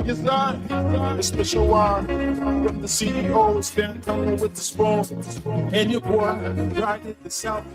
Yes, sir. A special one from the CEO, stand coming with the spoon. And your boy, right at the South.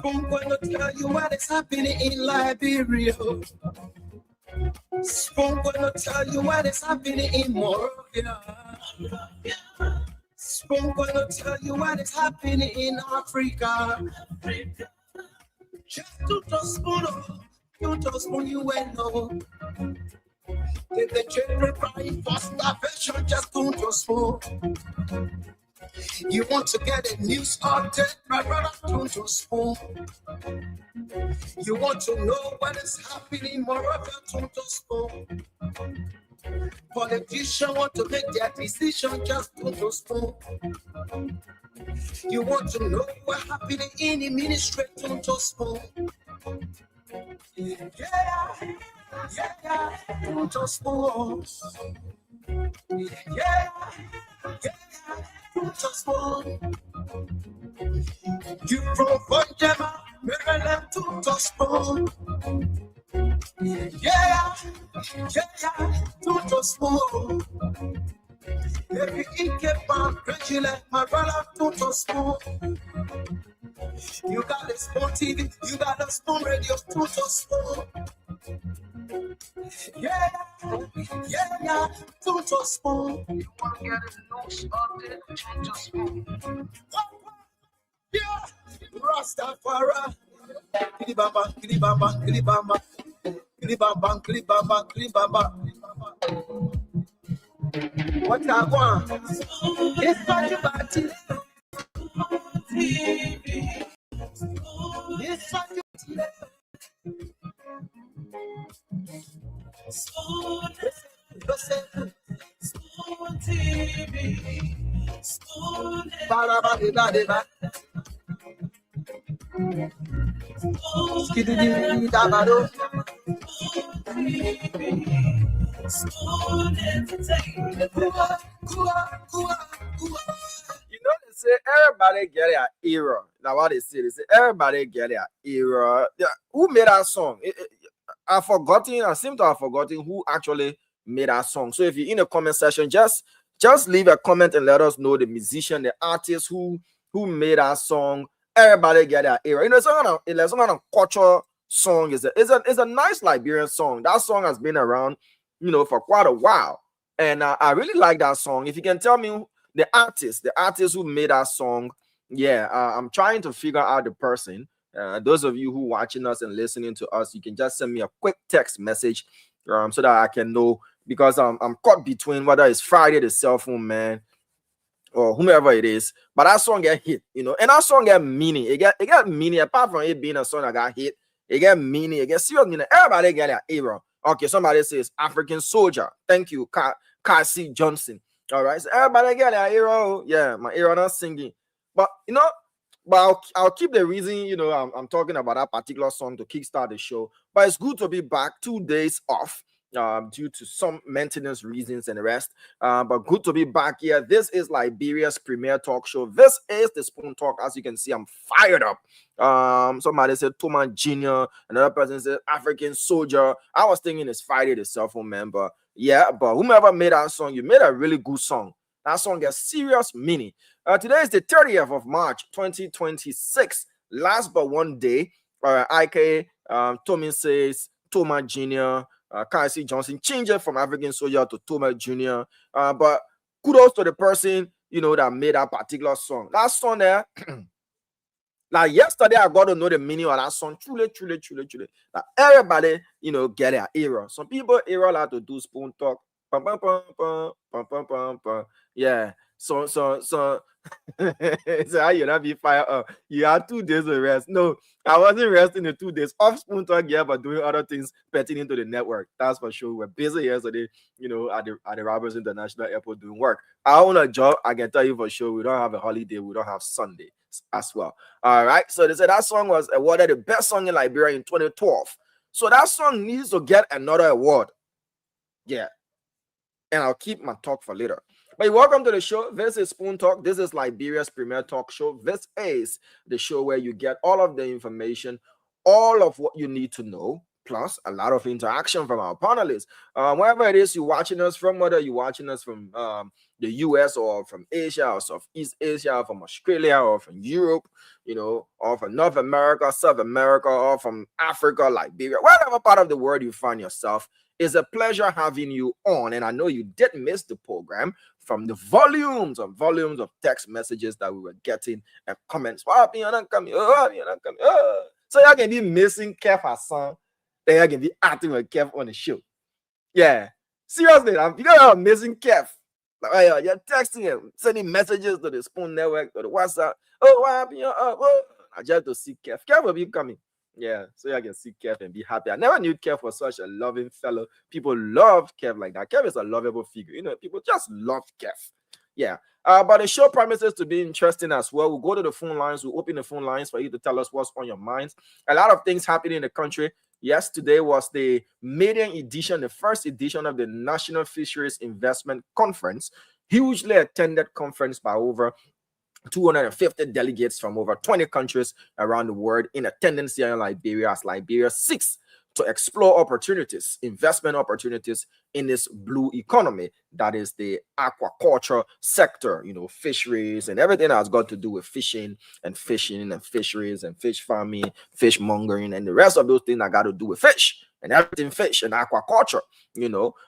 I'm gonna tell you what is happening in Liberia. I'm gonna tell you what is happening in Morovia. I'm gonna tell you what is happening in Africa. Just to spoon you well know. If the children crying for starvation, just to spoon. You want to get a news update, my brother, to spoon. You want to know what is happening in Morovia, to spoon. Politicians want to make their decision, just to spoon. You want to know what happening in the ministry, to spoon. Yeah, to spoon. Yeah, to spoon. You from Funjama, Maryland, to spoon. Yeah, to spoon. Every ink man, prejudice, my brother, to spoon. You got a spoon TV, you got a spoon radio, to spoon. Yeah, to spoon. You want to get a news update, to spoon. Yeah, Rastafari. Kilibamba, kilibamba, kilibamba. Kilibamba, kilibamba, kilibamba. What I want? It's not your body. It's not your TV. You know, they say everybody get their era. Now what they say everybody get their era. Yeah, who made that song? I've forgotten. I seem to have forgotten who actually made that song. So if you're in the comment section, just leave a comment and let us know the musician, the artist who made that song. Everybody get their era. You know, it's some kind of culture song. It's a nice Liberian song. That song has been around, you know, for quite a while, and I really like that song. If you can tell me the artist who made that song, yeah, I'm trying to figure out the person. Those of you who watching us and listening to us, you can just send me a quick text message, so that I can know, because I'm caught between whether it's Friday the Cell Phone Man or whomever it is. But that song get hit, you know, and that song get meaning. It got meaning. Apart from it being a song that got hit, it get meaning. It get serious meaning. Everybody get their era. Okay, somebody says African Soldier. Thank you, Cassie Johnson. All right, so everybody get their era. Yeah, my era not singing, but you know. But I'll keep the reason, you know, I'm talking about that particular song to kickstart the show. But it's good to be back. 2 days off due to some maintenance reasons and the rest. But good to be back here. This is Liberia's premier talk show. This is the Spoon Talk. As you can see, I'm fired up. Somebody said Thomas Jr. Another person said African Soldier. I was thinking it's Friday the Cell Phone Man. But yeah, but whomever made that song, you made a really good song. That song has serious meaning. Today is the 30th of March, 2026. Last but one day, IK, Tommy says, Thomas Jr., Cassie Johnson, change it from African Soldier to Thomas Jr. But kudos to the person, you know, that made that particular song. That song there, like yesterday, I got to know the meaning of that song. Truly. Like everybody, you know, get their era. Some people era like to do spoon talk. Yeah. So so how you not be fired up? You had 2 days of rest. No, I wasn't resting the 2 days off Spoon Talk, yeah, but doing other things pertaining to the network. That's for sure. We're busy yesterday, at the Roberts International Airport doing work. I own a job. I can tell you for sure. We don't have a holiday. We don't have Sunday as well. All right. So they said that song was awarded the best song in Liberia in 2012. So that song needs to get another award. Yeah. And I'll keep my talk for later. But welcome to the show. This is Spoon Talk. This is Liberia's premier talk show. This is the show where you get all of the information, all of what you need to know, plus a lot of interaction from our panelists. Wherever it is you're watching us from, whether you're watching us from the US or from Asia or Southeast Asia, or from Australia or from Europe, or from North America, South America, or from Africa, Liberia, whatever part of the world you find yourself, it's a pleasure having you on. And I know you did miss the program from the volumes and volumes of text messages that we were getting and comments. So you can be missing Kev Hassan, then you can be acting with Kev on the show. Yeah, seriously, I'm missing Kev. You're texting him, sending messages to the Spoon Network, to the WhatsApp. Oh, what happened? I just to see Kev. Kev will be coming. Yeah, so I can see Kev and be happy. I never knew Kev was such a loving fellow. People love Kev like that. Kev is a lovable figure. People just love Kev. Yeah. But the show promises to be interesting as well. We'll go to the phone lines. We'll open the phone lines for you to tell us what's on your minds. A lot of things happening in the country. Yes, today was the maiden edition, the first edition of the National Fisheries Investment Conference. Hugely attended conference by over 250 delegates from over 20 countries around the world in attendance here in Liberia, as Liberia seeks to explore opportunities, investment opportunities in this blue economy. That is the aquaculture sector, fisheries and everything that has got to do with fishing and fisheries and fish farming, fish mongering, and the rest of those things that got to do with fish and everything fish and aquaculture.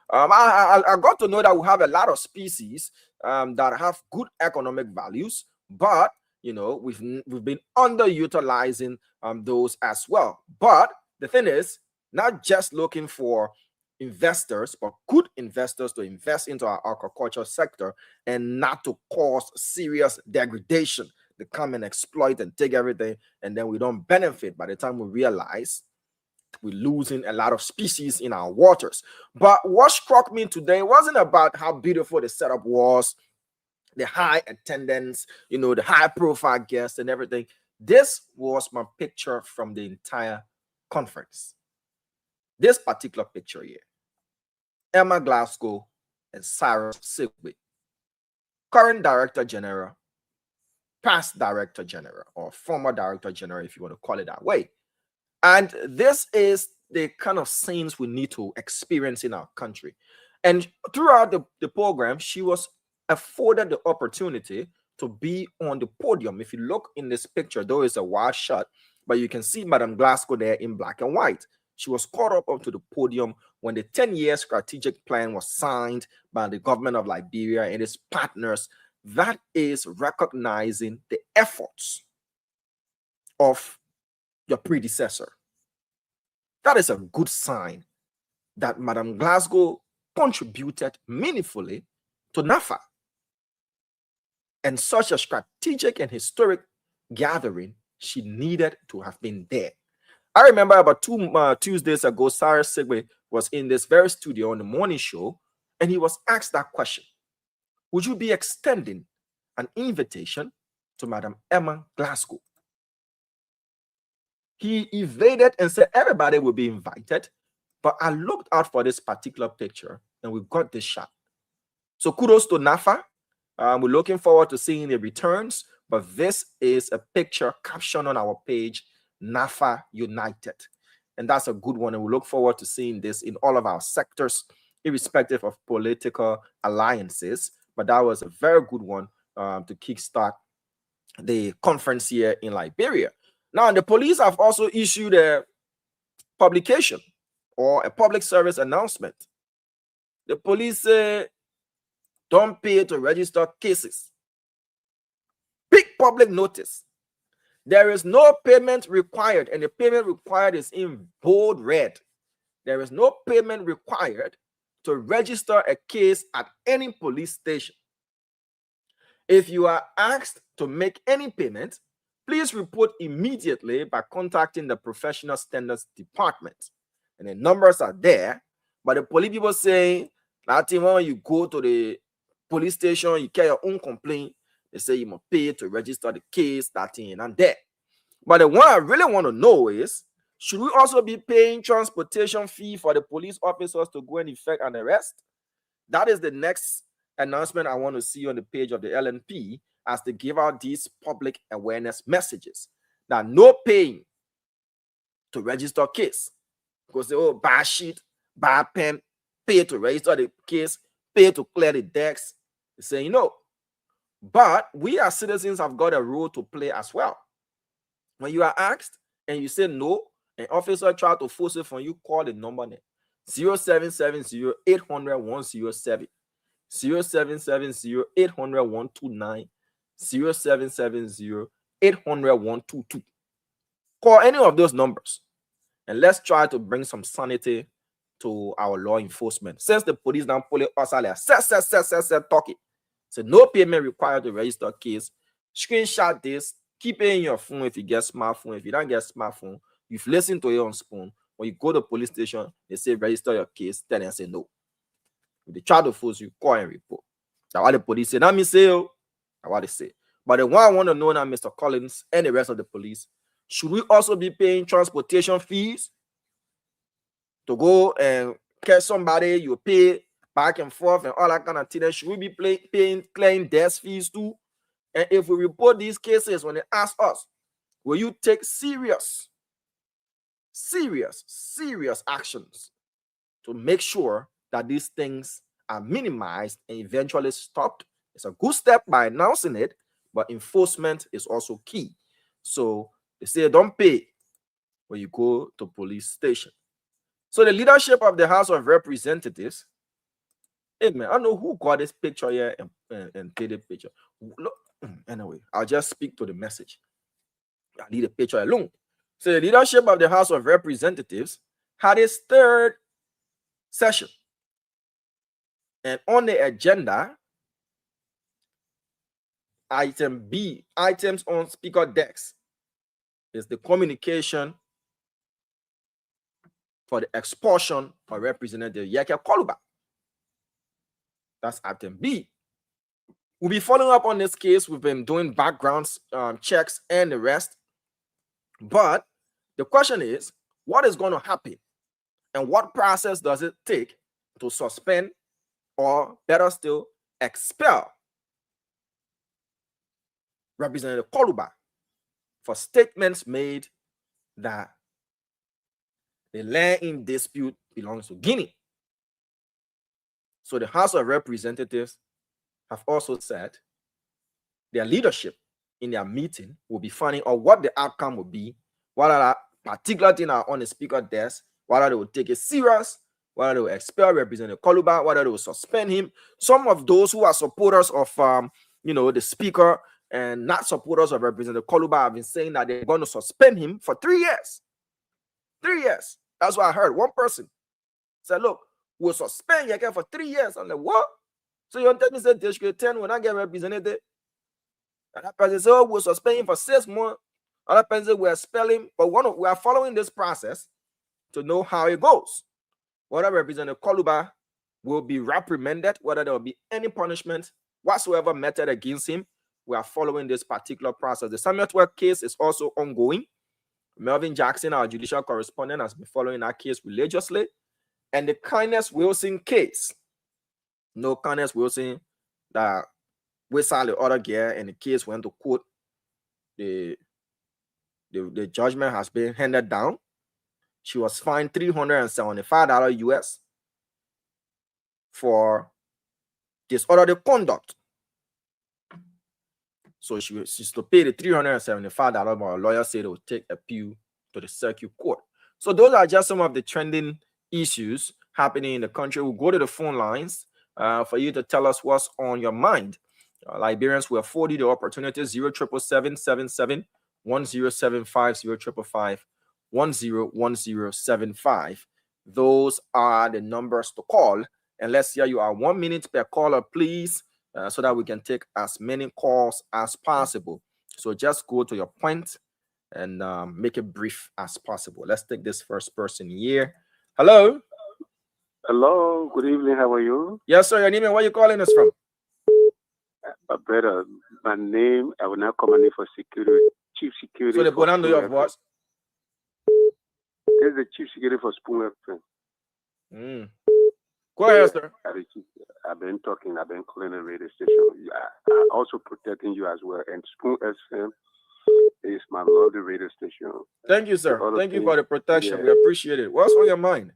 I got to know that we have a lot of species that have good economic values, but we've been underutilizing those as well. But the thing is, not just looking for investors, but good investors to invest into our aquaculture sector and not to cause serious degradation. They come and exploit and take everything, and then we don't benefit. By the time we realize, we're losing a lot of species in our waters. But what struck me today wasn't about how beautiful the setup was, the high attendance, the high profile guests and everything. This was my picture from the entire conference. This particular picture here. Emma Glasgow and Cyrus Sigwe, current Director General, past Director General, or former Director General, if you want to call it that way. And this is the kind of scenes we need to experience in our country. And throughout the program, she was afforded the opportunity to be on the podium. If you look in this picture, though it's a wide shot, but you can see Madam Glasgow there in black and white. She was caught up onto the podium when the 10-year strategic plan was signed by the government of Liberia and its partners. That is recognizing the efforts of your predecessor. That is a good sign that Madam Glasgow contributed meaningfully to NAFA. And such a strategic and historic gathering, she needed to have been there. I remember about 2 Tuesdays ago, Cyrus Sigwe was in this very studio on the morning show, and he was asked that question. Would you be extending an invitation to Madam Emma Glasgow? He evaded and said everybody will be invited, but I looked out for this particular picture, and we got this shot. So kudos to NAFA. We're looking forward to seeing the returns, but this is a picture captioned on our page, NAFA United. And that's a good one. And we look forward to seeing this in all of our sectors, irrespective of political alliances. But that was a very good one to kickstart the conference here in Liberia. Now, the police have also issued a publication or a public service announcement. The police say, don't pay to register cases. Big public notice. There is no payment required, and the payment required is in bold red. There is no payment required to register a case at any police station. If you are asked to make any payment, please report immediately by contacting the Professional Standards Department. And the numbers are there, but the police people say that when you go to the police station, you get your own complaint, they say you must pay to register the case, that thing and that. But the one I really want to know is, should we also be paying transportation fee for the police officers to go and effect an arrest? That is the next announcement I want to see on the page of the LNP, as they give out these public awareness messages that no paying to register case. Because they buy sheet, buy pen, pay to register the case, pay to clear the decks. They say no. But we as citizens have got a role to play as well. When you are asked and you say no, an officer try to force it from you, call the number 0770 800 107, 0770 800 129, 0770 800 122. Call any of those numbers and let's try to bring some sanity to our law enforcement. Since the police now pull us out like talking. So no payment required to register a case. Screenshot this, keep it in your phone if you get smartphone. If you don't get smartphone, you've listened to it on spoon. When you go to the police station, they say register your case, then they say no. If they try to force you, call and report. That's what the police say. Not me say, oh, that's what they say. But the one I want to know now, Mr. Collins and the rest of the police, should we also be paying transportation fees to go and catch somebody? You pay back and forth and all that kind of thing. Should we be paying claim death fees too? And if we report these cases, when they ask us, will you take serious actions to make sure that these things are minimized and eventually stopped? It's a good step by announcing it, but enforcement is also key. So they say don't pay when you go to police station. So the leadership of the House of Representatives, hey man, I don't know who got this picture here and take the picture. Look, anyway, I'll just speak to the message. I need a picture alone. So the leadership of the House of Representatives had its third session. And on the agenda, item B, items on speaker decks, is the communication for the expulsion of Representative Yeke Koluba. That's item B. We'll be following up on this case. We've been doing background checks and the rest. But the question is, what is going to happen? And what process does it take to suspend, or better still, expel Representative Koluba for statements made that the land in dispute belongs to Guinea? So the House of Representatives have also said their leadership in their meeting will be finding out what the outcome will be, what are the particular things are on the speaker desk, whether they will take it serious, whether they will expel Representative Koluba, whether they will suspend him. Some of those who are supporters of the speaker and not supporters of Representative Koluba have been saying that they're going to suspend him for 3 years. 3 years. That's what I heard. One person said, look, we'll suspend Yeke for 3 years. I'm like, what? So you tell me that District 10 will not get represented? And that person said, oh, we'll suspend him for 6 months. Other person said, we're expelling, but we are following this process to know how it goes. Whether Representative Koluba will be reprimanded, whether there will be any punishment whatsoever meted against him, we are following this particular process. The Samuel 12 case is also ongoing. Melvin Jackson, our judicial correspondent, has been following that case religiously. And the Kindness Wilson case, no Kindness Wilson, that whistled the other gear, and the case went to court. The judgment has been handed down. She was fined $375 US for disorderly conduct. So she's to pay the $375, but a lawyer said it would take appeal to the circuit court. So those are just some of the trending issues happening in the country. We'll go to the phone lines for you to tell us what's on your mind. Liberians will afford you the opportunity. 0777 1075 0555 101075. Those are the numbers to call. And let's hear you are 1 minute per caller, please. so that we can take as many calls as possible. So just go to your point and make it brief as possible. Let's take this first person here. Hello. Hello, good evening. How are you? Yes, sir. Your name and where you calling us from? Brother, my name, I will not come my name for security, chief security. So they for put under your Spoon voice. This is the chief security for Spoon FM. Go ahead, sir. I've been talking, I've been calling the radio station. I'm also protecting you as well. And Spoon FM is my lovely radio station. Thank you, sir. Thank you for the protection. We appreciate it. What's on your mind?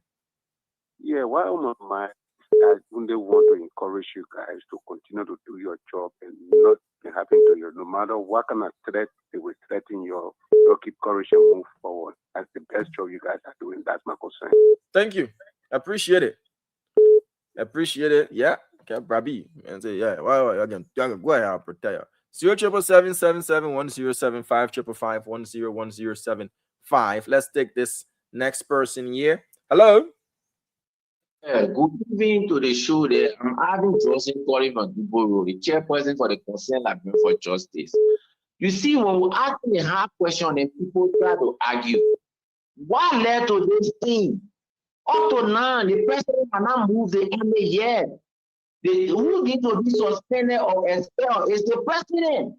Yeah, why on my mind? I only want to encourage you guys to continue to do your job and not happen to you. No matter what kind of threat they will threaten you, you'll keep courage and move forward. That's the best job you guys are doing. That's my concern. Thank you. Appreciate it. Appreciate it. Yeah. Okay, Brabi. And say, yeah. Well, again, go ahead. I'll protect you. 077771075 555101075. Let's take this next person here. Hello. Good evening to the show there. I'm Adam Johnson calling from Duboro, the chairperson for the Concerned Librarian for Justice. You see, when we ask a hard question and people try to argue, what led to this thing? Up to now, the president cannot move the army yet. Who need to be suspended or expelled is the president.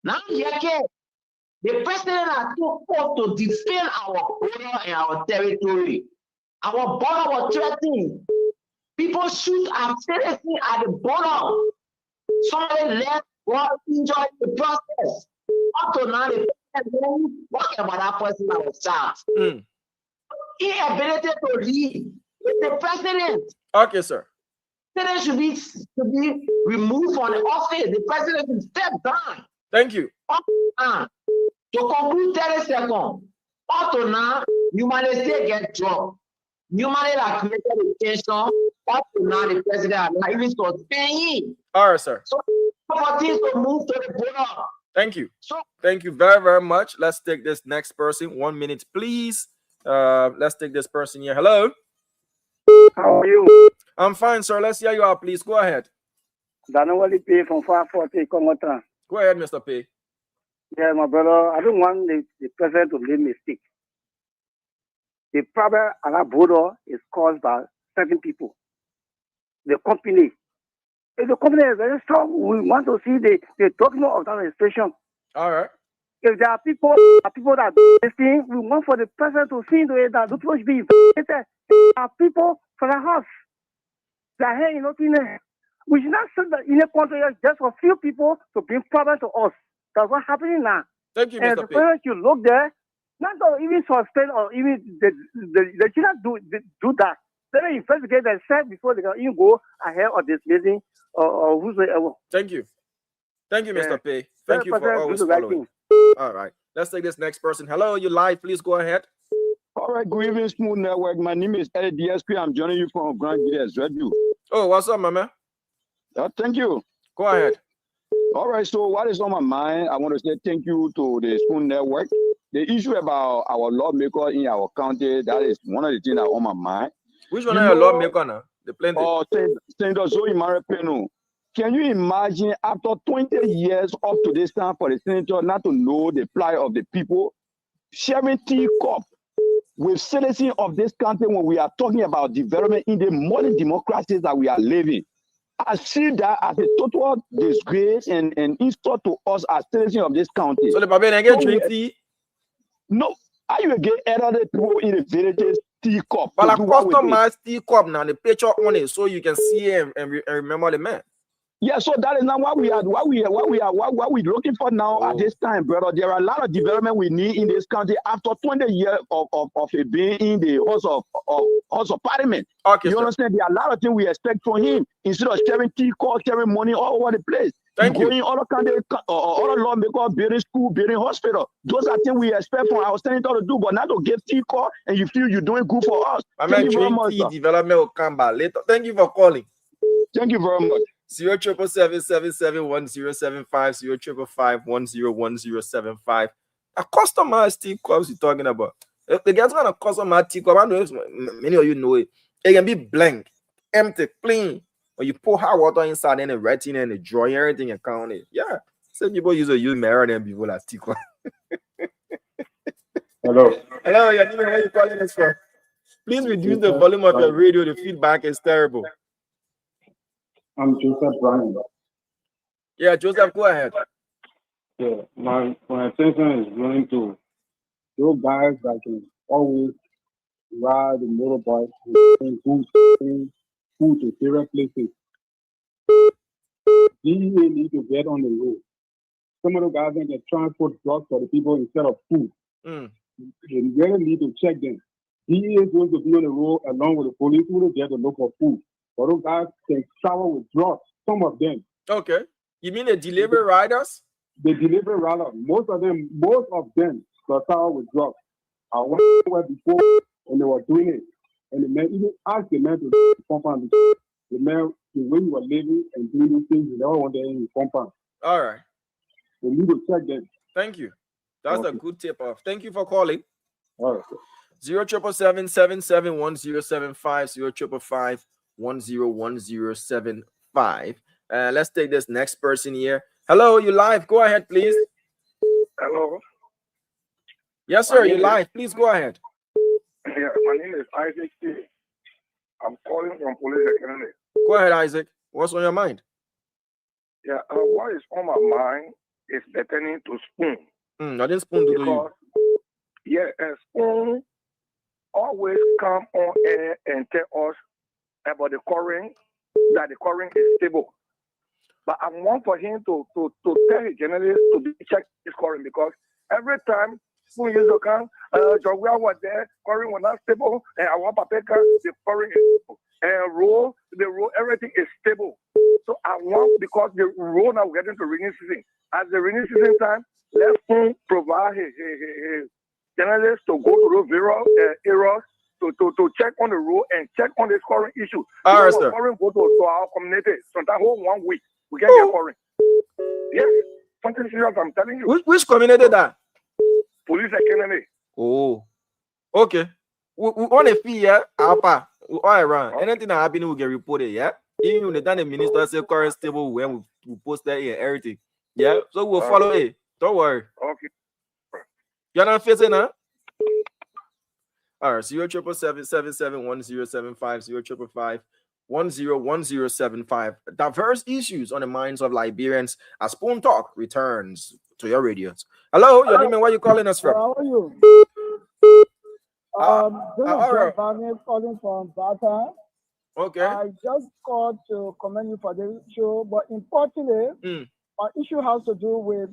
Now, the president has took off to defend our border and our territory. Our border was threatened. People shoot our citizens at the border. Somebody left or injured the process. Up to now, the president what about that person that was shot? Inability to lead. It's the president. Okay, sir. The president should be removed from the office. The president should step down. Thank you. To conclude 30 seconds, up to now, humanity get dropped. Humanity that created the tension, up to now, the president has not even suspended. All right, sir. So, for things to move to the border. Thank you. Thank you very, very much. Let's take this next person. 1 minute, please. Let's take this person here. Hello. How are you? I'm fine, sir. Let's hear you out, please. Go ahead. Danawali Pay from 440 Kongotra. Go ahead, Mr. P. Yeah, my brother, I don't want the president to make mistake. The problem at our border is caused by certain people. The company. If the company is very strong, we want to see the document of that registration. All right. If there are people that do this thing, we want for the president to see the way that the people should be invited. There are people for the house. They are here in Okine. We should not sit in a country just for a few people to bring problems to us. That's what's happening now. Thank you, and Mr. the P. president should look there, not to even suspend or even they should not do that. Let them investigate themselves before they can even go ahead of this meeting or whosoever. Thank you. Thank you, Mr. P. Thank you for always the right following. All right. Let's take this next person. Hello, you live. Please go ahead. All right, good evening, Smooth Network. My name is Eddie DSP. I'm joining you from Grand Gilead, Radio. Oh, what's up, my man? Thank you. Go ahead. All right, so what is on my mind? I want to say thank you to the Spoon Network. The issue about our lawmaker in our county, that is one of the things that on my mind. Which one are your lawmaker now? The plenty. Oh, Senator Zoe Marepeno. Can you imagine after 20 years up to this time for the senator not to know the plight of the people, sharing teacup with citizens of this country when we are talking about development in the modern democracies that we are living? I see that as a total disgrace and insult to us as citizens of this country. So the Babylon get drink tea? No, I will get other people in the villages teacup. But I customize teacup now, the picture on it, so you can see him and remember the man. Yeah, so that is not what we are looking for now at this time, brother. There are a lot of development we need in this country after 20 years of it being in the House of Parliament. Okay, you understand? There are a lot of things we expect from him instead of sharing teacup, sharing money all over the place. Thank you. Going all the lawmakers, building school, building hospital. Those are things we expect from our senator to do, but not to give teacup and you feel you're doing good for us. I mean, development will come back later. Thank you for calling. Thank you very much. 077771075 055510175. A customized teacups you're talking about. If the guy's gonna customize teacup, I know if many of you know it. It can be blank, empty, plain. When you pour hot water inside and the retina and the drawing everything and count it. Yeah. Some people use mirror and people like Tikwa. Hello. Hello, your name, where you calling us from? Please reduce the volume of your radio. The feedback is terrible. I'm Joseph Bryan. Yeah, Joseph, go ahead. Yeah, my attention is going to those guys that can always ride the motorbike and food to various places. DEA need to get on the road. Some of the guys that can transport drugs for the people instead of food. They really need to check them. DEA is going to be on the road along with the police to get to look for food. But those guys can travel with drugs, some of them. Okay. You mean the delivery riders? The delivery riders, most of them travel with drugs. I went there before and they were doing it. And the man even asked the man to compound the man, the way you were living and doing these things, they never want to in the compound. All right. We need to check them. Thank you. That's a good tip off. Thank you for calling. All right. 0777-771075, 05101075. Let's take this next person here. Hello, you live. Go ahead, please. Hello. Yes, sir. You live. Please go ahead. Yeah, my name is Isaac T. I'm calling from Police Academy. Go ahead, Isaac. What's on your mind? Yeah, what is on my mind is pertaining to Spoon. I didn't Spoon do you. Yeah, Spoon always come on air and tell us about the current, that the current is stable. But I want for him to tell the journalists to check his current, because every time Spoon used to come, Jogwea was there, current was not stable, and I want Papeka, the current is stable. And the road, everything is stable. So I want, because the road now getting to rainy season. As the rainy season time, let Spoon provide his journalists to go to those various areas to check on the road and check on this current issue. All right, sir. Current go to our community. Sometimes whole 1 week we can get current. Yes, something serious. I'm telling you. Which community that? Police Academy. Oh, okay. We want a fee, yeah. Alpha, all around. Anything that happen, we get reported, yeah. Even the time the minister say current stable, when we post that here, everything, yeah. So we'll follow it. Don't worry. Okay. You're not facing, huh? All right, 0777-1075, 05101075. Diverse issues on the minds of Liberians as Spoon Talk returns to your radios. Hello, your name and where you calling us from? How are you? This is John Barnett calling from Bata. Okay. I just called to commend you for the show, but importantly, our issue has to do with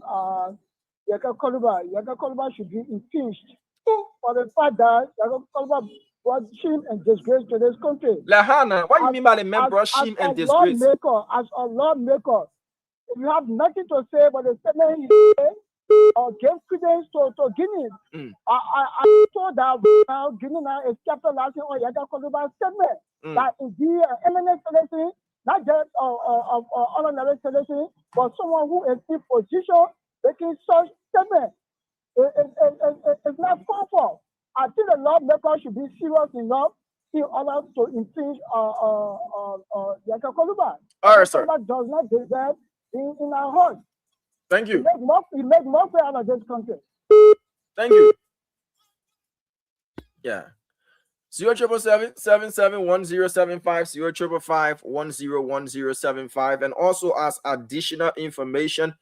Yaka Koluba. Yaka Koluba should be impeached for the fact that Yaka Koluba brought shame and disgrace to this country. Lahana, what do you mean by the man brought shame and disgrace? As a lawmaker, if you have nothing to say but the statement he said, or give credence to Guinea, I thought that now Guinea now is capitalizing on Yaka Koluba's statement. That is the eminent citizen, not just honorary citizen, but someone who is in position making such statement. It's not for. I think the lawmaker should be serious enough in order to impeach Yaka Koluba. All right, sir. Koluba does not deserve being in our heart. Thank you. He make more fair out of this country. Thank you. Yeah. 0777-771075, 05101075. And also, as additional information,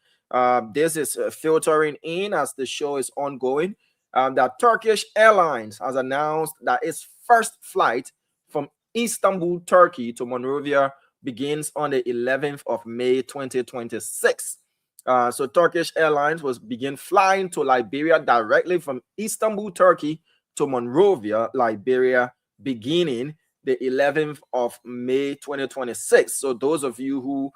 this is filtering in as the show is ongoing. That Turkish Airlines has announced that its first flight from Istanbul, Turkey to Monrovia begins on the 11th of May 2026. So Turkish Airlines will begin flying to Liberia directly from Istanbul, Turkey to Monrovia, Liberia, beginning the 11th of May 2026. So those of you who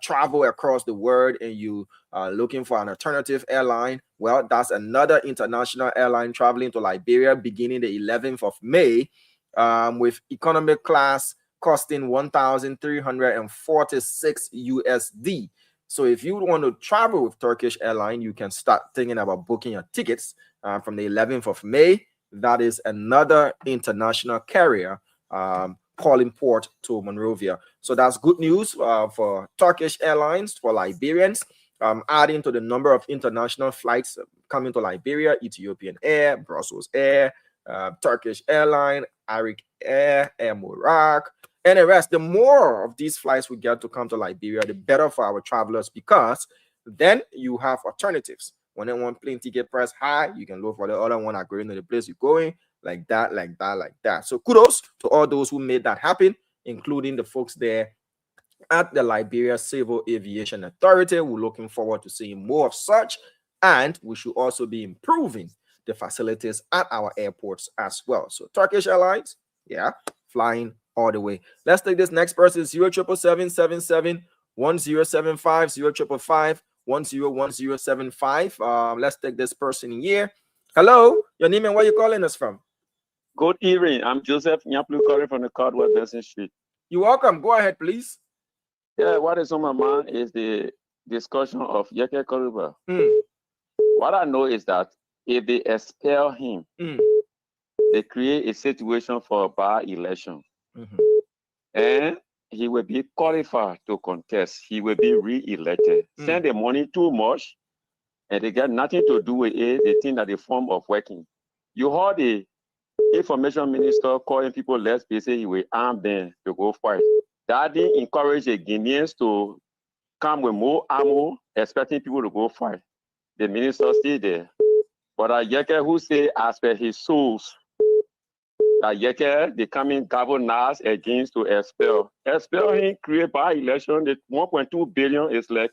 travel across the world and you are looking for an alternative airline, well, that's another international airline traveling to Liberia beginning the 11th of May, with economy class costing 1,346 USD. So if you want to travel with Turkish Airlines, you can start thinking about booking your tickets from the 11th of May. That is another international carrier calling port to Monrovia. So that's good news for Turkish Airlines, for Liberians, adding to the number of international flights coming to Liberia: Ethiopian Air, Brussels Air, Turkish Airline, Arik Air, Air Murak, and the rest. The more of these flights we get to come to Liberia, the better for our travelers, because then you have alternatives. When they want plane ticket price high, you can look for the other one according to the place you're going, like that, like that, like that. So kudos to all those who made that happen, including the folks there at the Liberia Civil Aviation Authority. We're looking forward to seeing more of such, and we should also be improving the facilities at our airports as well. So Turkish Airlines, yeah, flying all the way. Let's take this next person: 0777 1075 0555 101075. Let's take this person here. Hello, your name and where you calling us from? Good evening. I'm Joseph Nyaplu calling from the Cardwell Basin Street. You're welcome. Go ahead, please. Yeah, what is on my mind is the discussion of Yeke Koruba. What I know is that if they expel him, they create a situation for a by-election. And he will be qualified to contest. He will be re-elected. Send the money too much, and they get nothing to do with it. They think that the form of working. You heard the information minister calling people less busy, he will arm them to go fight. That didn't encourage the Guineans to come with more ammo, expecting people to go fight. The minister still there. But Yeke, who say as per his souls, that Yeke, they coming governors against to expel. Expel him, create by election, the 1.2 billion is like,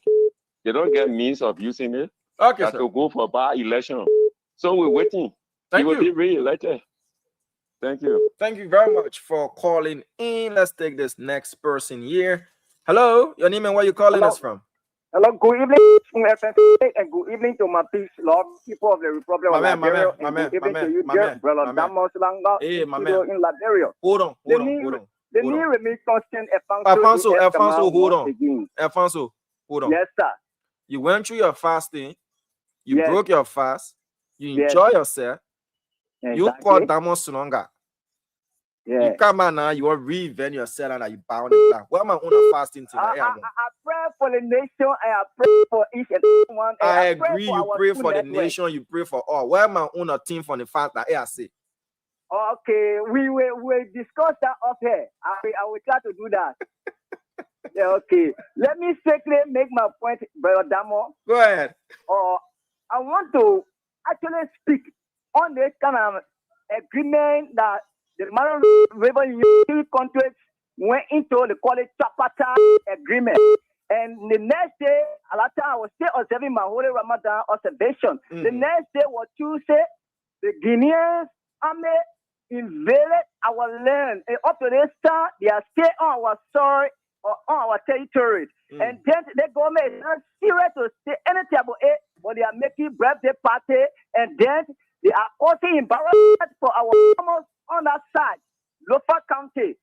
they don't get means of using it. Okay, that sir. to go for by election. So we're waiting. Thank he you. will be re-elected. Thank you. Thank you very much for calling in. Let's take this next person here. Hello, your name and where you calling us from? Hello, good evening, and good evening to my peace, Lord, people of the Republic of Liberia, and good evening to you, dear brother Damos Langa, Hey, my in man. Liberia. Hold on. The new remit constant Alfonso, hold on. Alfonso, hold on. Yes, sir. You went through your fasting. You Yes. broke your fast. You Yes. enjoy yourself. Exactly. You call Damos Sunonga. Yeah. You come out now, you want to reinvent yourself and you bound it back. Why am I on a fasting tonight? I pray for the nation, and I pray for each and every one. I agree. You pray for the nation, you pray for all. Why am I on a team from the fast that I say? Okay, we will discuss that up here. I will try to do that. Yeah, okay. Let me quickly make my point, brother Damo. Go ahead. I want to actually speak on this kind of agreement that the Maran River Unity contract went into the college Chapata agreement. And the next day, I was still observing my holy Ramadan observation. The next day was Tuesday, the Guineans army invaded our land. And up to this time, they are still on our soil or on our territory. And then the government is not serious to say anything about it, but they are making birthday party, and then they are causing embarrassment for our farmers on that side, Lofa County.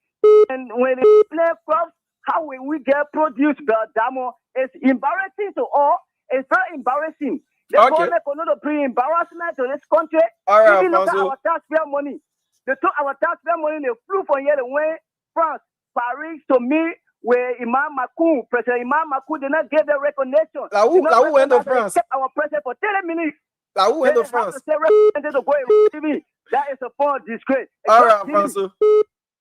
And when they play crops, how will we get produce, Damo? It's embarrassing to all. It's very embarrassing. The government could not bring embarrassment to this country. All right, even look at our taxpayer money. They took our taxpayer money, they flew from here, they went France, Paris to me, where Imam Makou, President Imam Makou did not give the recognition. Who went to France? Kept our president for 30 minutes. Who went to France? That is a form of disgrace. All right, Alfonso.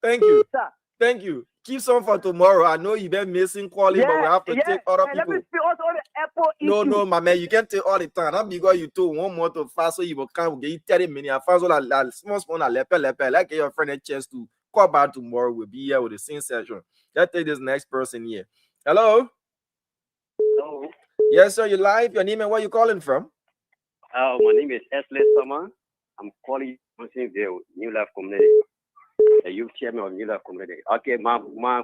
Thank you. Sir. Thank you. Keep some for tomorrow. I know you've been missing calling, but we have to take other people. Let me speak also on the airport issue. No, my man, you can't take all the time. Not because you told 1 month to fast, so you will come get 30 minutes. Alfonso, la small lepe. Like your friend a chance to call back tomorrow. We'll be here with the same session. Let's take this next person here. Hello. Hello. Yes, sir. You live. Your name and where you calling from? My name is Esley Summer. I'm calling from New Life Community. The youth chairman of New Life Community. Okay, my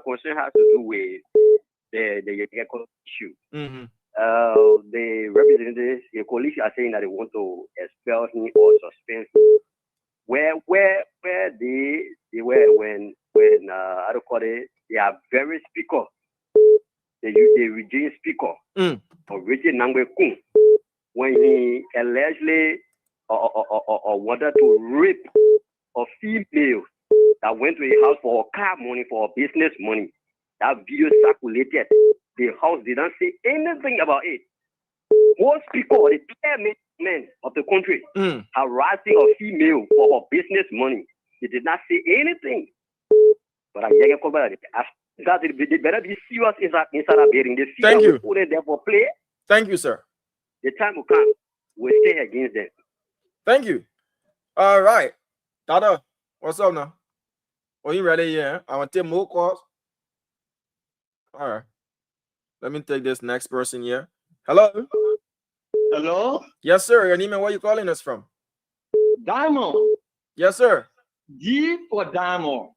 concern has to do with the issue. The representatives, the coalition are saying that they want to expel him or suspend him. Where they were when I don't call it, they are very speaker. The regime speaker or Richard Nangwe Kun, when he allegedly or wanted to rape a female that went to a house for car money, for business money. That video circulated. The house didn't say anything about it. Most people, the men of the country, harassing a female for her business money. They did not say anything. But that they better be serious inside a building. They see Thank you. Put it there for play. Thank you, sir. The time will come. We'll stay against them. Thank you. All right. Dada, what's up now? Are you ready? Yeah. I want to take more calls. All right. Let me take this next person here. Hello. Hello? Yes, sir. Your name and where you calling us from? Diamond. Yes, sir. D for Diamond.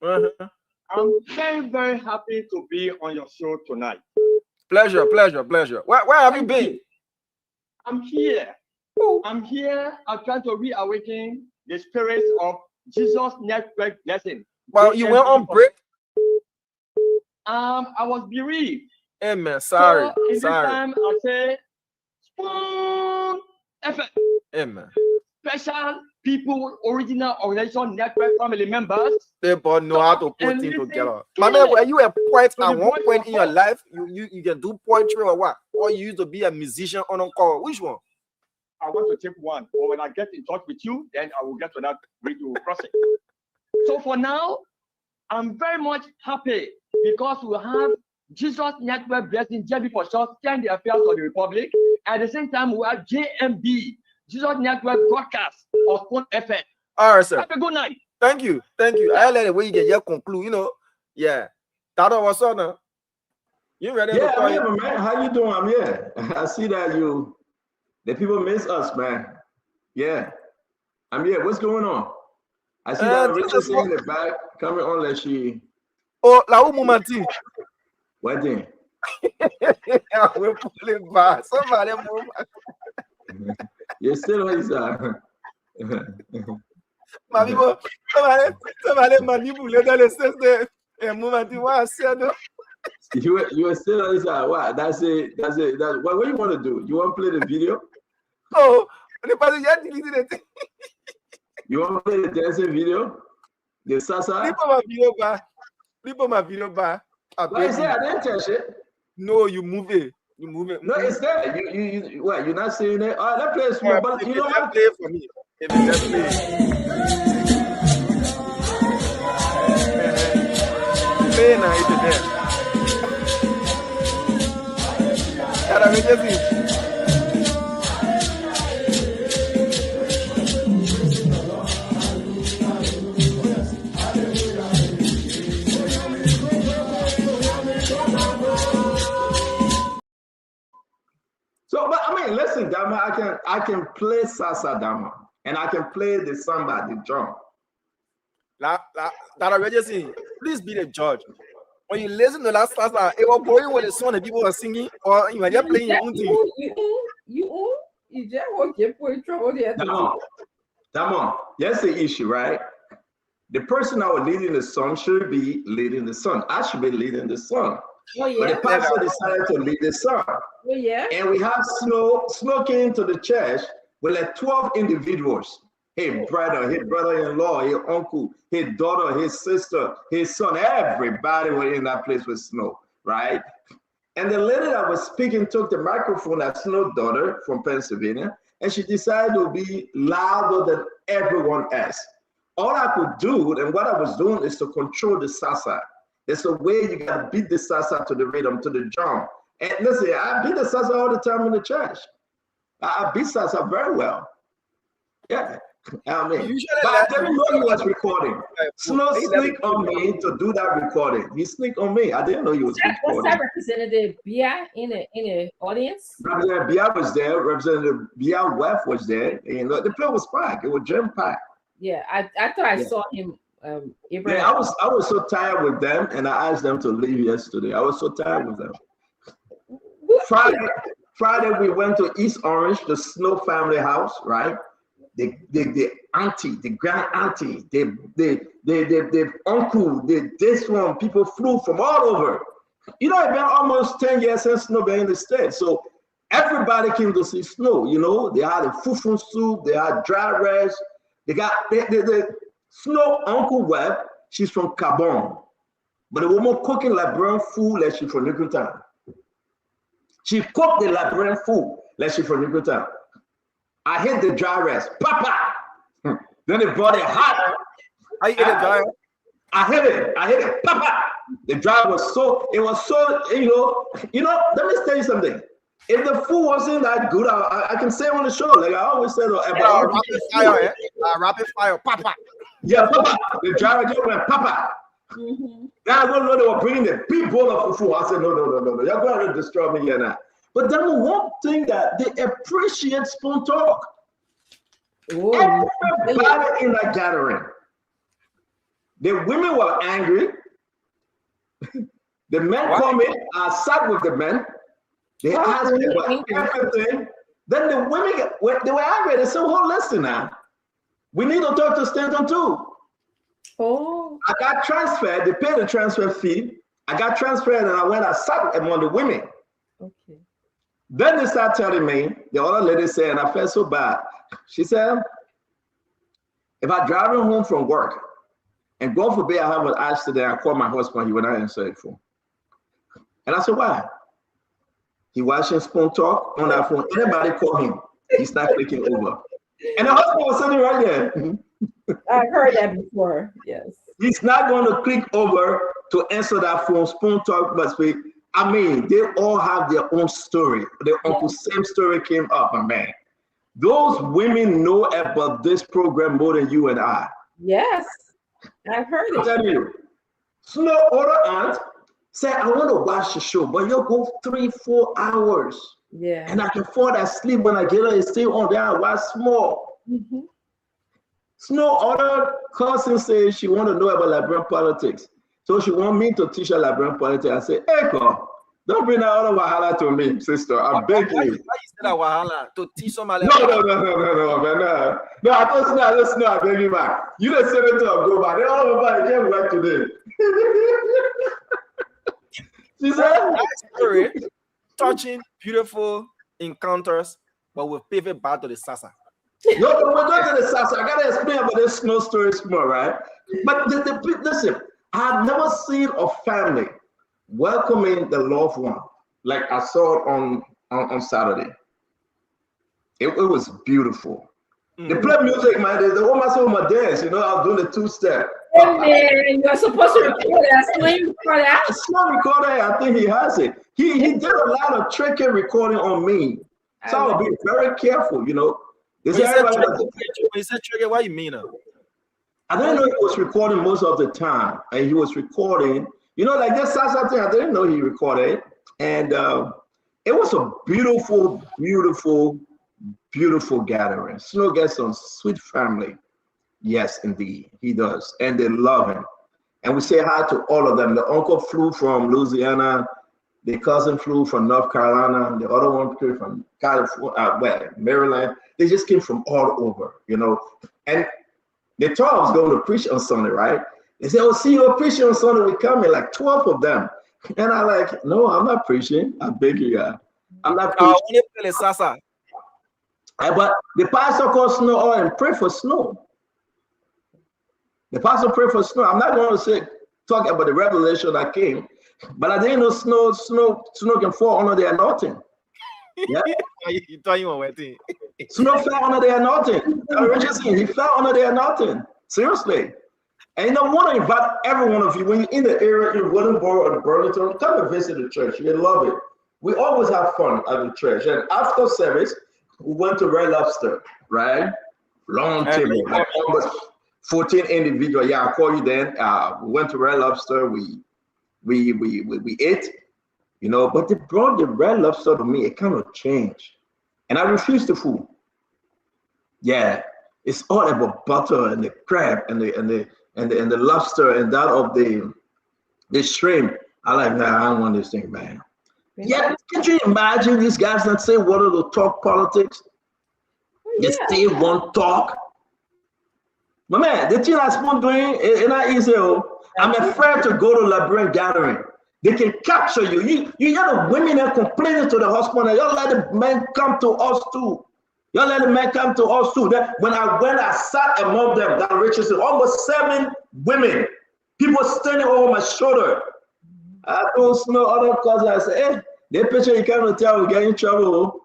I'm very, very happy to be on your show tonight. Pleasure. Where have you been? I'm here. I'm trying to reawaken the spirit of Jesus Network lesson. Well, you went on break? I was bereaved. Amen. Sorry. So in this time, I say, spoon effort. Amen. Special people, original organization, network family members. People know how to put things together. My man, were you a poet at one point in your life? You can do poetry or what? Or you used to be a musician on call? Which one? I want to take one. Or when I get in touch with you, then I will get to that radio process. So for now, I'm very much happy because we have Jesus Network blessing JB for short, stand the affairs of the Republic. At the same time, we have JMB, Jesus Network broadcast of Spoon FM. All right, sir. Have a good night. Thank you. I let the way you get your conclude, Yeah. Tata, what's up now? You ready? Yeah, I'm here, man. How you doing? I'm here. I see that the people miss us, man. Yeah. I'm here. What's going on? I see that Richard's in the back coming on like she. Oh, la Umumati. What thing? We're pulling back. Somebody move. You're still on his My people, somebody manipulate the system. And Mumati was said. You are still on his side. What? That's it. What do you want to do? You want to play the video? Oh, the person yet deleted it. You want to play the dancing video? The Sasa? Flip on my video bar. I said I didn't touch it. No, you move it. No, it's there. You what? You're not seeing it? All right, let's play a small. But you know what? Play for me. If it just play. Play now, it's there. Cara, me diz. So, but I mean, listen, Dama, I can play salsa, Dama, and I can play the samba, the drum. Please be the judge. When you listen to that salsa, it will bore you when the song the people are singing, or you are just playing your own thing. You just want to put trouble there. Dama, that's the issue, right? The person that was leading the song should be leading the song. I should be leading the song. Oh, yeah. But the pastor decided to lead the song. Oh, yeah. And we have Snow came to the church with like 12 individuals. His brother-in-law, his uncle, his daughter, his sister, his son, everybody was in that place with Snow, right? And the lady that was speaking took the microphone, that's Snow's daughter from Pennsylvania, and she decided to be louder than everyone else. All I could do, and what I was doing, is to control the salsa. There's a way you gotta beat the salsa to the rhythm, to the drum. And listen, I beat the salsa all the time in the church. I beat salsa very well. Yeah, I mean, but I didn't know he was recording. Snow sneaked on me to do that recording. He sneaked on me. I didn't know he was recording. Was that Representative Bia in the audience? Representative Bia was there. Representative Bia West was there. You know, the place was packed. It was jam-packed. Yeah, I thought I saw him. Yeah, I was so tired with them, and I asked them to leave yesterday. I was so tired with them. Friday we went to East Orange, the Snow family house, right? The auntie, the grand auntie, the uncle, this one, people flew from all over. You know, it's been almost 10 years since Snow been in the States. So everybody came to see Snow, you know. They had a fufu soup, they had dry rice, they got the Snow Uncle Webb she's from Cabon. But the woman cooking Liberian food like she's from Newtown. She cooked the Liberian food like she's from Newtown. I hit the dry rice, Papa. Then they brought it hot. I hit the dry. I hit it, Papa. The dry was so, you know, let me tell you something. If the food wasn't that good, I can say on the show, like I always said about rapid fire, rapid fire, Papa. Yeah, Papa. The driver just went, Papa. Mm-hmm. Now I don't know they were bringing the big bowl of food. I said, no. You're going to destroy me here now. But then one thing that they appreciate spoon talk. Everybody in that gathering. The women were angry. The men come in. I sat with the men. They asked me about everything. Then the women, they were angry. They said, oh, listen now. We need to talk to Stanton too. Oh. I got transferred. They paid the transfer fee. I got transferred and I sat among the women. Okay. Then they start telling me, the other lady said, and I felt so bad. She said, if I'm driving home from work and God forbid I have an accident, I call my husband, he will not answer the phone. And I said, why? He watching spoon talk on that phone. Anybody call him, he's not clicking over. And the husband was sitting right there. I've heard that before, yes. He's not going to click over to answer that phone. Spoon talk must be, I mean, they all have their own story. Their Uncle Sam's story came up, and man, those women know about this program more than you and I. Yes, I've heard it. I tell you, Snow Order Aunt said, I want to watch the show, but you'll go 3-4 hours. Yeah. And I can fall asleep when I get up and stay on there and watch small. Mm-hmm. Snow Order cousin says she want to know about Liberian politics. So she want me to teach her Liberian politics. I say, hey, girl, don't bring that other Wahala to me, sister. I beg you. Why you say that Wahala? To teach somebody? No, man. No, I told Snow, I beg you, man. You didn't send it to her, go back. They all over, they can't work today. She said, story, touching, beautiful encounters, but we'll pivot back to the Sasa. No, but we're going to the Sasa. I got to explain about this Snow story more, right? But listen, I've never seen a family welcoming the loved one like I saw it on Saturday. It was beautiful. They play music, man. The woman saw my dance, you know, I was doing the two-step. Oh, man, you're supposed to record that. Slim record that. It's not recorded. I think he has it. He did a lot of tricky recording on me. So I'll be very careful, you know. When you said tricky, what do you mean? I didn't know he was recording most of the time. And he was recording, you know, like this salsa thing, I didn't know he recorded. And it was a beautiful, beautiful, beautiful gathering. Snow gets some sweet family. Yes, indeed, he does. And they love him. And we say hi to all of them. The uncle flew from Louisiana. The cousin flew from North Carolina. The other one flew from California, Maryland. They just came from all over, you know. And they thought I was going to preach on Sunday, right? They said, oh, see, you're preaching on Sunday. We come in like 12 of them. And I'm like, no, I'm not preaching. I beg you, God. I'm not preaching. But the pastor called Snow and pray for Snow. The pastor prayed for Snow. I'm not going to talk about the revelation that came, but I didn't know Snow can fall under the anointing. Yeah. You thought you were waiting. Snow fell under the anointing. He fell under the anointing. Seriously. And you know, I want to invite every one of you, when you're in the area in Williamsboro or Burlington, come and visit the church. You love it. We always have fun at the church. And after service, we went to Red Lobster, right? Long table, like almost 14 individuals. Yeah, I'll call you then. We went to Red Lobster. We ate, you know, but they brought the Red Lobster to me. It kind of changed. And I refused the food. Yeah, it's all about butter and the crab and the lobster and that of the shrimp. I like, nah, I don't want this thing, man. Yeah, can you imagine these guys that say what are the talk politics? They still won't talk. But man, the thing that's been doing is not easy. I'm afraid to go to Liberian gathering. They can capture you. You got the women that complaining to the husband, and y'all let the men come to us too. Y'all let the men come to us too. Then when I sat among them, that reaches almost 7 women People standing over my shoulder. I don't know other cousins. I say, hey, that picture you can't tell we get in trouble.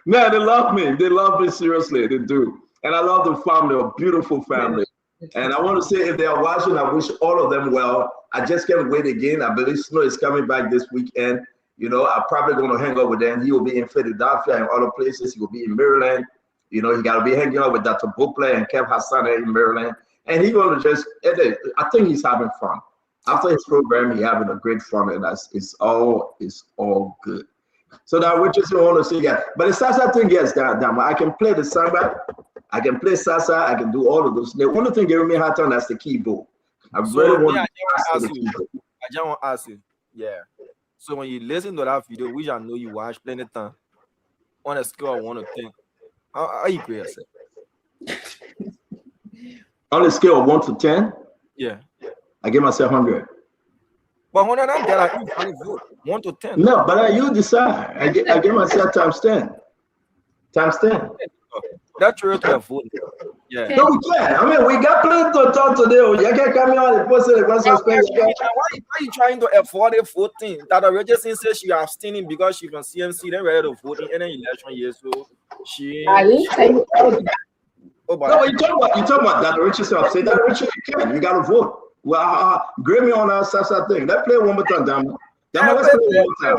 Man, they love me. They love me seriously. They do. And I love the family, a beautiful family. And I want to say, if they are watching, I wish all of them well. I just can't wait again. I believe Snow is coming back this weekend. You know, I'm probably going to hang out with them. He will be in Philadelphia and other places. He will be in Maryland. You know, he got to be hanging out with Dr. Bukle and Kev Hassan in Maryland. And he's going to just, I think he's having fun. After his program, he's having a great fun, and it's all good. So that we just want to see that. But the salsa thing, yes, that I can play the samba, I can play salsa, I can do all of those. The only thing giving me a hard time, that's the keyboard. I really want to ask you. I just want to ask you, yeah. So when you listen to that video, which I know you watch plenty of time, on a scale of 1 to 10, how you grade yourself? On a scale of 1 to 10? Yeah. I give myself 100. But 100 of them, get a 1 to 10. No, but you decide. I give myself times 10. Times 10. That's true to a vote. Yeah. No, we can. I mean, we got plenty to talk today. You can't come here and post it. Why are you trying to afford a voting? That already says she abstaining because she from CMC, then ready to voting in an election year. So she. Oh, no, you talk about that Richardson. Say that Richard, you can. You got to vote. Well, grade me on our salsa thing. Let's play one more time, damn. Let's play one more time.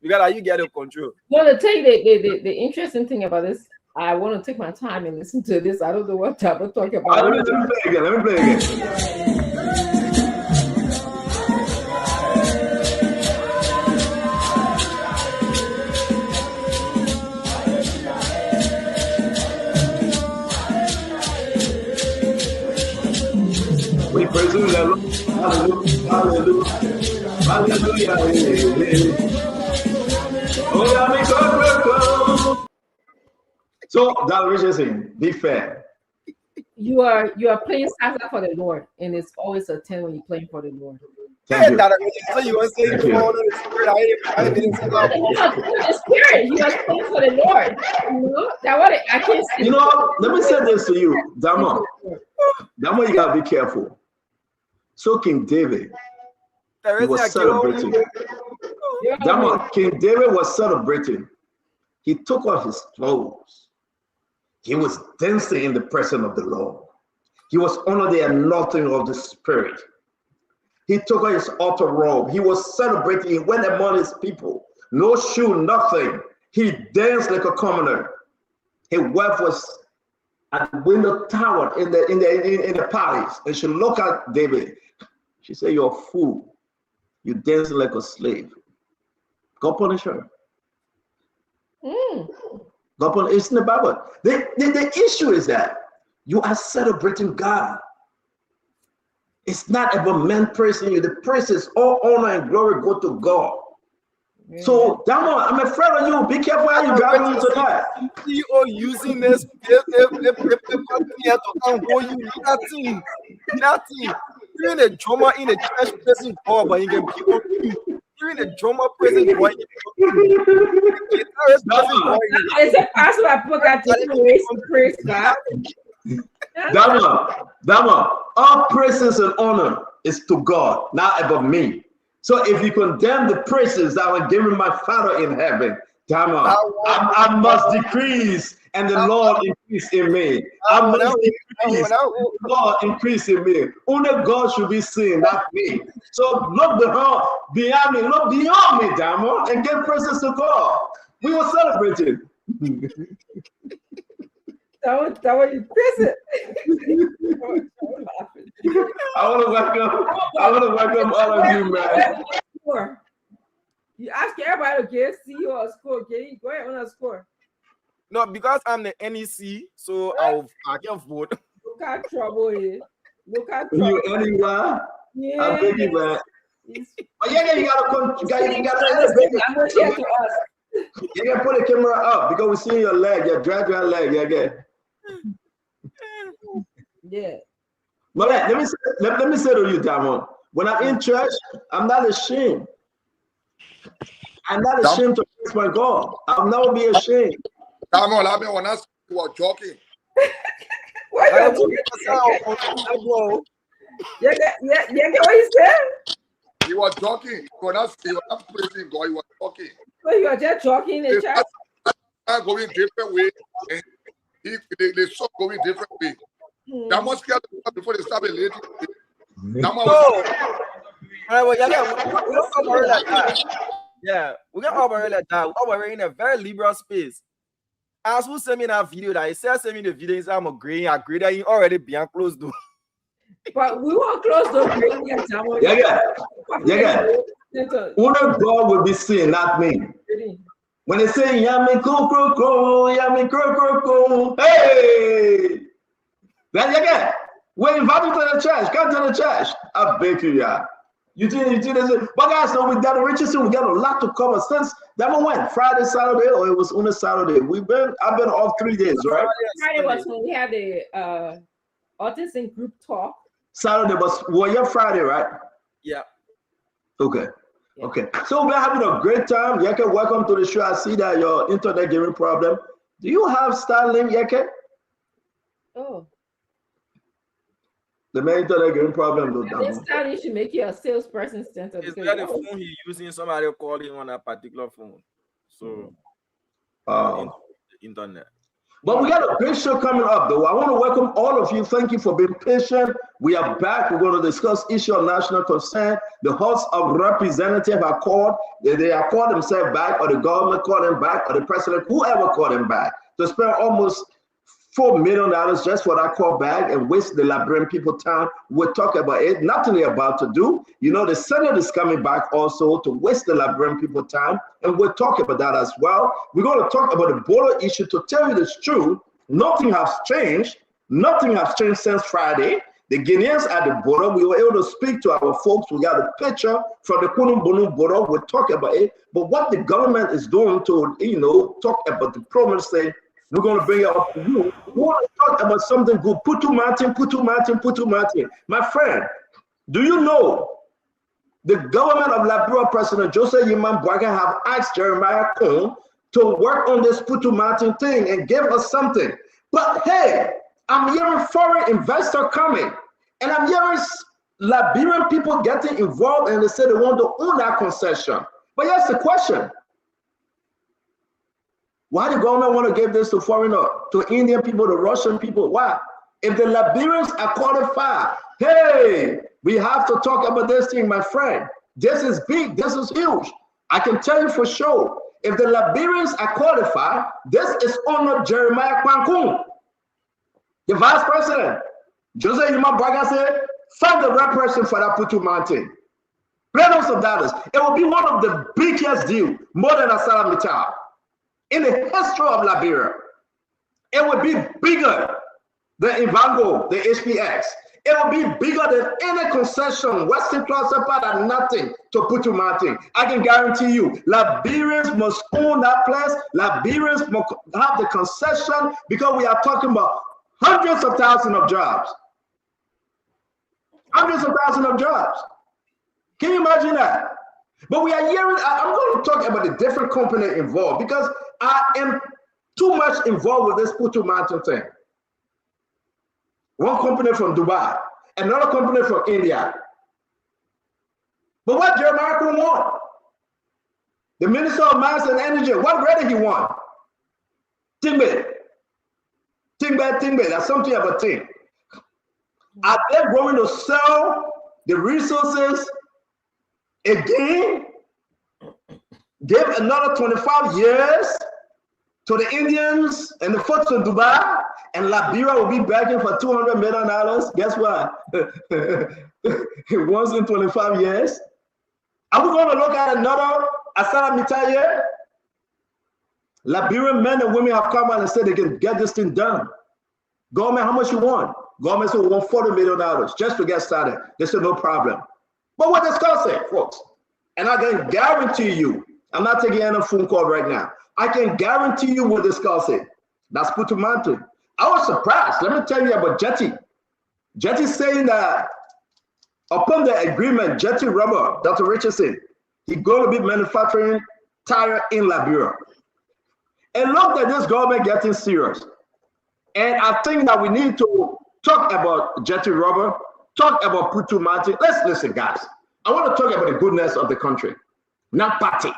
You get a control. No, to tell you the interesting thing about this, I want to take my time and listen to this. I don't know what type of talk about. Let me play again. We praise you, Lord. Hallelujah, hallelujah, hallelujah. Oh, yeah, make God. So that Richardson, be fair. You are playing salsa for the Lord, and it's always a 10 when you're playing for the Lord. Thank you. So you want to say, come on, the spirit, you are playing for the Lord. You know that what I can't see. You know, let me say this to you, Dama. Dama, you gotta be careful. So King David, he was celebrating. Dama, King David was celebrating. He took off his clothes. He was dancing in the presence of the Lord. He was under the anointing of the Spirit. He took off his outer robe. He was celebrating. He went among his people. No shoe, nothing. He danced like a commoner. His wife was at the window tower in the palace, and she looked at David. She said, "You're a fool. You dance like a slave. God punish her." God punish. It's in the Bible. The issue is that you are celebrating God. It's not about man praising you. The praises, all honor and glory go to God. Yeah. So, Damo, I'm afraid of you. Be careful how you got into that. You are using this nothing. You're a drummer in a church praising God, but you can people. You're in a drummer praising God. It's a possible I put that to praise God. Dama, all praises and honor is to God, not about me. So if you condemn the praises that were given my Father in heaven, Dama, I must decrease and the Lord increase in me. I must decrease, the Lord increase in me. Only God should be seen, not me. So look beyond me, look beyond me, Dama, and give praises to God. We were celebrating. That was impressive. I want to welcome all of you, man. You ask everybody to get see your score. Okay, go ahead on a score. No, because I'm the NEC, so I can vote. Look at trouble here. Look at trouble. You anywhere? Yeah. I'm thinking, man. But yeah, you gotta you gotta put the camera up because we see your leg, your drag leg, yeah. But let me say to you, Damon, when I'm in church, I'm not ashamed. I'm not ashamed to praise my God. I'll never be ashamed. Damon, I mean, when I was joking. What? Yeah, what he said? He was talking. He was not praising God. He was talking. So you are just talking in the chat. Are going different way, and they saw going different way. That must scare them before they start relating. We don't operate like that. Yeah, we can operate like that. We operate in a very liberal space. As who sent me that video that he said send me the video, he said I'm agreeing that he already being closed door. But we won't close the door. Yeah. Only God will be seen, not me. When they say yummy kro, yummy kro, hey! Then again, we're invited to the church. Come to the church. I beg you, yeah. You think this? But guys, no, we got Richardson. We got a lot to cover since that one went Friday, Saturday, or it was on a Saturday. I've been off 3 days, right? Friday was when we had the autism group talk. Saturday was your Friday, right? Yeah. Okay. Yeah. Okay. So we're having a great time. Yeke, welcome to the show. I see that your internet giving problem. Do you have Starlink, Yeke? Oh. The main internet giving problem. This time you should make you a salesperson center. Is that the phone he's using? Somebody calling on a particular phone. So internet. But we got a great show coming up, though. I want to welcome all of you. Thank you for being patient. We are back. We're going to discuss issue of national concern. The House of Representatives are called. They are called themselves back, or the government called them back, or the president, whoever called them back, to spend almost $4 million just for that call back and waste the Liberian people time. We'll talk about it. Nothing they're about to do. You know, the Senate is coming back also to waste the Liberian people time, and we'll talk about that as well. We're going to talk about the border issue. To tell you the truth, nothing has changed. Nothing has changed since Friday. The Guineans at the border, we were able to speak to our folks. We got a picture from the Kunun border. We'll talk about it. But what the government is doing to, talk about the promise, say, we're going to bring it up to you. We want to talk about something good. Putu Martin. My friend, do you know the government of Liberia President Joseph Yiman Boakai have asked Jeremiah Cohn to work on this Putu Martin thing and give us something. But hey, I'm hearing foreign investor coming, and I'm hearing Liberian people getting involved, and they say they want to own that concession. But here's the question. Why the government want to give this to foreigner, to Indian people, to Russian people? Why? If the Liberians are qualified, hey, we have to talk about this thing, my friend. This is big. This is huge. I can tell you for sure. If the Liberians are qualified, this is Honor Jeremiah Kwankun, the vice president. Jose Yuma Braga said, find the right person for that Putu Mountain. Billions of dollars. It will be one of the biggest deals, more than Asala Mittal, in the history of Liberia. It would be bigger than Ivango, the HPX. It will be bigger than any concession, Western Classified and nothing to Putu Martin. I can guarantee you, Liberians must own that place. Liberians must have the concession, because we are talking about hundreds of thousands of jobs. Hundreds of thousands of jobs. Can you imagine that? But we are hearing, I'm going to talk about the different company involved, because I am too much involved with this Putu Martin thing. One company from Dubai, another company from India. But what Jeremiah Cohn want? The Minister of Mines and Energy, what grade he want? Tingbe. That's something about thing. Are they going to sell the resources again? Give another 25 years to the Indians and the folks in Dubai, and Liberia will be begging for $200 million. Guess what? Once in 25 years. Are we going to look at another Asala Mitaye? Liberian men and women have come out and said they can get this thing done. Government, how much you want? Government said we want $40 million just to get started. They said no problem. But what discussing, folks? And I can guarantee you, I'm not taking any phone call right now. I can guarantee you we'll discuss it. That's Putu Martin. I was surprised. Let me tell you about Jetty. Jetty saying that upon the agreement, Jetty Rubber, Dr. Richardson, he's going to be manufacturing tire in Liberia. And look at this government getting serious. And I think that we need to talk about Jetty Rubber, talk about Putu Mati. Let's listen, guys. I want to talk about the goodness of the country, not party,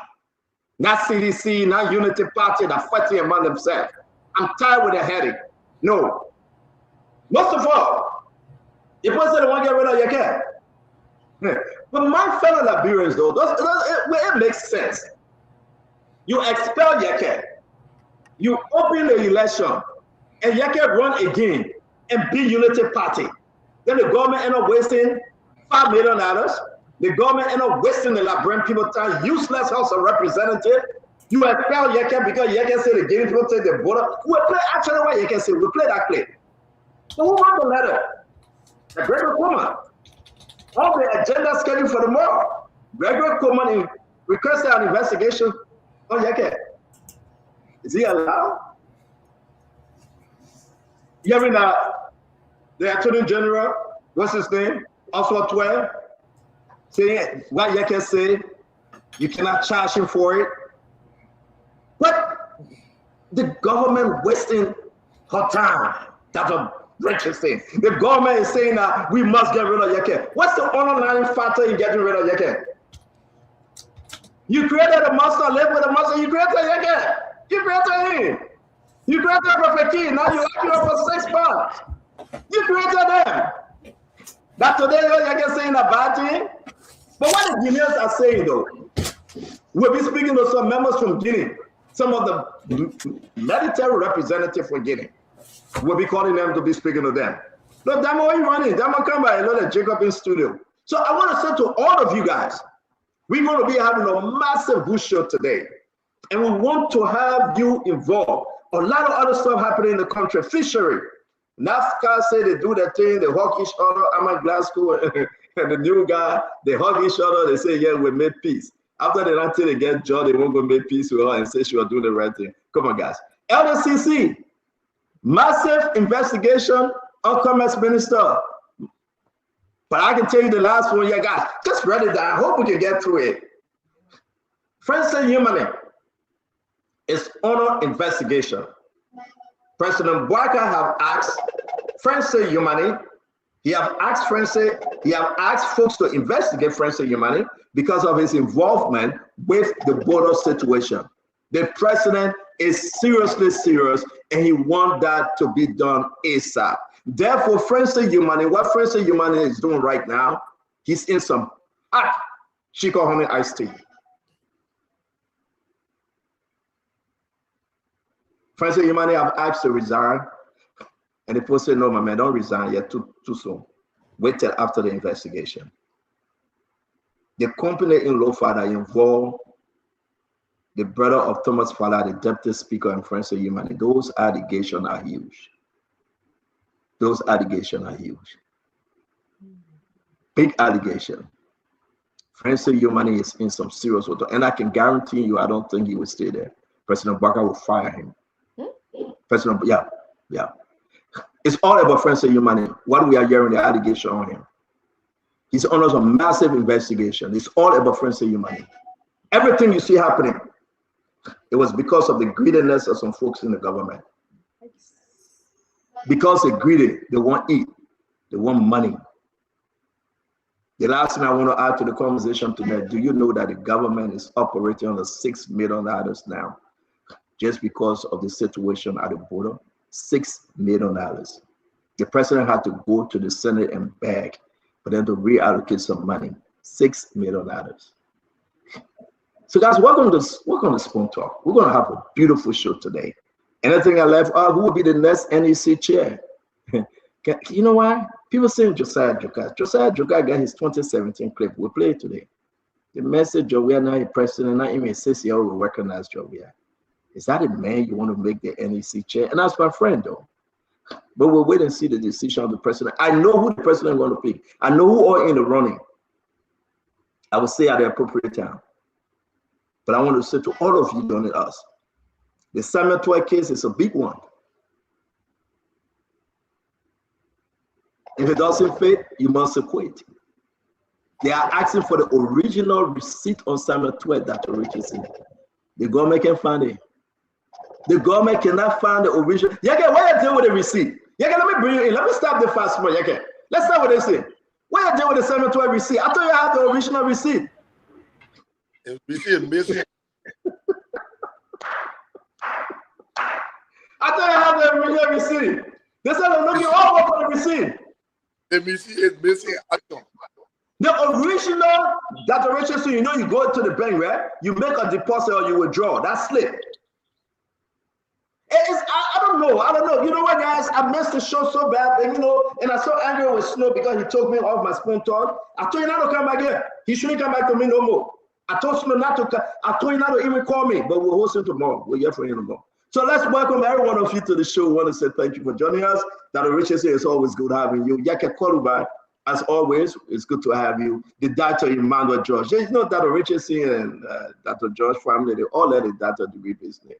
not CDC, not Unity Party that fighting among themselves. I'm tired with the headache. No. Most of all, the president want to get rid of your cat. But my fellow Liberians, though, it makes sense. You expel Yeke, you open the election, and Yeke run again and be Unity Party. Then the government end up wasting $5 million. The government end up wasting the Liberian people time, useless House of Representatives. You expel Yeke because Yeke said the Guinea people take the border. We play actually what Yeke said. We play that play. So who wrote the letter? The Gregory Coleman. All the agenda scheduled for tomorrow. Gregory Coleman requested an investigation on Yeke. Is he allowed? You hearing that the Attorney General, what's his name? Oswald 12, saying what Yeke said, you cannot charge him for it. But the government wasting her time. That's a righteous thing. The government is saying that we must get rid of Yeke. What's the underlying factor in getting rid of Yeke? You created a monster, live with a monster. You created Yeke. You created him. You created Prophet King. Now you lock you up for 6 months. You created them. That today Yeke saying a bad thing. But what the Guineans are saying though, we'll be speaking to some members from Guinea, some of the military representatives for Guinea. We'll be calling them to be speaking to them. Look, Damo, where you running? Damo, come by. Look at Jacob in studio. So I want to say to all of you guys, we're going to be having a massive bush show today. And we want to have you involved. A lot of other stuff happening in the country. Fishery. NAFA say they do their thing. They hug each other. I'm at Glasgow and the new guy, they hug each other. They say, yeah, we made peace. After the until they get job, they won't go make peace with her and say she was doing the right thing. Come on, guys. LDCC. Massive investigation on Commerce Minister. But I can tell you the last one, yeah, guys, just write it down. I hope we can get through it. Francis Yumani is on investigation. President Bouaka have asked Francis Yumani, he have asked folks to investigate Francis Yumani because of his involvement with the border situation. The president is seriously serious and he wants that to be done ASAP. Therefore, Francis Yumani, what Francis Yumani is doing right now, he's in some hot Chico honey iced tea. Francis Yumani have asked to resign, and the people say, no, my man, don't resign yet, too soon. Wait till after the investigation. The company in Lofa that involved the brother of Thomas Fala, the deputy speaker, and Francis Yumani, those allegations are huge. Those allegations are huge. Big allegation. Francis Yumani is in some serious water, and I can guarantee you, I don't think he will stay there. President Bouaka will fire him. President, yeah. It's all about Francis Yumani. What we are hearing, the allegation on him. He's under a massive investigation. It's all about Francis Yumani. Everything you see happening, it was because of the greediness of some folks in the government. Because they're greedy, they want eat, they want money. The last thing I want to add to the conversation today, do you know that the government is operating on the $6 million now just because of the situation at the border? $6 million. The president had to go to the Senate and beg for them to reallocate some money. $6 million. So guys, welcome to Spoon Talk. We're going to have a beautiful show today. Anything I left out, who will be the next NEC chair? You know why? People saying Josiah Joker. Josiah Joker got his 2017 clip. We'll play it today. The message of we are now a president, not even a 6-year-old will recognize Jovia. Is that a man you want to make the NEC chair? And that's my friend, though. But we'll wait and see the decision of the president. I know who the president is going to pick. I know who are in the running. I will say at the appropriate time. But I want to say to all of you, don't us. The Samuel Toy case is a big one. If it doesn't fit, you must acquit. They are asking for the original receipt on Samuel Toy that reaches it. The government can find it. The government cannot find the original. Yeah, why are you dealing with the receipt? Yeah, let me bring you in. Let me start the fast one. Yeah, let's start with this thing. What you doing with the cemetery receipt? I thought you had the original receipt. Missing. I thought you had the original receipt. They said they're looking all for the receipt. The receipt is missing action. The original declaration, so you know you go to the bank, right? You make a deposit or you withdraw. That slip. I don't know. You know what, guys? I missed the show so bad, and and I so angry with Snow because he took me off my spoon talk. I told you not to come back here. He shouldn't come back to me no more. I told Snow not to come. I told you not to even call me, but we'll host him tomorrow. We'll hear from him tomorrow. So let's welcome every one of you to the show. I want to say thank you for joining us. Dr. Richard says it's always good having you. Yake Koruba, as always, it's good to have you. The Dr. Emmanuel George. You know Dr. Richard and Dr. George family, they all had a doctor degree business.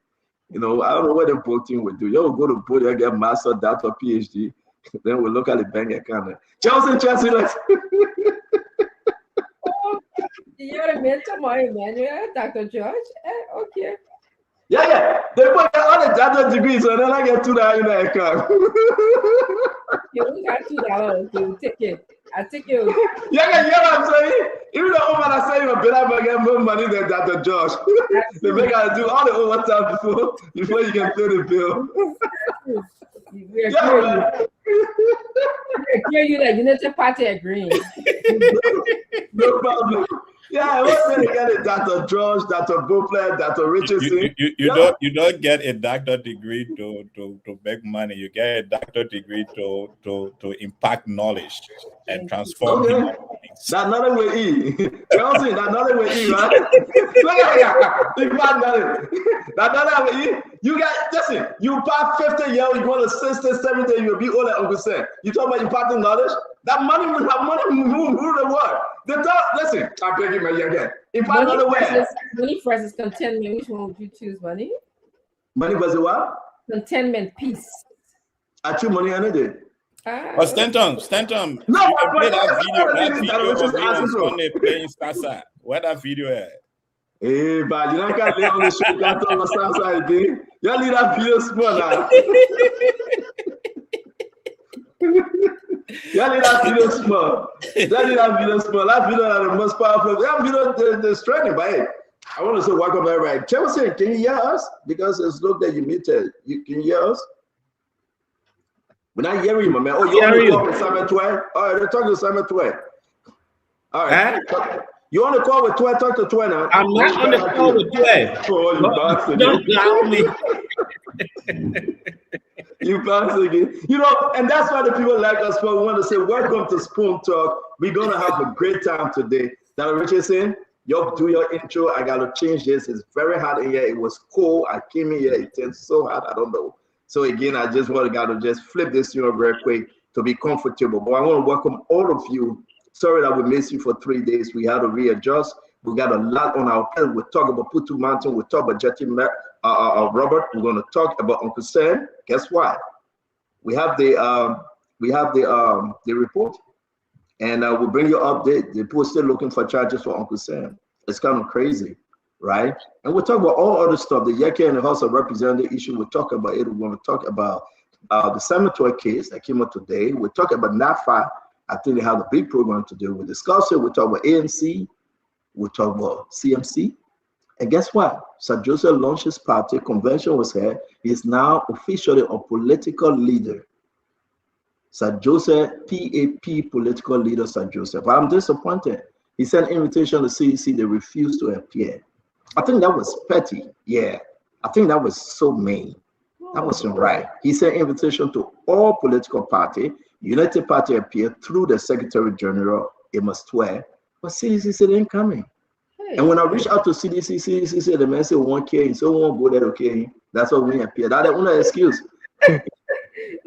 I don't know what the both thing will do. You'll go to board and get master, doctor, PhD. Then we'll look at the bank account. Chelsea, let's. You're a mentor, my Emmanuel, Dr. George. Okay. Yeah. They put all the doctor degrees, so then I get $2 in the account. You only got $2 to take it. I take you. Yeah, you know what I'm saying? Even the woman I say you better get more money than Dr. George. They make her do all the overtime before you can pay the bill. We're clear you that United Party agreeing. No problem. Yeah, what's going to get it, Dr. George, Dr. Bufflet, Dr. Richardson? You don't get a doctor degree to make money. You get a doctor degree to impact knowledge and transform. Okay. That's another way E. Chelsea, that's another way E, right? Look at that. That's another way E. Listen, you pass 50 years, you go to 60, 70, you'll be old like Uncle Sam. You talk about imparting knowledge? That money will have money move the world. Listen, I beg you, man, again. Money versus contentment. Which one would you choose, money? Money versus what? Contentment, peace. I choose money any day. Stanton. No, you can play that video of me on Sunday playing salsa. Where that video at? Hey, but you know I can't lay on the show, can't talk about salsa again. You leave that video small now. You leave that video small. That video is the most powerful. That video is trending, but hey, I want to say welcome everybody. Chelsea, can you hear us? Because it's look that you muted. Can you hear us? We're not hearing you, my man. Oh, you want to call with Simon Tway? All right, they're talking to Simon Tway. All right. You on the call with Tway? Talk to Tway now. I'm not on the call with Tway. Oh, you bastard. Don't allow me. You bastard again. And that's why the people like us, but we want to say, welcome to Spoon Talk. We're going to have a great time today. Dr. Richardson, you do your intro. I got to change this. It's very hot in here. It was cold. I came in here. It's so hot. I don't know. So again, I just want to just flip this real quick to be comfortable. But I want to welcome all of you. Sorry that we missed you for 3 days. We had to readjust. We got a lot on our plate. We'll talk about Putu Mountain. We'll talk about Jetty Robert. We're going to talk about Uncle Sam. Guess what? We have the report, and we'll bring you update. The people are still looking for charges for Uncle Sam. It's kind of crazy, right? And we'll talk about all other stuff. The Yeke and the House of Representatives issue. We'll talk about it. We're going to talk about the cemetery case that came up today. We'll talk about NAFA. I think they have a big program to do. We'll discuss it. We'll talk about ANC. We'll talk about CMC. And guess what? Sir Joseph launched his party. Convention was here. He is now officially a political leader. Sir Joseph, PAP political leader, Sir Joseph. I'm disappointed. He sent invitation to CEC. They refused to appear. I think that was petty. Yeah. I think that was so mean. That wasn't right. He sent invitation to all political party. United Party appeared through the Secretary General, Amos Tway, but CDC said they ain't coming. Hey. And when I reached out to CDC said the man said 1K, so we won't go there, okay? That's why we appear. That's the excuse.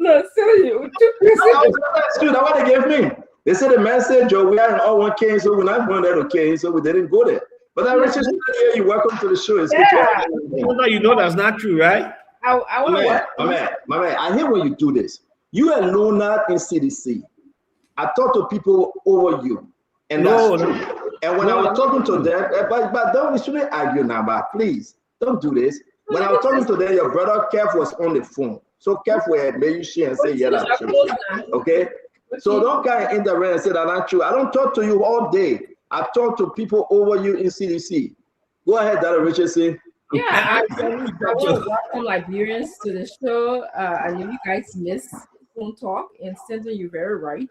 No, seriously. That's what they gave me. They said the man said, Joe, we are in all 1K, so we're not going there, okay? So we didn't go there. But I Richard, you're welcome to the show. It's you know that's not true, right? I want to. My man, I hate when you do this. You alone not in CDC. I talk to people over you, and that's true. And when I was talking to them, but don't we shouldn't argue now, but please don't do this. When I was talking to them, your brother Kev was on the phone. So careful, may you share and say, yeah, that's true. Okay? So don't kind of interrupt and say that's not true. I don't talk to you all day. I talk to people over you in CDC. Go ahead, Dr. Richardson. Yeah, I want to welcome Liberians to the show. I know you guys miss phone talk, and Stanton, you're very right.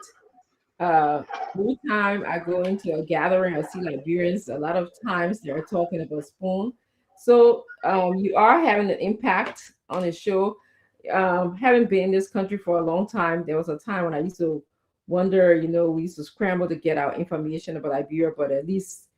Every time I go into a gathering, I see Liberians. A lot of times they're talking about spoon. So you are having an impact on the show. Having been in this country for a long time, there was a time when I used to wonder, we used to scramble to get our information about Liberia, but at least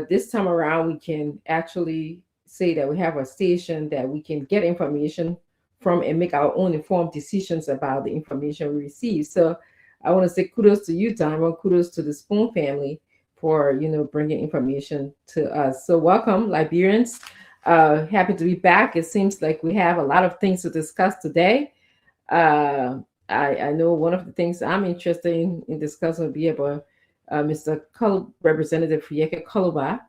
this time around, we can actually say that we have a station that we can get information from and make our own informed decisions about the information we receive. So I want to say kudos to you, Diamond. Kudos to the Spoon family for, bringing information to us. So welcome, Liberians. Happy to be back. It seems like we have a lot of things to discuss today. I know one of the things I'm interested in discussing will be about Mr. Representative Fiyeke Koluba.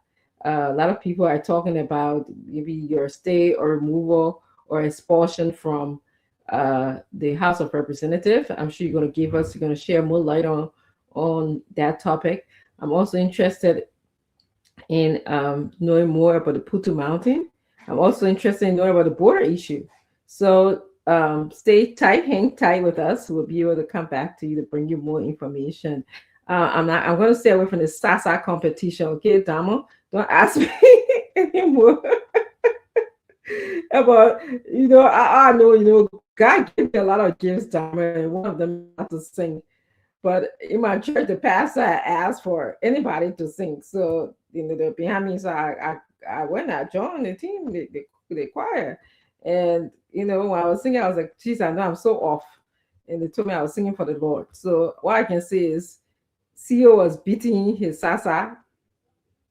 A lot of people are talking about maybe your stay or removal or expulsion from the House of Representatives. I'm sure you're going to share more light on that topic. I'm also interested in knowing more about the Putu Mountain. I'm also interested in knowing about the border issue. So stay tight, hang tight with us. We'll be able to come back to you to bring you more information. I'm going to stay away from the Sasa competition, okay, Damo? Don't ask me anymore about, I know, God gave me a lot of gifts, Damo, and one of them not to sing. But in my church, the pastor asked for anybody to sing. So, they're behind me. So I went, I joined the team, the choir. And, when I was singing, I was like, geez, I know I'm so off. And they told me I was singing for the Lord. So what I can say is, CEO was beating his Sasa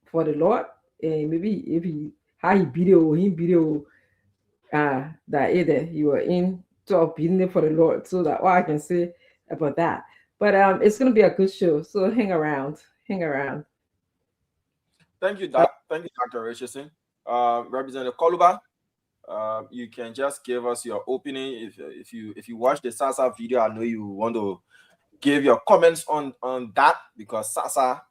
for the Lord. And maybe how he beat it, that either you were in top beating it for the Lord. So that what I can say about that. But it's gonna be a good show. So hang around. Thank you, Dr. Richardson. Representative Koluba, you can just give us your opinion. If you watch the Sasa video, I know you want to give your comments on that, because Sasa,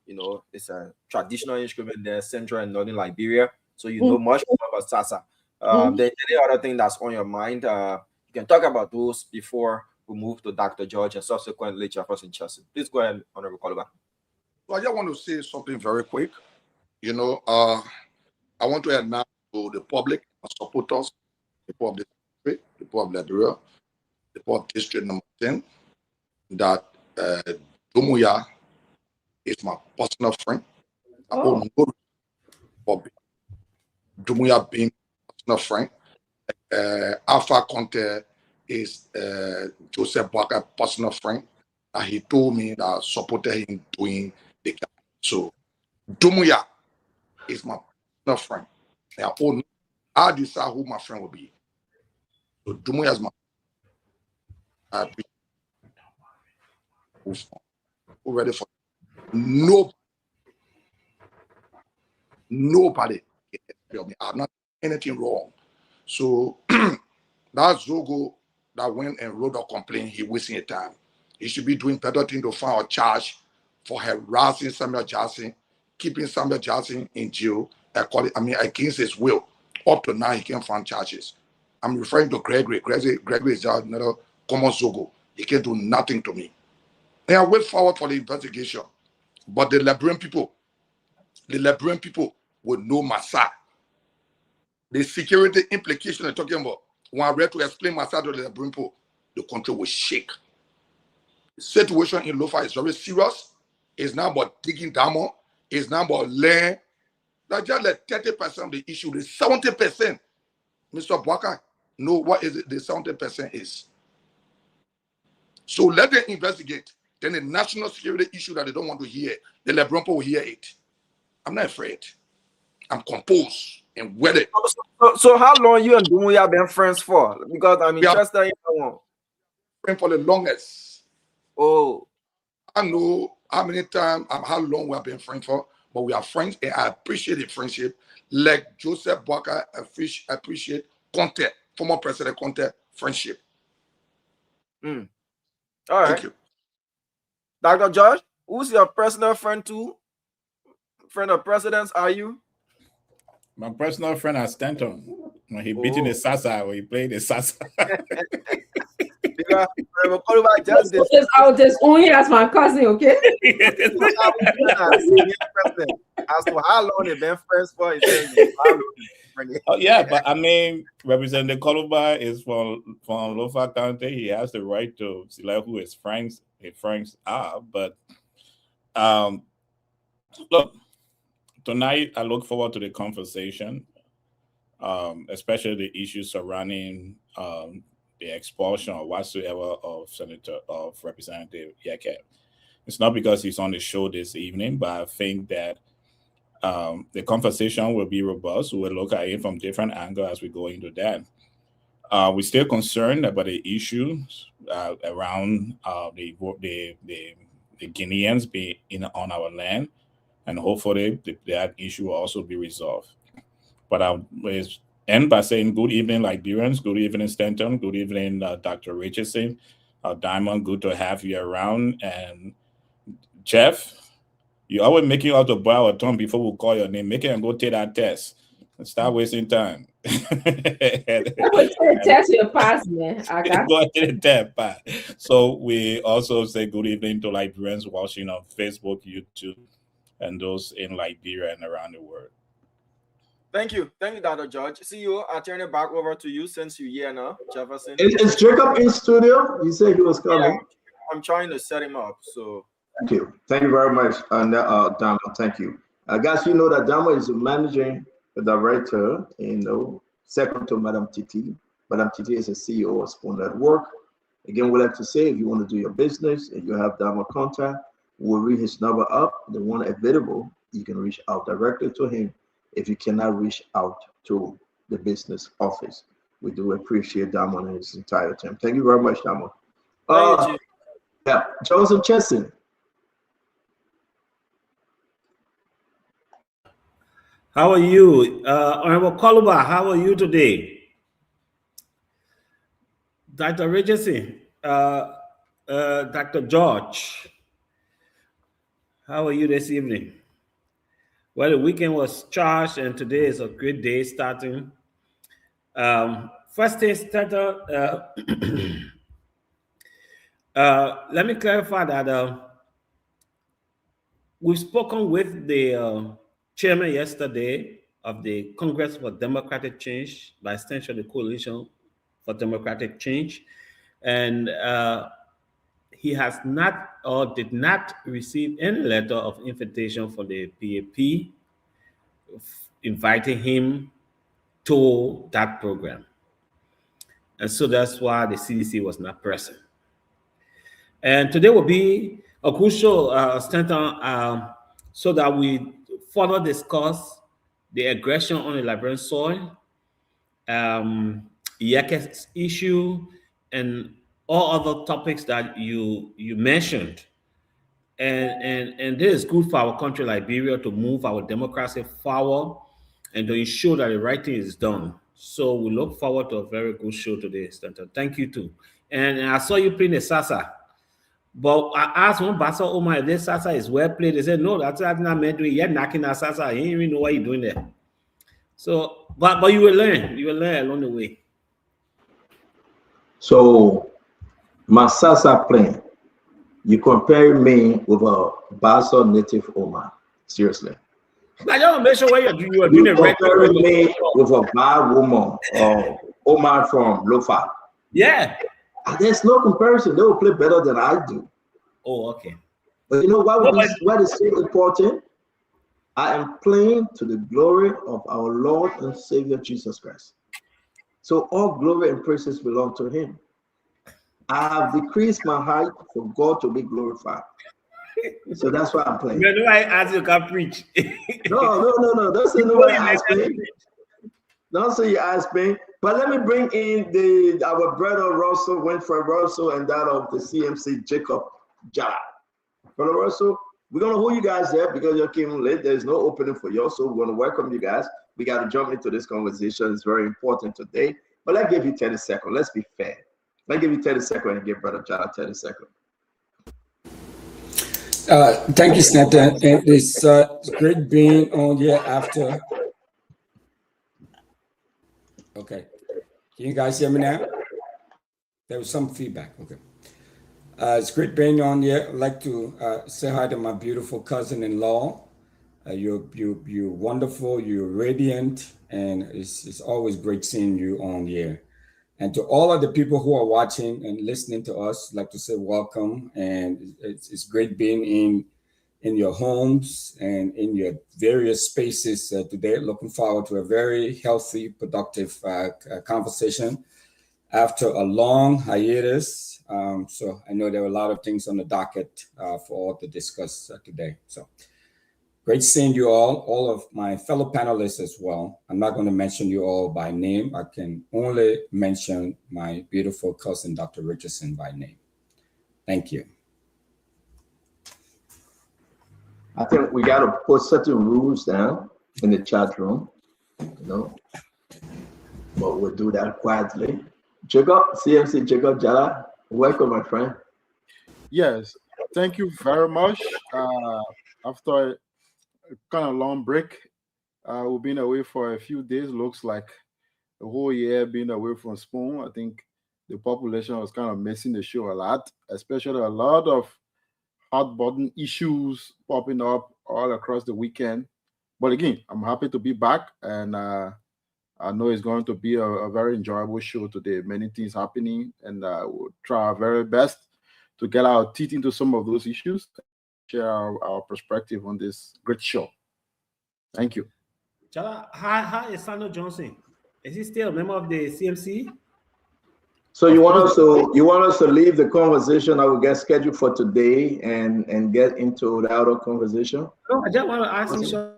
it's a traditional instrument there, Central and Northern Liberia. So you know much more about Sasa. Then any other thing that's on your mind, you can talk about those before we move to Dr. George and subsequently Jefferson Chelsea. Please go ahead, Honorable Koluba. So I just want to say something very quick. I want to announce to the public and supporters, the people of the country, the people of Liberia, the people of District Number 10, that Dumuya is my personal friend. I owe no respect for Dumuya being my personal friend. Alpha Conte is Joseph Barker's personal friend. And he told me that I supported him doing the campaign. So Dumuya is my personal friend. And I decide who my friend will be. So Dumuya is my friend. I appreciate it. Who ready for it? Nobody can help me. I've not done anything wrong. So that Zogo that went and wrote a complaint, he wasting his time. He should be doing better thing to find a charge for harassing Samuel Jackson, keeping Samuel Jackson in jail, against his will. Up to now, he can't find charges. I'm referring to Gregory. Gregory is just another common Zogo. He can't do nothing to me. And I wait forward for the investigation. But the Liberian people will know my side. The security implication they're talking about, when I read to explain my side to the Liberian people, the country will shake. The situation in Lofa is very serious. It's not about digging down. It's not about land. That's just like 30% of the issue. The 70%, Mr. Bwaka, know what is it the 70% is. So let them investigate. Then the national security issue that they don't want to hear, the Liberian people will hear it. I'm not afraid. I'm composed and wedded. So how long you and Dumuya been friends for? Because I'm interested in one. Friends for the longest. Oh. I know how many times, how long we have been friends for, but we are friends and I appreciate the friendship. Like Joseph Barker appreciate Conte, former President Conte friendship. All right. Thank you. Dr. George, who's your personal friend too? Friend of presidents, are you? My personal friend at Stanton. When he beating the Sasa, when he played the Sasa. Because just I'll just only as my cousin, okay? As to how long they've been friends for, Oh, yeah, but I mean, Representative Koluba is from Lofa County. He has the right to select who his friends are. But look, tonight I look forward to the conversation, especially the issues surrounding the expulsion or whatsoever of Representative Yeke. It's not because he's on the show this evening, but I think that the conversation will be robust. We'll look at it from different angles as we go into that. We're still concerned about the issues around the Guineans being on our land, and hopefully that issue will also be resolved. But I'll end by saying good evening, Liberians. Good evening, Stanton. Good evening, Dr. Richardson. Diamond, good to have you around. And Jeff, you always making out to boil our tongue before we call your name. Make it and go take that test. And start wasting time. Test your pass, man. I got go take the test. So we also say good evening to Liberians watching on Facebook, YouTube, and those in Liberia and around the world. Thank you, Dr. George. See you. I'll turn it back over to you since you're here now, Jefferson. Is Jacob in studio? You said he was coming. Yeah, I'm trying to set him up. So thank you very much, Dama. Thank you, guys. You know that Dama is the managing director, second to Madam Titi. Madam Titi is a CEO of Spoon Network. Again, we like to say, if you want to do your business and you have Dama contact, we'll read his number up. The one available, you can reach out directly to him. If you cannot reach out to the business office, we do appreciate Damo and his entire team. Thank you very much, Damo. Yeah, Joseph Chesson. How are you? Honorable Koluba, how are you today? Dr. Richardson, Dr. George, how are you this evening? Well, the weekend was charged, and today is a great day starting. First thing started, let me clarify that we've spoken with the chairman yesterday of the Congress for Democratic Change, by extension, the Coalition for Democratic Change, and he has not or did not receive any letter of invitation for the PAP inviting him to that program. And so that's why the CDC was not present. And today will be a crucial stand so that we further discuss the aggression on the Liberian soil, Yake's issue, and all other topics that you mentioned. And this is good for our country, Liberia, to move our democracy forward and to ensure that the right thing is done. So we look forward to a very good show today, Stanton. Thank you too. And I saw you playing the Sasa. But I asked one Pastor Omar if this Sasa is well played. They said, no, that's not meant to be. You're knocking that Sasa. You didn't even know what you're doing there. So, but you will learn. You will learn along the way. So, my Sasa playing, you compare me with a Basel native Omar. Seriously. I don't make sure where you are doing it right. You compare me with a bad woman or Omar from Lofa. Yeah. There's no comparison. They will play better than I do. Oh, okay. But you know what is so important? I am playing to the glory of our Lord and Savior Jesus Christ. So all glory and praises belong to him. I have decreased my height for God to be glorified. So that's why I'm playing. You know, I asked you can preach. No. Don't say no. Don't say you ask me. But let me bring in our brother Russell, Winfred Russell, and that of the CMC Jacob Jala. Brother Russell, we're gonna hold you guys there because you came late. There's no opening for you, so we're gonna welcome you guys. We got to jump into this conversation. It's very important today. But let's give you 30 seconds. Let's be fair. Let me give you 30 seconds and give Brother Jala 30 seconds. Thank you, Senator. It's great being on here after. Okay. Can you guys hear me now? There was some feedback. Okay. It's great being on here. I'd like to say hi to my beautiful cousin-in-law. You're wonderful. You're radiant, and it's always great seeing you on here. And to all of the people who are watching and listening to us, I'd like to say welcome. And it's great being in your homes and in your various spaces today. Looking forward to a very healthy, productive conversation after a long hiatus. So I know there are a lot of things on the docket for all to discuss today. So great seeing you all of my fellow panelists as well. I'm not going to mention you all by name. I can only mention my beautiful cousin, Dr. Richardson, by name. Thank you. I think we got to put certain rules down in the chat room, but we'll do that quietly. Jacob, CMC Jacob Jala, welcome, my friend. Yes, thank you very much. After a kind of long break, we've been away for a few days. Looks like the whole year being away from Spoon. I think the population was kind of missing the show a lot, especially a lot of hot button issues popping up all across the weekend. But again, I'm happy to be back, and I know it's going to be a very enjoyable show today. Many things happening, and we'll try our very best to get our teeth into some of those issues, share our perspective on this great show. Thank you. Jala, how is Sandro Johnson? Is he still a member of the CMC? So you want us to leave the conversation I will get scheduled for today and get into the other conversation? No, I just want to ask you.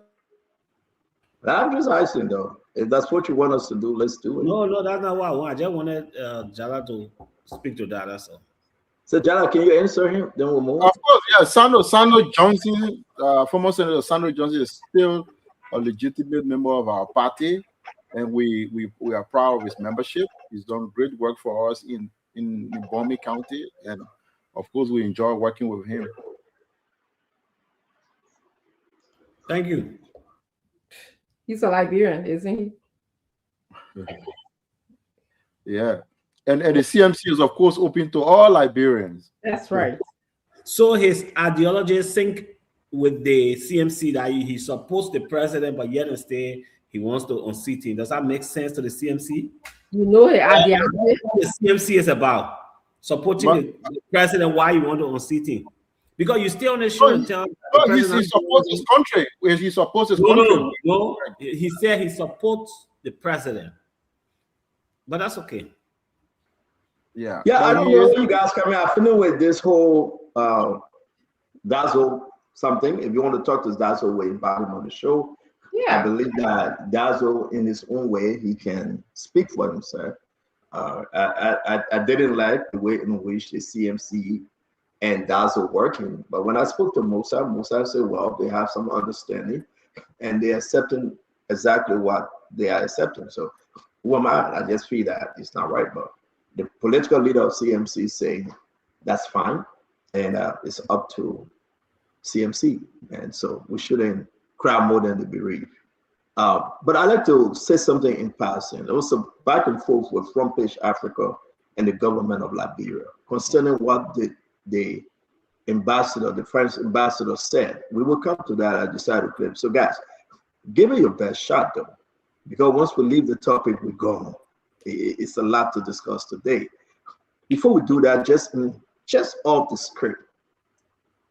I'm just asking though. If that's what you want us to do, let's do it. No, that's not what I want. I just wanted Jala to speak to that. That's all. So Jala, can you answer him? Then we'll move. Of course, yeah. Sandro Johnson, former Senator Sandro Johnson, is still a legitimate member of our party, and we are proud of his membership. He's done great work for us in Bombay County, and of course, we enjoy working with him. Thank you. He's a Liberian, isn't he? Yeah. And the CMC is, of course, open to all Liberians. That's right. So his ideology sync with the CMC that he supports the president, but yet instead he wants to unseat him. Does that make sense to the CMC? You know, the CMC is about supporting the president. Why you want to unseat him? Because you stay on the show and tell he supports his country. He supports his country. No. He said he supports the president, but that's okay. Yeah, I don't know if you guys come here. I'm familiar with this whole Dazzle something. If you want to talk to Dazzle, we invite him on the show. Yeah. I believe that Dazzle, in his own way, he can speak for himself. I didn't like the way in which the CMC and Dazzle working, but when I spoke to Musa said, well, they have some understanding, and they're accepting exactly what they are accepting. So who am I? I just feel that it's not right, but the political leader of CMC is saying that's fine, and it's up to CMC, and so we shouldn't cry more than the bereaved. But I'd like to say something in passing. There was some back and forth with Front Page Africa and the government of Liberia concerning what the ambassador, the French ambassador, said. We will come to that at the side of the clip. So guys, give it your best shot though, because once we leave the topic, we're gone. It's a lot to discuss today. Before we do that, just off the script,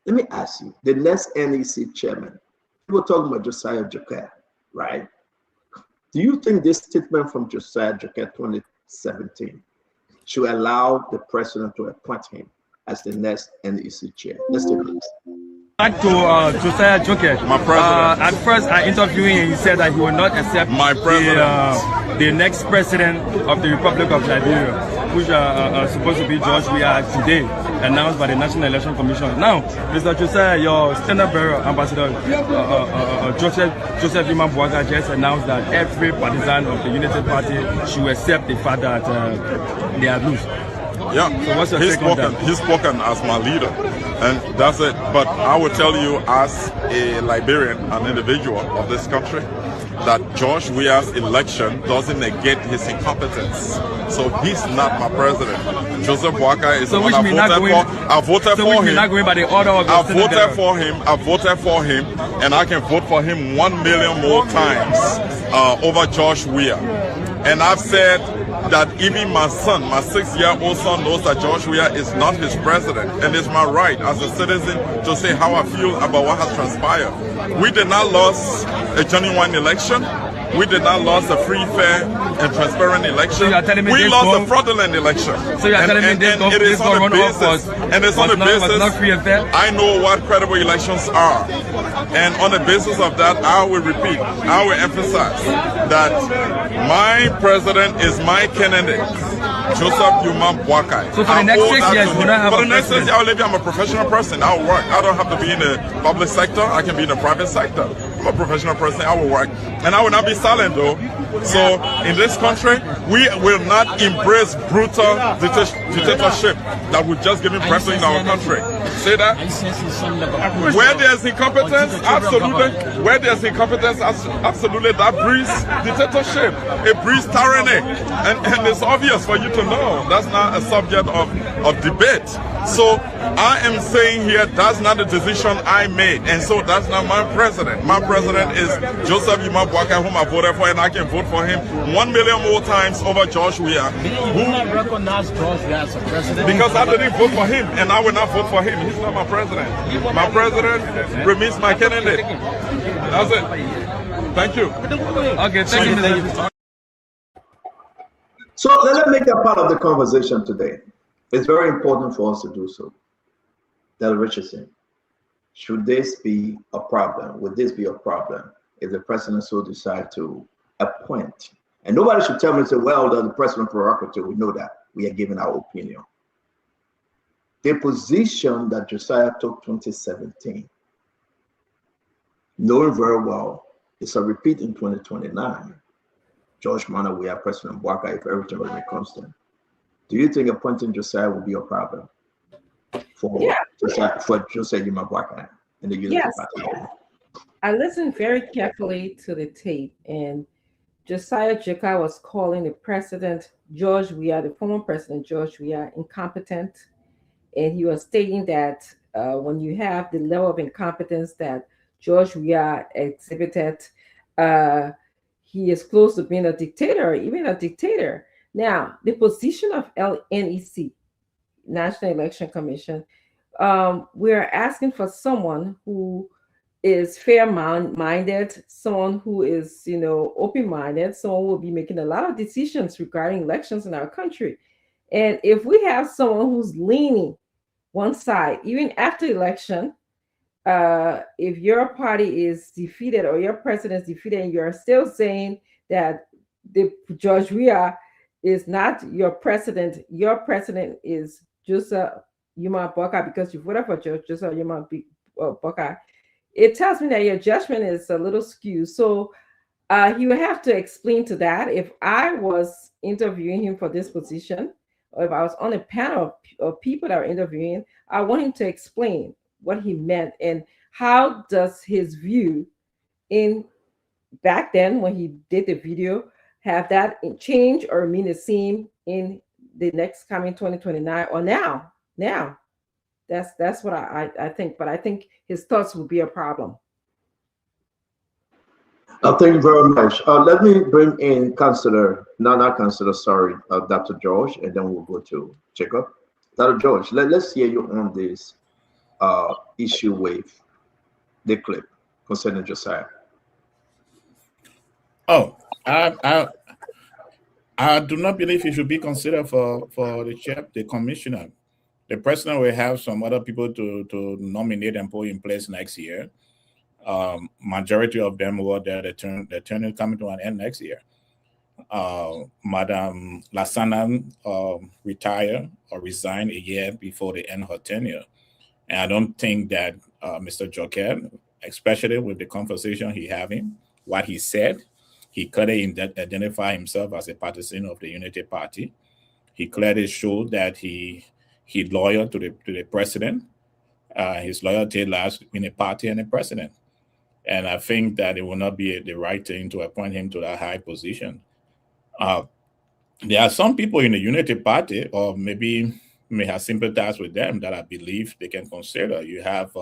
let me ask you, the next NEC chairman, we were talking about Josiah Joquette, right? Do you think this statement from Josiah Joquette 2017 should allow the president to appoint him as the next NEC chair? Let's take a look. Back to Josiah Joquette. My president. At first, I interviewed him and he said that he will not accept the next president of the Republic of Liberia, which are supposed to be George Weah today, announced by the National Election Commission. Now, Mr. Josiah, your standard bearer, Ambassador Joseph Liman Bouaga, just announced that every partisan of the United Party should accept the fact that they are loose. Yeah. So what's your take on that? He's spoken as my leader, and that's it. But I will tell you, as a Liberian, an individual of this country, that George Weah's election doesn't negate his incompetence. So he's not my president. Joseph Boakai is the one I voted for him. Not going by the order of I voted for him. I voted for him, and I can vote for him 1 million more times over George Weah. And I've said that even my son, my 6-year-old son, knows that George Weah is not his president, and it's my right as a citizen to say how I feel about what has transpired. We did not lose a genuine election. We did not lose a free, fair, and transparent election. So we lost a fraudulent election. So you're telling me it is on the basis, and it's on the basis. I know what credible elections are, and on the basis of that, I will repeat, I will emphasize that my president is my candidate, Joseph Yuma Boakai. So for the next 6 years, you don't have for the next 6 years, I'm a professional person. I will work. I don't have to be in the public sector. I can be in the private sector. I'm a professional person. I will work, and I will not be silent though. So in this country, we will not embrace brutal dictatorship that would just give him preference in our country. Say that? Where there's incompetence, absolutely. Where there's incompetence, absolutely, that breeds dictatorship. It breeds tyranny. And it's obvious for you to know. That's not a subject of debate. So I am saying here, that's not the decision I made. And so that's not my president. My president is Joseph Yuma Boakai, whom I voted for, and I can vote for him 1 million more times over George Weah. Who not recognize George Weah as a president? Because I didn't vote for him, and I will not vote for him. He's not my president. My president remains my candidate. That's it. Thank you. Okay, thank you. So let me make that part of the conversation today. It's very important for us to do so. Del Richardson, should this be a problem? Would this be a problem if the president so decide to appoint? And nobody should tell me and say, well, the president prerogative, we know that. We are giving our opinion. The position that Josiah took 2017, knowing very well, it's a repeat in 2029. George Mana, we are President Boakai, if everything remains constant. Do you think appointing Josiah will be a problem for Josiah Yuma Boakai in the Unity Party? I listened very carefully to the tape, and Josiah Jokai was calling the president, George Weah, the former president, George Weah, incompetent. And he was stating that when you have the level of incompetence that George Weah exhibited, he is close to being a dictator, even a dictator. Now, the position of NEC, National Election Commission, we're asking for someone who is fair-minded, someone who is, open-minded, someone who will be making a lot of decisions regarding elections in our country. And if we have someone who's leaning one side, even after election, if your party is defeated or your president is defeated and you're still saying that the George Weah is not your president is Joseph Yuma Boakai because you voted for Joseph Yuma Boakai, it tells me that your judgment is a little skewed. So he would have to explain to that. If I was interviewing him for this position, or if I was on a panel of people that are interviewing, I want him to explain what he meant and how does his view in back then when he did the video have that change or mean the same in the next coming 2029 or now. That's what I think, but I think his thoughts will be a problem. Thank you very much. Let me bring in Dr. George, and then we'll go to Jacob. Dr. George, let's hear you on this issue with the clip concerning Josiah. Oh, I do not believe he should be considered for the commissioner. The president will have some other people to nominate and put in place next year. Majority of them were there. The term is coming to an end next year. Madam Lasana retired or resigned a year before the end of her tenure. And I don't think that Mr. Joker, especially with the conversation he having, what he said, he could identify himself as a partisan of the Unity Party. He clearly showed that he's loyal to the president. His loyalty lies in a party and a president. And I think that it will not be the right thing to appoint him to that high position. There are some people in the Unity Party, or maybe may have sympathized with them, that I believe they can consider. You have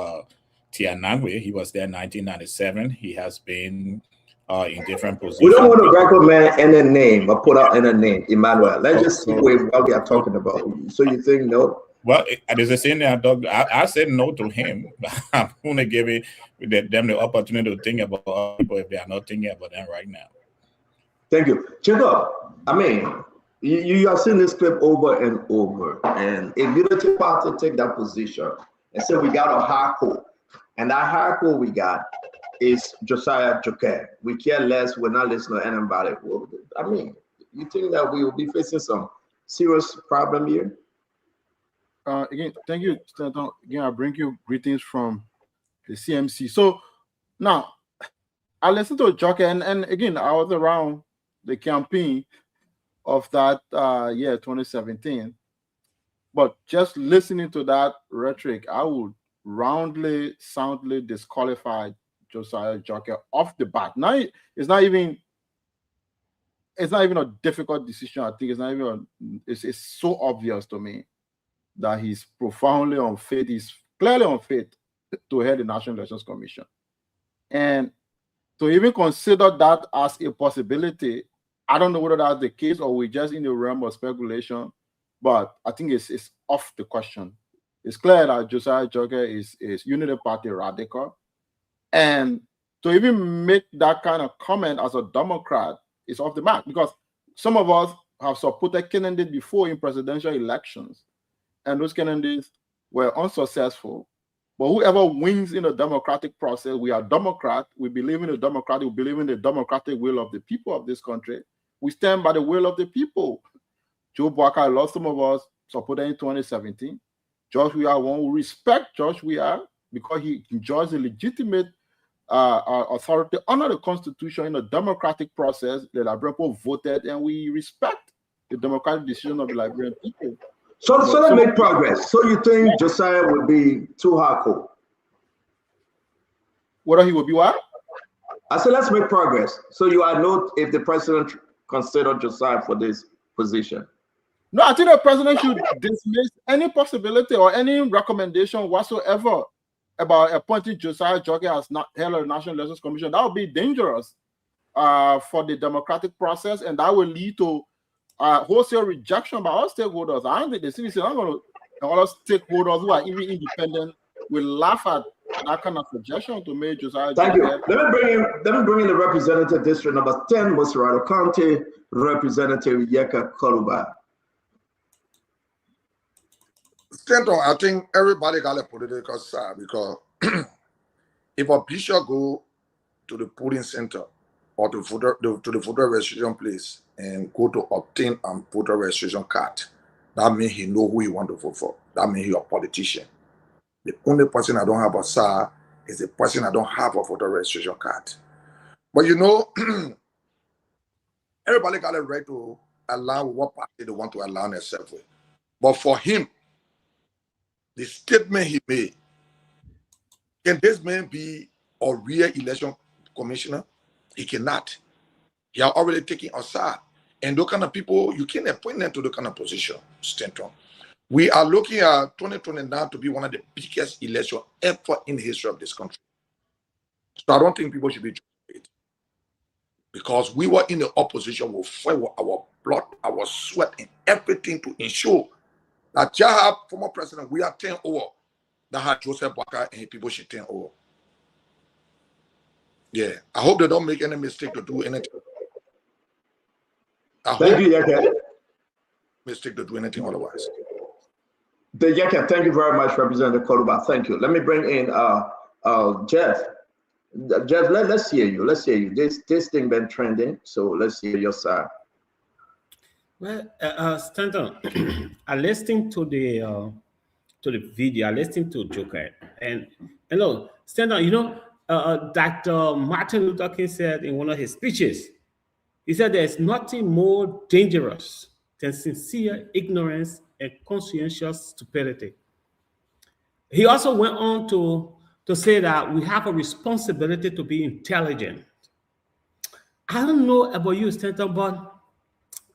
Tianangwe. He was there in 1997. He has been in different positions. We don't want to recommend any name or put out any name, Emmanuel. Let's just stick with what we are talking about. So you think no? Well, there's a saying there, Doug. I said no to him. I'm going to give them the opportunity to think about other people if they are not thinking about them right now. Thank you. Jacob, I mean, you have seen this clip over and over. And if Unity Party take that position and say we got a hardcore, and that hardcore we got is Josiah Joker. We care less, we're not listening to anybody. Well, I mean, you think that we will be facing some serious problem here? Again, thank you, Stanton. Again, I bring you greetings from the CMC. So now, I listened to Joker, and again, I was around the campaign of that year, 2017. But just listening to that rhetoric, I would roundly, soundly disqualify Josiah Joker off the bat. Now, it's not even a difficult decision. I think it's so obvious to me that he's profoundly unfit. He's clearly unfit to head the National Elections Commission. And to even consider that as a possibility, I don't know whether that's the case or we're just in the realm of speculation, but I think it's off the question. It's clear that Josiah Joker is Unity Party radical. And to even make that kind of comment as a Democrat is off the mark, because some of us have supported candidates before in presidential elections, and those candidates were unsuccessful. But whoever wins in the democratic process, we are Democrat, we believe in the democratic, we believe in the democratic will of the people of this country. We stand by the will of the people. Joe Barker lost, some of us supported in 2017. George Weah won. We respect George Weah because he enjoys a legitimate authority under the Constitution in a democratic process. The Liberian people voted, and we respect the democratic decision of the Liberian people. So let's make progress. So you think Josiah would be too hardcore? Whether he would be what? I said let's make progress. So you are not if the president considered Josiah for this position. No, I think the president should dismiss any possibility or any recommendation whatsoever about appointing Josiah Joker as head of the National Elections Commission. That would be dangerous for the democratic process, and that will lead to wholesale rejection by all stakeholders. I don't think the CDC are going to, all stakeholders who are even independent will laugh at that kind of suggestion to make Josiah Thank Joker. you. Let me bring in the representative, district number 10, Mosserado County, Representative Yeka Koluba. Stanton, I think everybody got a political side because if a bishop go to the polling center or to the voter registration place and go to obtain a voter registration card, that means he know who he want to vote for. That means he's a politician. The only person I don't have a side is the person I don't have a voter registration card. But you know, everybody got a right to allow what party they want to allow themselves with. But for him, the statement he made, can this man be a real election commissioner? He cannot. He are already taking a side. And those kind of people, you can't appoint them to the kind of position, Stanton. We are looking at 2029 to be one of the biggest elections ever in the history of this country. So I don't think people should be justified. Because we were in the opposition, we fought with our blood, our sweat, and everything to ensure that Jahab, former president, we are 10 over. That had Joseph Barker and people should 10 over. Yeah, I hope they don't make any mistake to do anything. Thank you, Yeke. Mistake to do anything otherwise. Yeke, thank you very much, Representative Koluba. Thank you. Let me bring in Jeff. Jeff, let's hear you. Let's hear you. This thing been trending, so let's hear your side. Well, Stanton, I listened to the video. I listened to Joker, and look, Stanton, you know, Dr. Martin Luther King said in one of his speeches, he said there's nothing more dangerous than sincere ignorance and conscientious stupidity. He also went on to say that we have a responsibility to be intelligent. I don't know about you, Stanton, but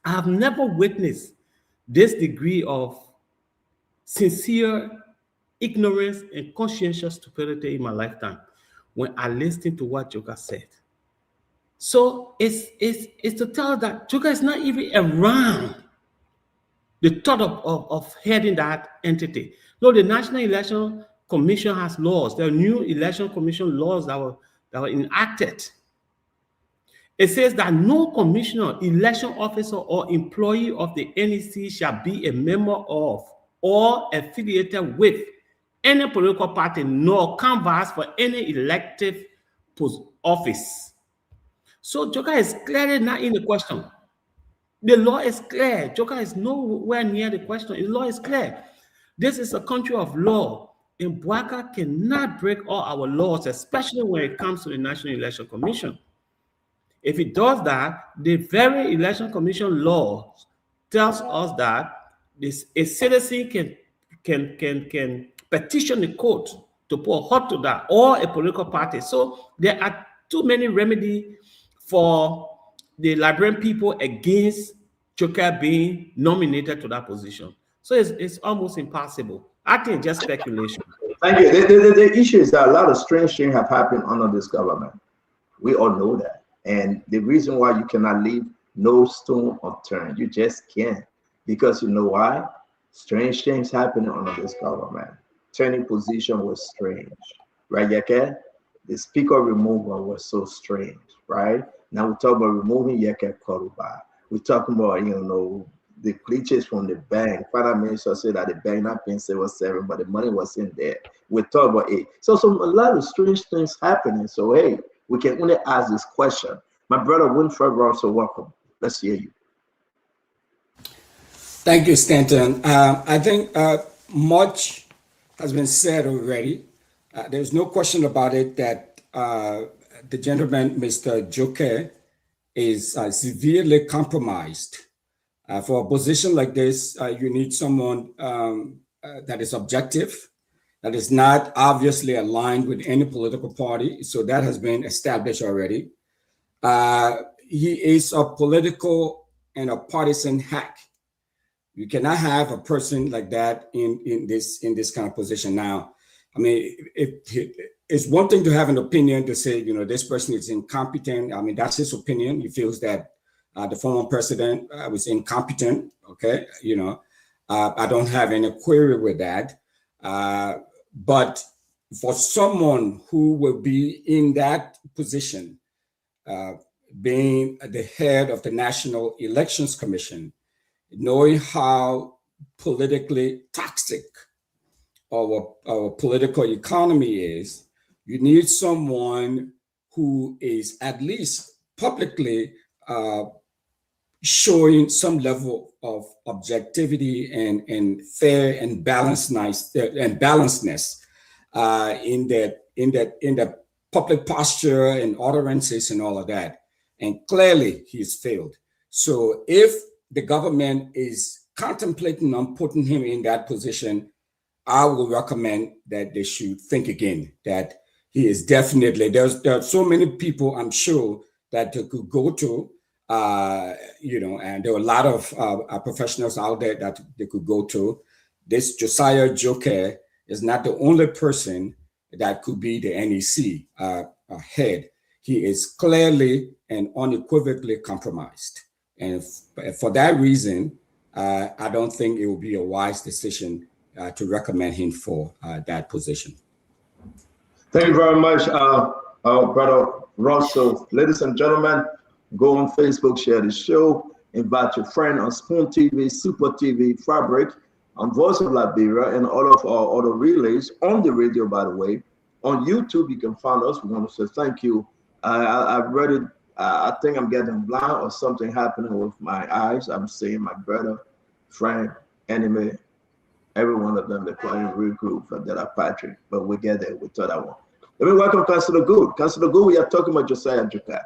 I have never witnessed this degree of sincere ignorance and conscientious stupidity in my lifetime when I listened to what Joker said. So it's to tell that Joker is not even around the thought of heading that entity. No, the National Election Commission has laws. There are new Election Commission laws that were enacted. It says that no commissioner, election officer, or employee of the NEC shall be a member of or affiliated with any political party nor canvass for any elective office. So Joker is clearly not in the question. The law is clear. Joker is nowhere near the question. The law is clear. This is a country of law, and Bwaka cannot break all our laws, especially when it comes to the National Election Commission. If it does that, the very Election Commission law tells us that a citizen can petition the court to put a halt to that, or a political party. So there are too many remedies for the Liberian people against Joker being nominated to that position. So it's almost impossible. I think just speculation. Thank you. The issue is that a lot of strange things have happened under this government. We all know that. And the reason why you cannot leave no stone unturned, you just can't. Because you know why? Strange things happening under this government. Turning position was strange, right, Yeke? The speaker removal was so strange, right? Now we're talking about removing Yeke Koruba. We're talking about, the glitches from the bank. Father Minister said that the bank not paying 7, but the money was in there. We're talking about it. So a lot of strange things happening. So hey, we can only ask this question. My brother Winfred Russell, welcome. Let's hear you. Thank you, Stanton. I think much has been said already. There's no question about it that the gentleman, Mr. Joker, is severely compromised. For a position like this, you need someone that is objective, that is not obviously aligned with any political party. So that has been established already. He is a political and a partisan hack. You cannot have a person like that in this kind of position. Now, I mean, it's one thing to have an opinion to say, this person is incompetent. I mean, that's his opinion. He feels that the former president was incompetent. Okay, I don't have any query with that. But for someone who will be in that position, being the head of the National Elections Commission, knowing how politically toxic our political economy is, you need someone who is at least publicly showing some level of objectivity and fair and balancedness in the public posture and utterances and all of that. And clearly he's failed. So if the government is contemplating on putting him in that position, I will recommend that they should think again, that he is definitely, there are so many people, I'm sure, that they could go to, and there are a lot of professionals out there that they could go to. This Josiah Joker is not the only person that could be the NEC head. He is clearly and unequivocally compromised. And for that reason, I don't think it will be a wise decision to recommend him for that position. Thank you very much, Brother Russell. Ladies and gentlemen, go on Facebook, share the show, invite your friend on Spoon TV, Super TV, Fabric, on Voice of Liberia, and all of our other relays on the radio, by the way. On YouTube, you can find us. We want to say thank you. I've read it. I think I'm getting blind or something happening with my eyes. I'm seeing my brother, friend, enemy, every one of them, they're playing real group that are Patrick. But we get there. We thought I won. Let me welcome Councilor Good. Councilor Good, we are talking about Josiah Joker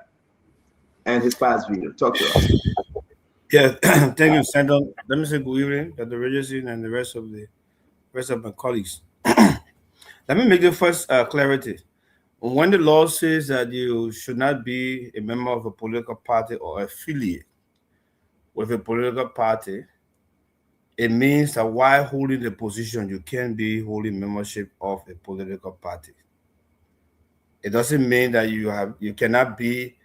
and his past video. Talk to us. Yeah, thank you, Senator. Let me say good evening, Dr. Richardson, and the rest of my colleagues. Let me make the first clarity. When the law says that you should not be a member of a political party or affiliate with a political party, it means that while holding the position, you can be holding membership of a political party. It doesn't mean that you cannot be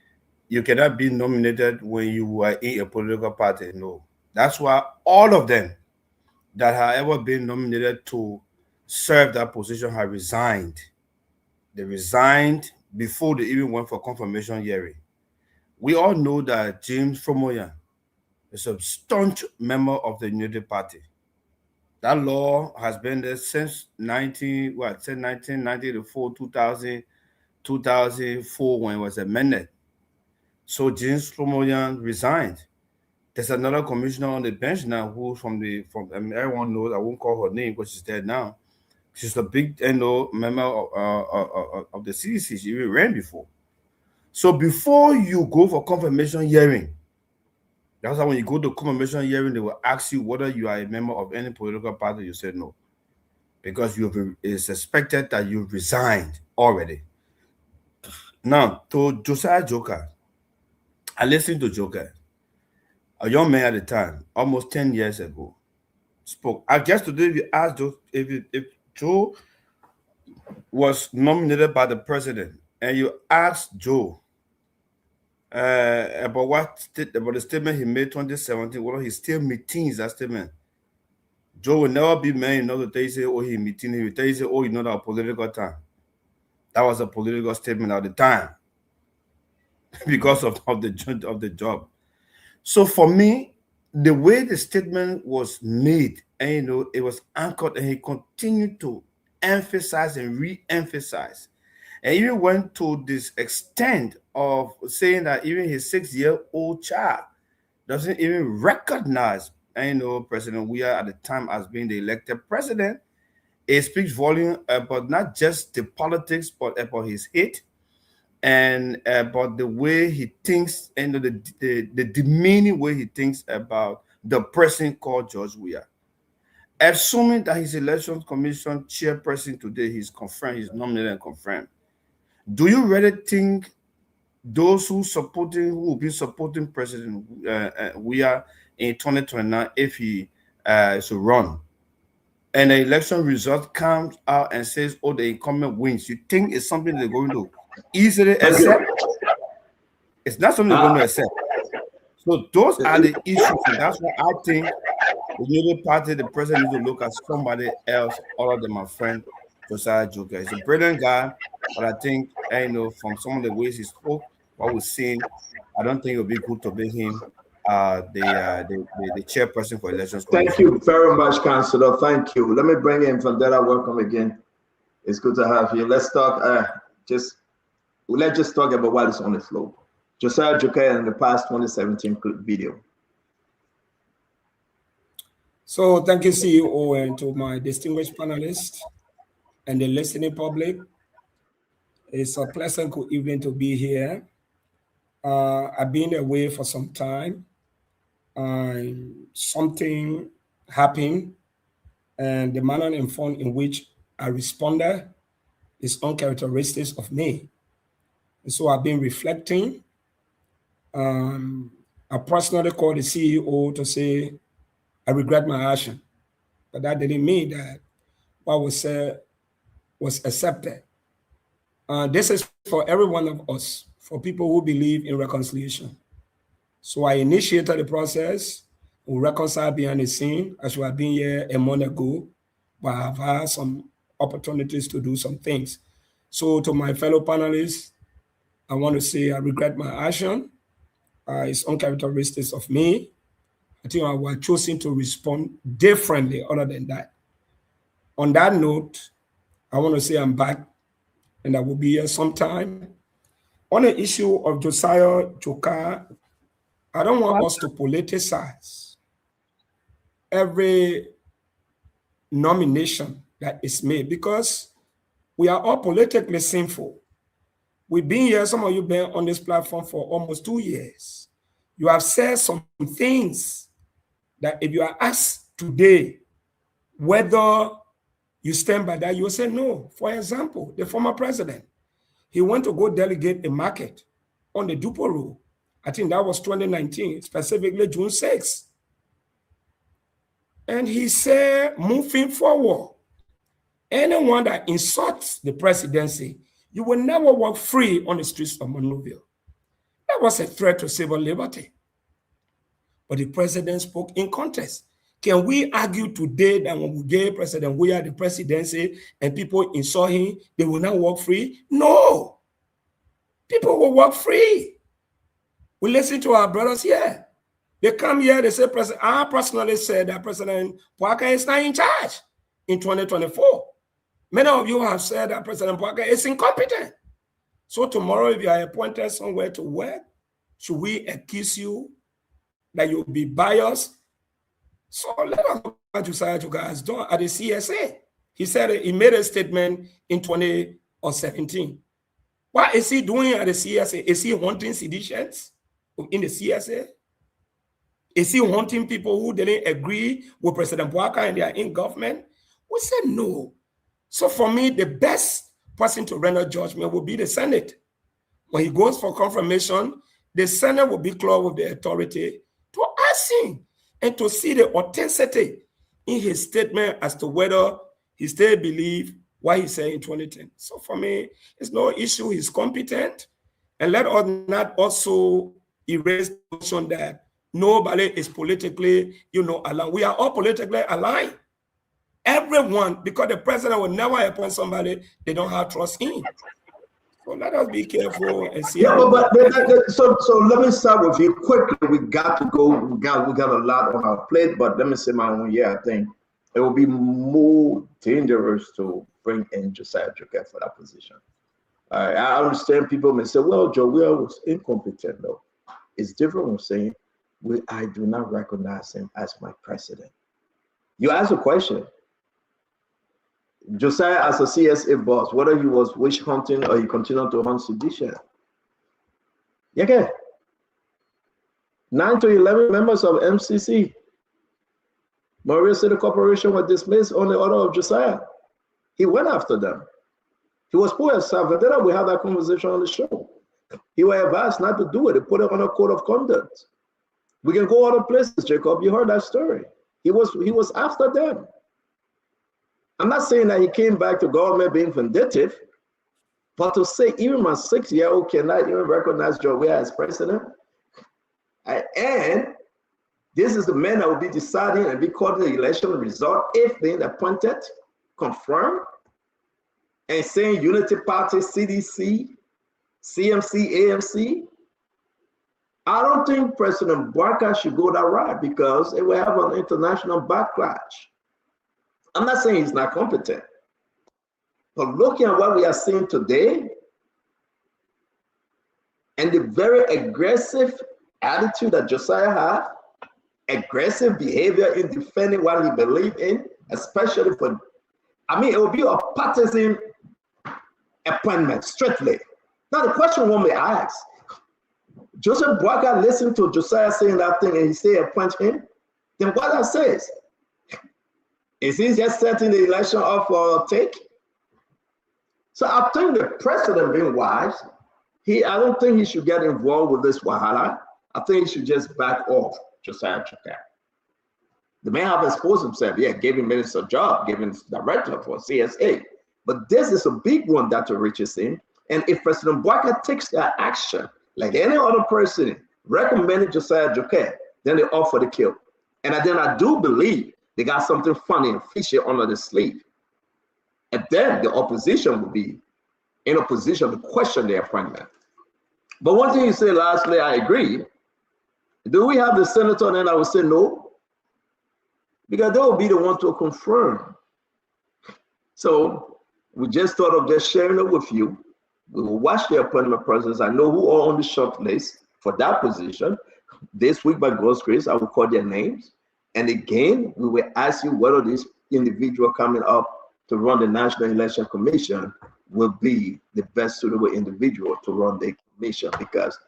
nominated when you are in a political party. No, that's why all of them that have ever been nominated to serve that position have resigned. They resigned before they even went for confirmation hearing. We all know that James Fromoyan is a staunch member of the Unity Party. That law has been there since 1994, 2000, 2004 when it was amended. So James Fromoyan resigned. There's another commissioner on the bench now who everyone knows, I won't call her name because she's dead now. She's a big member of the CDC. She even ran before. So before you go for confirmation hearing, that's why when you go to confirmation hearing, they will ask you whether you are a member of any political party. You said no, because it's expected that you've resigned already. Now, to Josiah Joker, I listened to Joker, a young man at the time, almost 10 years ago, spoke. I guess today if you ask Joe, if Joe was nominated by the president and you ask Joe about the statement he made 2017, whether he still maintains that statement, Joe will never be man enough to tell you, say, oh, he meeting, he will tell you, say, oh, you know that political time. That was a political statement at the time because of the job. So for me, the way the statement was made, and it was anchored, and he continued to emphasize and re-emphasize, and even went to this extent of saying that even his 6-year-old child doesn't even recognize, President Weah at the time as being the elected president. It speaks volume about not just the politics, but about his hate and about the way he thinks and the demeaning way he thinks about the person called George Weah. Assuming that his election commission chairperson today, he's nominated and confirmed. Do you really think those who will be supporting President Weah in 2029 if he is to run, and the election result comes out and says, oh, the incumbent wins, you think it's something they're going to easily accept? It's not something they're going to accept. So those are the issues, and that's why I think the Unity Party, the president needs to look at somebody else other than my friend Josiah Joker. He's a brilliant guy, but I think, from some of the ways he spoke, what we're seeing, I don't think it would be good to make him the chairperson for elections. Thank you very much, Councillor. Thank you. Let me bring in Vandera. Welcome again. It's good to have you. Let's talk. Let's just talk about what is on the floor. Josiah Joker in the past 2017 video. So thank you, CEO, and to my distinguished panelists and the listening public. It's a pleasant evening to be here. I've been away for some time. Something happened, and the manner and form in which I responded is uncharacteristic of me. And so I've been reflecting. I personally called the CEO to say, I regret my action, but that didn't mean that what was said was accepted. This is for every one of us, for people who believe in reconciliation. So I initiated the process. We reconcile behind the scene, as we have been here a month ago, but I've had some opportunities to do some things. So to my fellow panelists, I want to say I regret my action. It's uncharacteristic of me. I think I was choosing to respond differently other than that. On that note, I want to say I'm back and I will be here sometime. On the issue of Josiah Joker, I don't want us to politicize every nomination that is made because we are all politically sinful. We've been here, some of you been on this platform for almost 2 years. You have said some things that if you are asked today whether you stand by that, you will say no. For example, the former president, he went to go delegate a market on the Dupo Road. I think that was 2019, specifically June 6th. And he said, moving forward, anyone that insults the presidency, you will never walk free on the streets of Monrovia. That was a threat to civil liberty. But the president spoke in context. Can we argue today that when we gave President Weah the presidency and people insult him, they will not walk free? No. People will walk free. We listen to our brothers here. They come here, they say, I personally said that President Parker is not in charge in 2024. Many of you have said that President Parker is incompetent. So tomorrow, if you are appointed somewhere to work, should we accuse you that you'll be biased? So let us go back to Josiah Joker has done at the CSA. He said he made a statement in 2017. What is he doing at the CSA? Is he wanting seditions in the CSA? Is he wanting people who didn't agree with President Parker and they are in government? We said no. So for me, the best person to render judgment will be the Senate. When he goes for confirmation, the Senate will be clothed with the authority to ask him and to see the authenticity in his statement as to whether he still believes what he said in 2010. So for me, it's no issue. He's competent. And let us not also erase the notion that nobody is politically, aligned. We are all politically aligned. Everyone, because the president will never appoint somebody they don't have trust in. So let us be careful and see. Yeah, so let me start with you quickly. We got to go. We got a lot on our plate, but let me say my own. Yeah, I think it will be more dangerous to bring in Josiah Joker for that position. I understand people may say, well, Joe Will was incompetent, though. It's different from saying, I do not recognize him as my president. You ask a question. Josiah, as a CSA boss, whether he was witch hunting or he continued to hunt sedition. Yeah, 9 to 11 members of MCC, Monrovia City Corporation, were dismissed on the order of Josiah. He went after them. He was poor himself, and then we had that conversation on the show. He was advised not to do it. He put it on a code of conduct. We can go other places, Jacob. You heard that story. He was after them. I'm not saying that he came back to government being vindictive, but to say even my 6-year-old cannot even recognize Joe Weah as president, and this is the man that will be deciding and be calling the election result if being appointed, confirmed, and saying Unity Party, CDC, CMC, AMC. I don't think President Barker should go that route because it will have an international backlash. I'm not saying he's not competent, but looking at what we are seeing today and the very aggressive attitude that Josiah had, aggressive behavior in defending what he believed in, especially it will be a partisan appointment, strictly. Now, the question one may ask, Joseph Boaga listened to Josiah saying that thing and he say appoint him, then what that says? Is he just setting the election up for a take? So I think the president being wise, I don't think he should get involved with this wahala. I think he should just back off Josiah Joker. The man have exposed himself, gave him minister job, gave him director for CSA. But this is a big one that reaches him. And if President Boaga takes that action, like any other person recommending Josiah Joker, then they offer the kill. And then I do believe they got something funny and fishy under the sleeve. And then the opposition will be in a position to question the appointment. But one thing you said lastly, I agree. Do we have the senator then I would say no? Because they will be the one to confirm. So we just thought of just sharing it with you. We will watch the appointment process. I know who are on the short list for that position. This week, by God's grace, I will call their names. And again, we will ask you whether this individual coming up to run the National Election Commission will be the best suitable individual to run the commission, because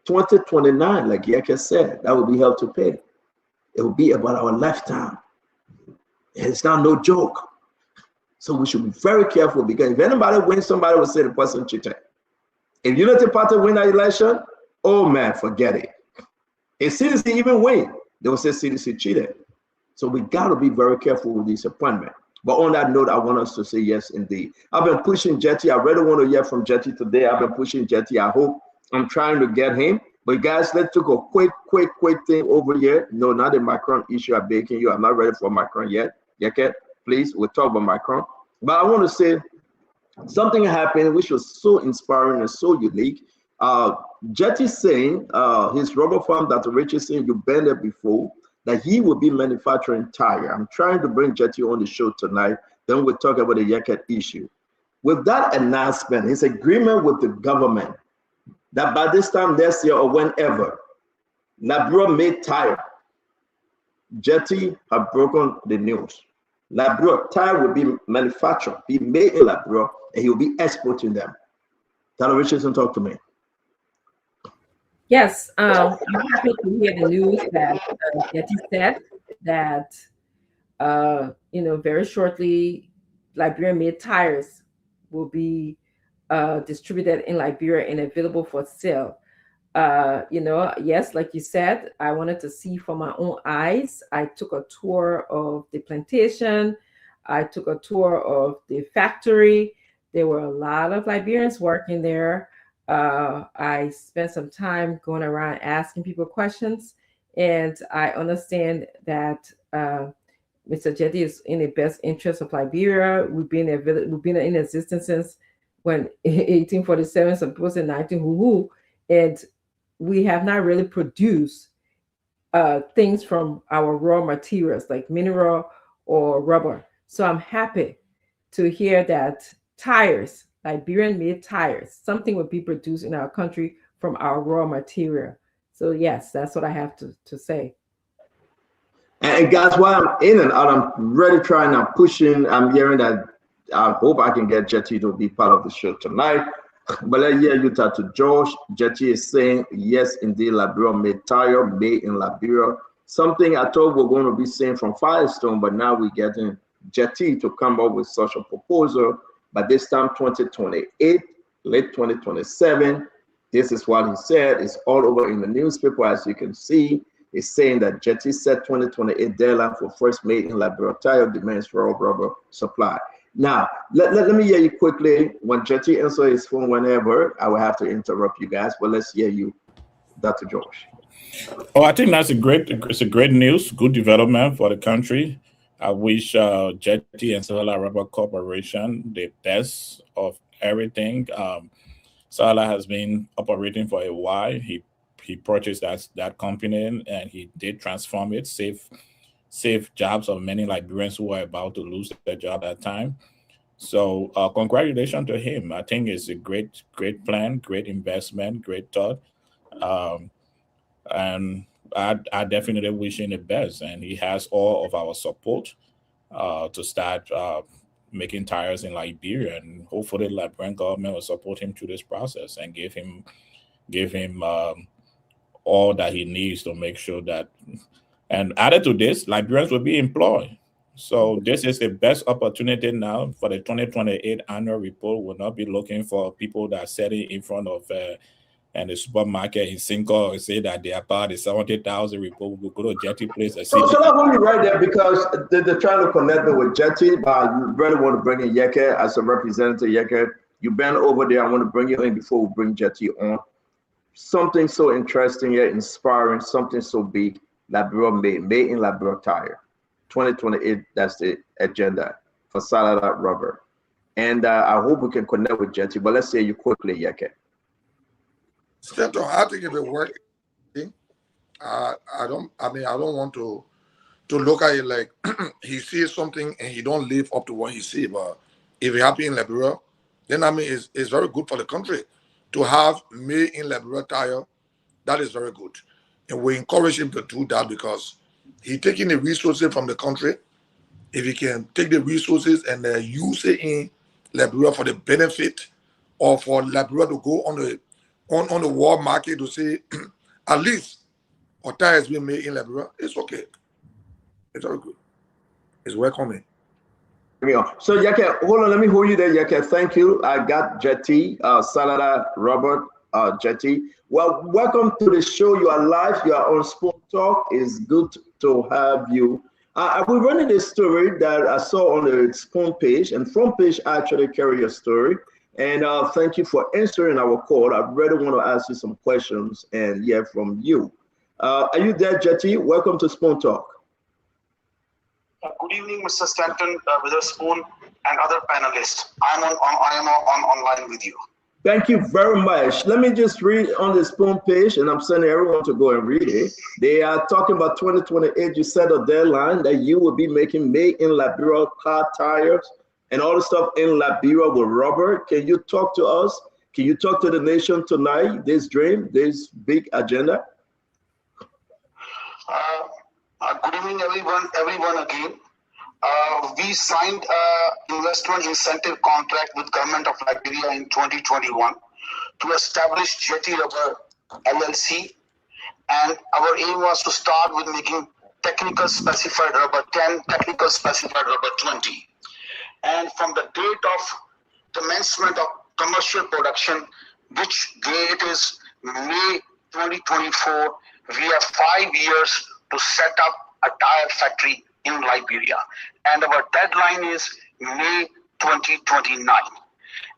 2029, like Yeke said, that will be hell to pay. It will be about our lifetime. And it's not no joke. So we should be very careful, because if anybody wins, somebody will say the person cheated. If Unity Party win that election, oh man, forget it. If CDC even win, they will say CDC cheated. So we got to be very careful with this appointment. But on that note, I want us to say yes, indeed. I've been pushing Jetty. I really want to hear from Jetty today. I've been pushing Jetty. I hope I'm trying to get him. But guys, let's take a quick thing over here. No, not the Macron issue. I'm begging you. I'm not ready for Macron yet. Yeket, please, we'll talk about Macron. But I want to say something happened which was so inspiring and so unique. Jetty saying, his rubber farm that Richardson, you've been there before, that he will be manufacturing tire. I'm trying to bring Jetty on the show tonight. Then we'll talk about the Yeket issue. With that announcement, his agreement with the government that by this time next year or whenever, Labrador made tire. Jetty have broken the news. Labrador tire will be manufactured, be made in Labrador, and he will be exporting them. Tyler Richardson, talk to me. Yes, I'm happy to hear the news that Jetty said that, very shortly, Liberian-made tires will be distributed in Liberia and available for sale. Yes, like you said, I wanted to see for my own eyes. I took a tour of the plantation. I took a tour of the factory. There were a lot of Liberians working there. I spent some time going around asking people questions, and I understand that Mr. Jetty is in the best interest of Liberia. We've been in existence since when 1847, supposed in 1900, and we have not really produced things from our raw materials like mineral or rubber. So I'm happy to hear that tires, Liberian-made tires, something will be produced in our country from our raw material. So yes, that's what I have to say. And guys, while I'm in and out, I'm really trying, I'm pushing, I'm hearing that I hope I can get Jetty to be part of the show tonight. But let's hear you talk to Josh. Jetty is saying, yes, indeed, Liberia made tire, made in Liberia. Something I thought we're going to be saying from Firestone, but now we're getting Jetty to come up with such a proposal. But this time, 2028, late 2027, this is what he said. It's all over in the newspaper, as you can see. It's saying that Jetty set 2028 deadline for first made in Liberia tire demands for all rubber supply. Now, let me hear you quickly. When Jetty answers his phone whenever, I will have to interrupt you guys, but let's hear you, Dr. Josh. Oh, I think that's a great news, good development for the country. I wish Jetty and Sahara Rubber Corporation the best of everything. Sahara has been operating for a while. He purchased that company and he did transform it, save jobs of many Liberians who were about to lose their job at that time. So congratulations to him. I think it's a great plan, great investment, great thought. And I definitely wish him the best. And he has all of our support to start making tires in Liberia. And hopefully the Liberian government will support him through this process and give him all that he needs to make sure that. And added to this, Liberians will be employed. So this is the best opportunity now for the 2028 annual report. We'll not be looking for people that are sitting in front of and the supermarket in Cinco and say that they are part of the 70,000 report. We'll go to Jetty place. So let me right there, because they're trying to connect me with Jetty, but I really want to bring in Yeke as a representative. Yeke, you've been over there. I want to bring you in before we bring Jetty on. Something so interesting yet inspiring, something so big. Liberia made in Liberia tire. 2028, that's the agenda for Solid Rubber. And I hope we can connect with Jetty, but let's say you quickly, Yeke. Senator, I think if it works, I don't want to look at it like he sees something and he don't live up to what he sees. But if it happens in Liberia, then it's very good for the country to have made in Liberia tire. That is very good. And we encourage him to do that because he's taking the resources from the country. If he can take the resources and use it in Liberia for the benefit or for Liberia to go on on the world market to say at least our tires being made in Liberia, it's okay. It's all good. It's welcoming. So Yake, hold on, let me hold you there, Yake. Thank you. I got Jetty, Salada, Robert, Jetty. Well, welcome to the show. You are live. You are on Spoon Talk. It's good to have you. We're running a story that I saw on the Spoon page, and front page actually carry your story. And thank you for answering our call. I really want to ask you some questions and hear from you. Are you there, Jetty? Welcome to Spoon Talk. Good evening, Mr. Stanton, Witherspoon, and other panelists. I am online with you. Thank you very much. Let me just read on the Spoon page, and I'm sending everyone to go and read it. They are talking about 2028. You set a deadline that you will be making made in Liberia car tires and all the stuff in Liberia with rubber. Can you talk to us? Can you talk to the nation tonight? This dream, this big agenda. Good evening, everyone again. We signed investment incentive contract with government of Liberia in 2021 to establish Jetty Rubber LLC, and our aim was to start with making technical specified rubber 10, technical specified rubber 20. And from the date of commencement of commercial production, which date is May 2024, we have 5 years to set up a tire factory in Liberia, and our deadline is May 2029.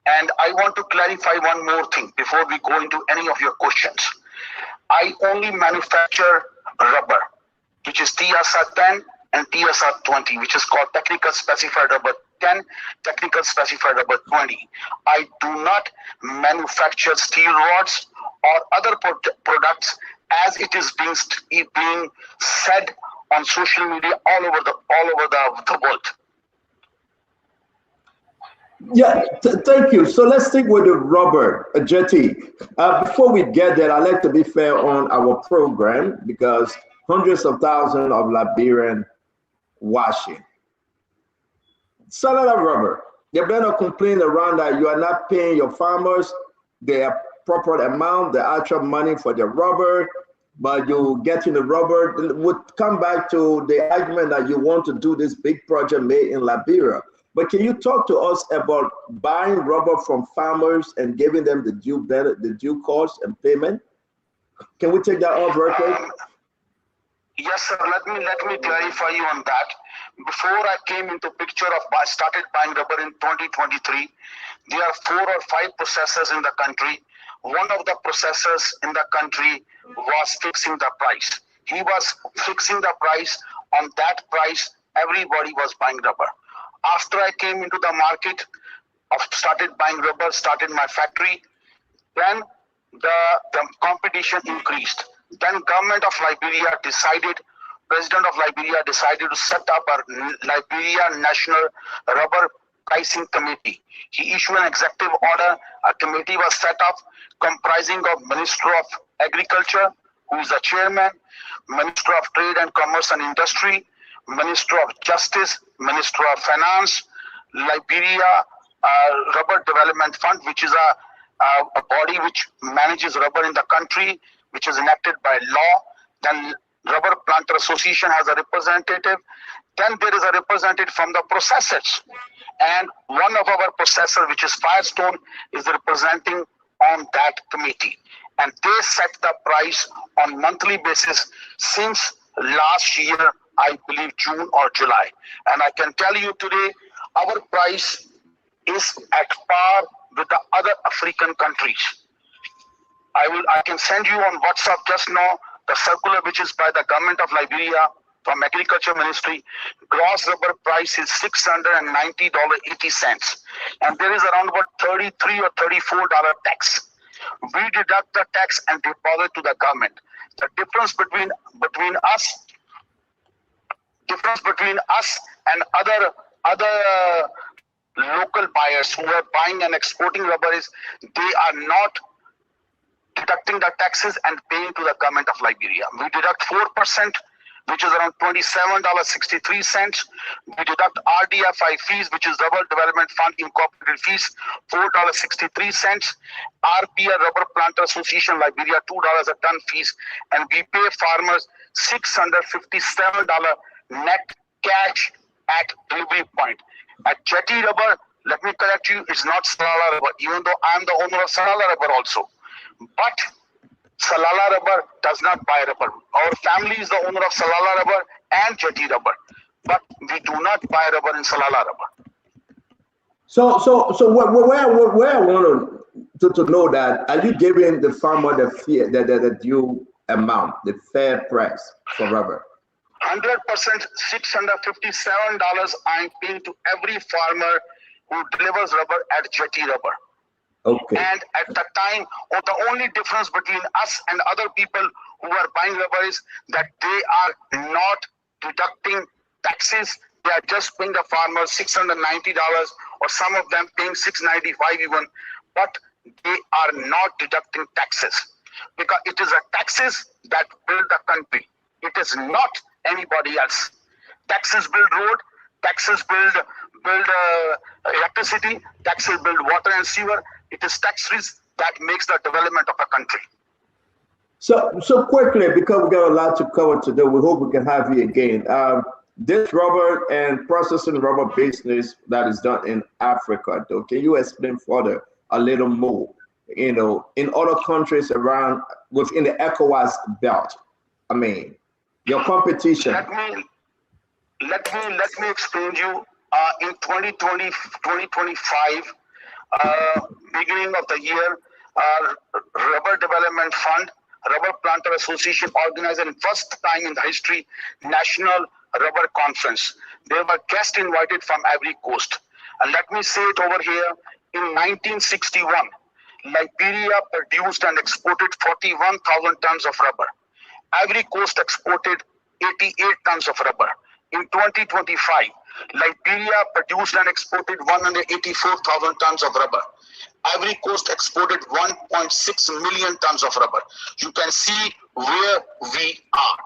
And I want to clarify one more thing before we go into any of your questions. I only manufacture rubber, which is TSR 10 and TSR 20, which is called technical specified rubber 10, technical specified rubber 20. I do not manufacture steel rods or other products as it is being said on social media all over the world. Yeah, thank you. So let's stick with the rubber, Jetty. Before we get there, I'd like to be fair on our program because hundreds of thousands of Liberian washing. Salad rubber. There been a complaint around that you are not paying your farmers their proper amount, the actual money for the rubber, but you getting the rubber. It would come back to the argument that you want to do this big project made in Liberia. But can you talk to us about buying rubber from farmers and giving them the due cost and payment? Can we take that off real quick? Yes, sir. Let me clarify you on that. Before I came into picture of started buying rubber in 2023, there are 4 or 5 processors in the country. One of the processors in the country was fixing the price. He was fixing the price. On that price, everybody was buying rubber. After I came into the market, I started buying rubber, started my factory, then the competition increased. Then government of Liberia decided, President of Liberia decided to set up a Liberia National Rubber Pricing Committee. He issued an executive order. A committee was set up comprising of Minister of Agriculture, who is the chairman, Minister of Trade and Commerce and Industry, Minister of Justice, Minister of Finance, Liberia Rubber Development Fund, which is a body which manages rubber in the country, which is enacted by law. Then Rubber Planter Association has a representative. Then there is a representative from the processors. And one of our processors, which is Firestone, is representing on that committee. And they set the price on monthly basis since last year, I believe June or July. And I can tell you today, our price is at par with the other African countries. I can send you on WhatsApp just now the circular which is by the government of Liberia from Agriculture Ministry. Gross rubber price is $690.80, and there is around about $33 or $34 tax. We deduct the tax and deposit to the government. The difference between us and other local buyers who are buying and exporting rubber is they are not deducting the taxes and paying to the government of Liberia. We deduct 4% which is around $27.63. We deduct RDFI fees, which is Rubber Development Fund Incorporated fees, $4.63. RPR Rubber Planter Association Liberia, $2 a ton fees, and we pay farmers $657 net cash at delivery point. At Jetty Rubber, let me correct you, it's not Salala Rubber, even though I'm the owner of Salala Rubber also. But Salala Rubber does not buy rubber. Our family is the owner of Salala Rubber and Jetty Rubber, but we do not buy rubber in Salala Rubber. So where I want to know that, are you giving the farmer the due amount, the fair price for rubber? 100%, $657 I'm paying to every farmer who delivers rubber at Jetty Rubber. Okay. And at the time, the only difference between us and other people who are buying rubber is that they are not deducting taxes. They are just paying the farmers $690, or some of them paying $695 even, but they are not deducting taxes, because it is the taxes that build the country. It is not anybody else. Taxes build road, taxes build electricity, taxes build water and sewer. It is taxes that makes the development of a country. So quickly, because we got a lot to cover today, we hope we can have you again. This rubber and processing rubber business that is done in Africa, though, can you explain further a little more? You know, in other countries around within the ECOWAS belt, I mean, your competition. Let me explain to you. In 2020, 2025, beginning of the year, Rubber Development Fund, Rubber Planter Association organized in first time in the history National Rubber Conference. There were guests invited from every coast. And let me say it over here, in 1961, Liberia produced and exported 41,000 tons of rubber. Every coast exported 88 tons of rubber. In 2025, Liberia produced and exported 184,000 tons of rubber. Every coast exported 1.6 million tons of rubber. You can see where we are.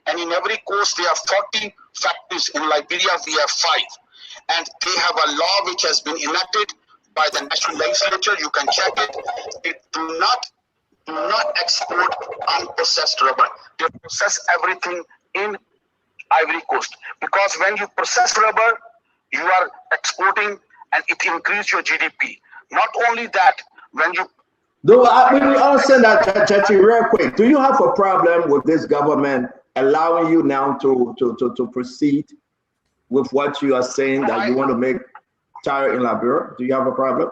And in every coast, there are 40 factories. In Liberia, we have 5. And they have a law which has been enacted by the national legislature. You can check it. They do not export unprocessed rubber. They process everything in Ivory Coast, because when you process rubber, you are exporting and it increases your GDP. Not only that, when you we understand that, Chachi, real quick. Do you have a problem with this government allowing you now to proceed with what you are saying that you want to make tire in Liberia? Do you have a problem?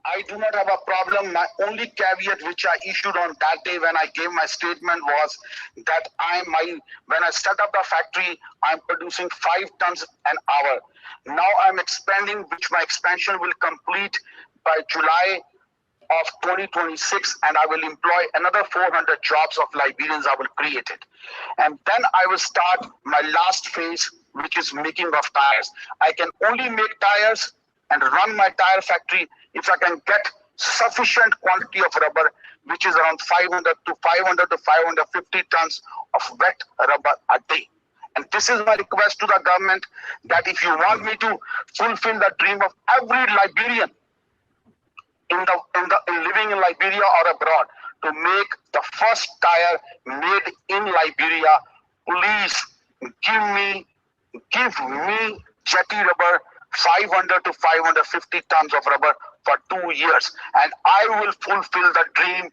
I do not have a problem. My only caveat which I issued on that day when I gave my statement was that when I set up the factory, I'm producing 5 tons an hour. Now I'm expanding, which my expansion will complete by July of 2026, and I will employ another 400 jobs of Liberians. I will create it. And then I will start my last phase, which is making of tires. I can only make tires and run my tire factory if I can get sufficient quantity of rubber, which is around 500 to 550 tons of wet rubber a day. And this is my request to the government, that if you want me to fulfill the dream of every Liberian living in Liberia or abroad, to make the first tire made in Liberia, please give me Jetty Rubber 500 to 550 tons of rubber for 2 years, and I will fulfill the dream.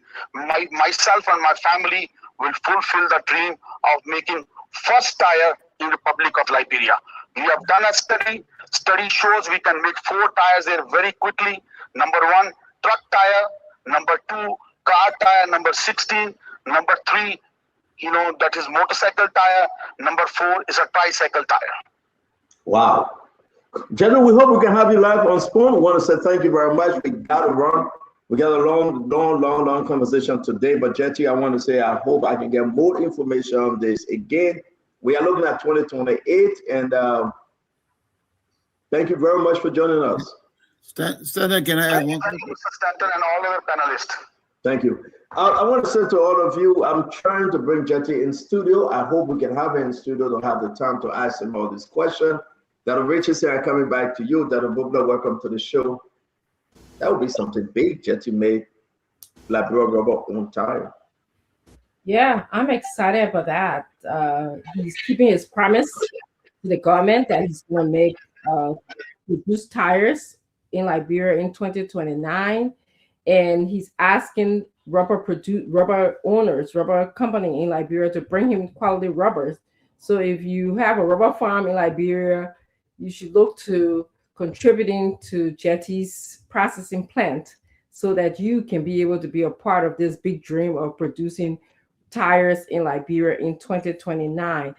Myself and my family will fulfill the dream of making first tire in the Republic of Liberia. We have done a study. Study shows we can make 4 tires there very quickly. Number 1, truck tire. Number 2, car tire. Number 16. Number 3, that is motorcycle tire. Number 4 is a tricycle tire. Wow. Gentlemen, we hope we can have you live on Spoon. We want to say thank you very much. We got to run. We got a long conversation today. But Jetty, I want to say I hope I can get more information on this. Again, we are looking at 2028, and thank you very much for joining us. Stanton, can I add one? Thank you, Mr. Stanton, and all other panelists. Thank you. I want to say to all of you, I'm trying to bring Jetty in studio. I hope we can have him in studio to have the time to ask him all these questions. Dr. Richardson, I'm coming back to you. Dr. Bubla, welcome to the show. That would be something big, Jetty made Liberia rubber on time. Yeah, I'm excited about that. He's keeping his promise to the government that he's going to make produce tires in Liberia in 2029, and he's asking rubber owners, rubber company in Liberia to bring him quality rubbers. So if you have a rubber farm in Liberia, you should look to contributing to Jetty's processing plant so that you can be able to be a part of this big dream of producing tires in Liberia in 2029.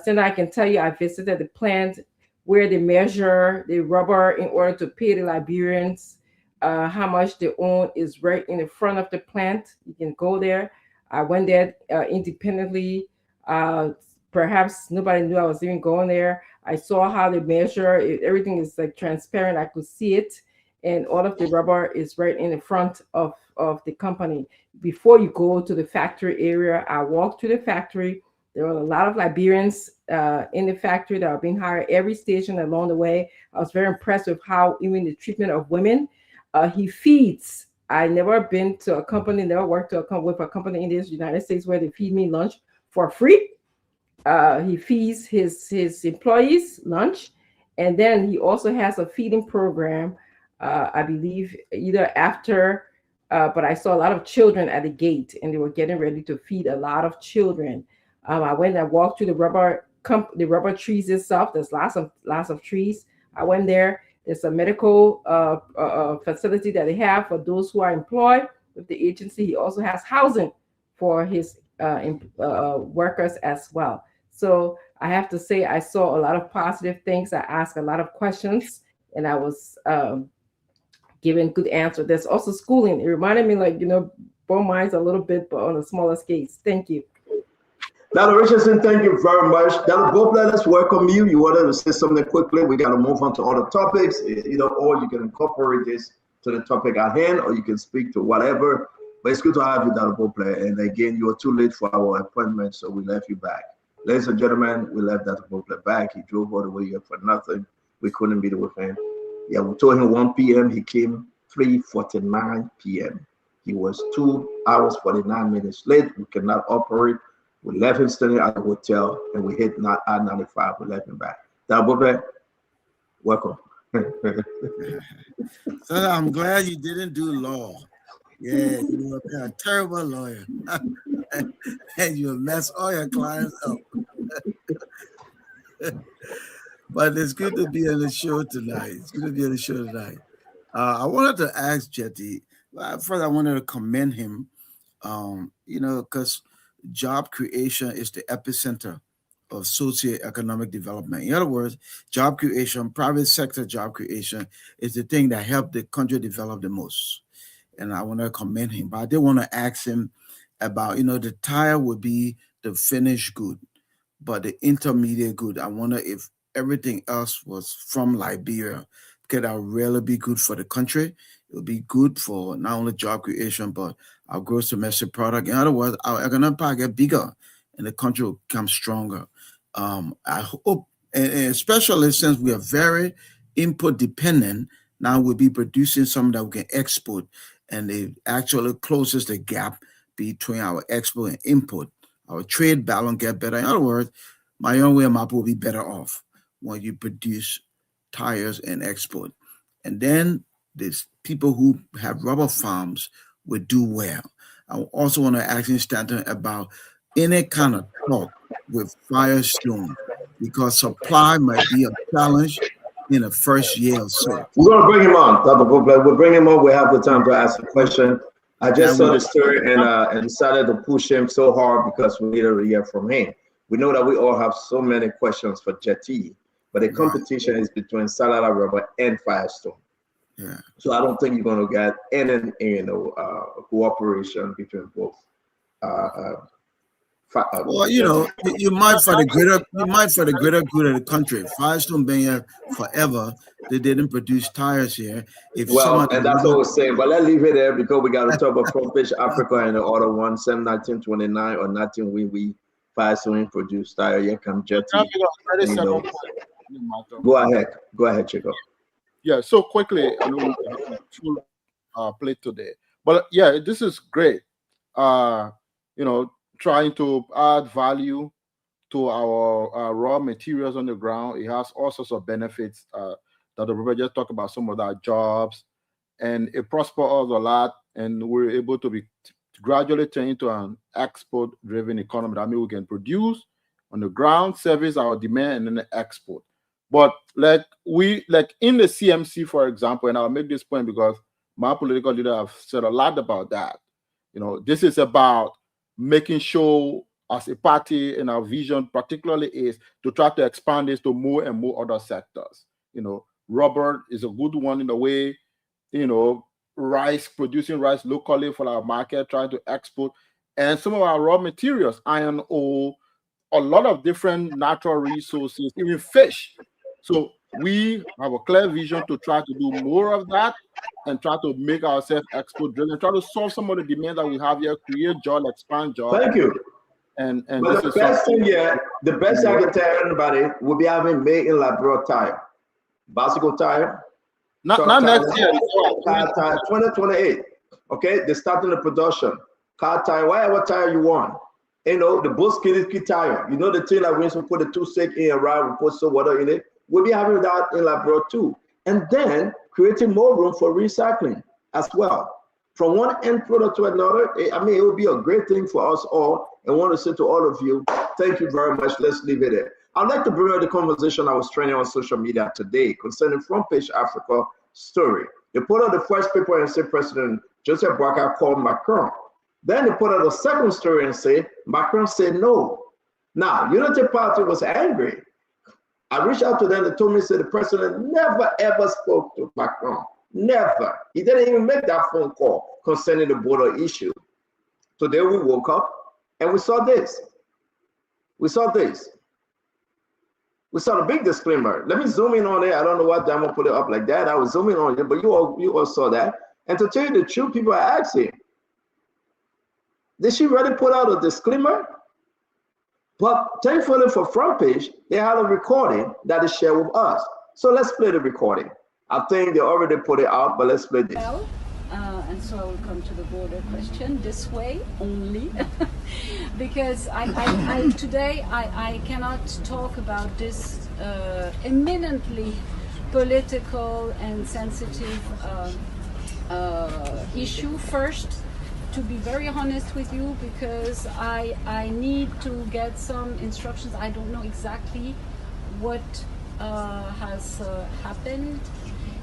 Then I can tell you, I visited the plant where they measure the rubber in order to pay the Liberians how much they own is right in the front of the plant. You can go there. I went there independently. Perhaps nobody knew I was even going there. I saw how they measure it. Everything is like transparent. I could see it. And all of the rubber is right in the front of the company. Before you go to the factory area, I walked to the factory. There were a lot of Liberians in the factory that are being hired every station along the way. I was very impressed with how even the treatment of women. He feeds. I never been to a company, never worked with a company in the United States where they feed me lunch for free. He feeds his employees lunch, and then he also has a feeding program. I believe either after, but I saw a lot of children at the gate, and they were getting ready to feed a lot of children. I went and walked through the rubber trees itself. There's lots of trees. I went there. There's a medical facility that they have for those who are employed with the agency. He also has housing for his workers as well. So I have to say I saw a lot of positive things. I asked a lot of questions, and I was given good answer. There's also schooling. It reminded me, like, Bone Mines a little bit, but on a smaller scale. Thank you. Dr. Richardson, thank you very much. Dr. Bobla, let's welcome you. You wanted to say something quickly. We got to move on to other topics, or you can incorporate this to the topic at hand, or you can speak to whatever. But it's good to have you, Dr. Bobla. And again, you were too late for our appointment, so we left you back. Ladies and gentlemen, we left Dr. Bobla back. He drove all the way here for nothing. We couldn't be with him. Yeah, we told him 1 p.m. He came 3:49 p.m. He was 2 hours, 49 minutes late. We cannot operate. We left him standing at the hotel, and we hit I-95. We left him back. Dr. welcome. So I'm glad you didn't do law. Yeah, you were a terrible lawyer. And you mess all your clients up. But it's good to be on the show tonight. I wanted to ask Jetty. First, I wanted to commend him, because job creation is the epicenter of socioeconomic development. In other words, job creation, private sector job creation, is the thing that helped the country develop the most. And I want to commend him. But I did want to ask him about, the tire would be the finished good, but the intermediate good, I wonder if everything else was from Liberia, because that would really be good for the country. It would be good for not only job creation, but our gross domestic product. In other words, our economic power get bigger and the country will become stronger. I hope, and especially since we are very input dependent, now we'll be producing something that we can export, and it actually closes the gap between our export and import. Our trade balance get better. In other words, my own way map will be better off when you produce tires and export. And then there's people who have rubber farms will do well. I also want to ask you, Stanton, about any kind of talk with Firestone, because supply might be a challenge in the first year or so. We're going to bring him on, Dr. Bobla. We'll bring him on. We have the time to ask a question. I just saw the story and decided to push him so hard because we needed to hear from him. We know that we all have so many questions for Jetty, but the competition is between Salada Rubber and Firestone. Yeah. So I don't think you're going to get any, cooperation between both Well, you know, you might for the greater good of the country. Firestone been here forever. They didn't produce tires here. If Well, and that's what we're saying. But let's leave it there because we got to talk about Front Page Africa and the other one, 1929 or 19 we Firestone produced tire. Yeah, come jetty. Go ahead, Chico. Yeah, so quickly, I know we have a full plate today, but yeah, this is great. You know, trying to add value to our raw materials on the ground. It has all sorts of benefits that the brother just talked about, some of that jobs, and it prospers us a lot, and we're able to be gradually turn into an export-driven economy. That means we can produce on the ground, service our demand, and then export. But like in the CMC, for example, and I'll make this point because my political leader have said a lot about that. You know, this is about making sure as a party, and our vision particularly is to try to expand this to more and more other sectors. You know, rubber is a good one in a way, you know, producing rice locally for our market, trying to export, and some of our raw materials, iron ore, a lot of different natural resources, even fish. So we have a clear vision to try to do more of that and try to make ourselves export driven, try to solve some of the demand that we have here, create jobs, expand jobs. Thank you. And but the best thing here, the best I can tell everybody will be having made in Labrador tire, bicycle tire. Not next year. Car tire, 2028. Okay, they're starting the production. Car tire, whatever tire you want. You know, the Bush Kiddy tire. You know the thing that we used to put the 2-stick in around, we put some water in it. We'll be having that in Labrador too. And then creating more room for recycling as well. From one end product to another, I mean, it would be a great thing for us all. And want to say to all of you, thank you very much. Let's leave it there. I'd like to bring up the conversation I was training on social media today concerning Front Page Africa story. They put out the first paper and say President Joseph Boakai called Macron. Then they put out a second story and say Macron said no. Now, Unity Party was angry. I reached out to them. They told me, said the president never ever spoke to Macron. Never. He didn't even make that phone call concerning the border issue. Today we woke up and we saw this. We saw this. We saw the big disclaimer. Let me zoom in on it. I don't know why Damo put it up like that. I was zooming on it, but you all saw that. And to tell you the truth, people are asking, did she really put out a disclaimer? But thankfully for Front Page, they had a recording that is shared with us. So let's play the recording. I think they already put it out, but let's play this. Well, and so I will come to the border question this way only, because today I cannot talk about this eminently political and sensitive issue first. To be very honest with you, because I need to get some instructions. I don't know exactly what has happened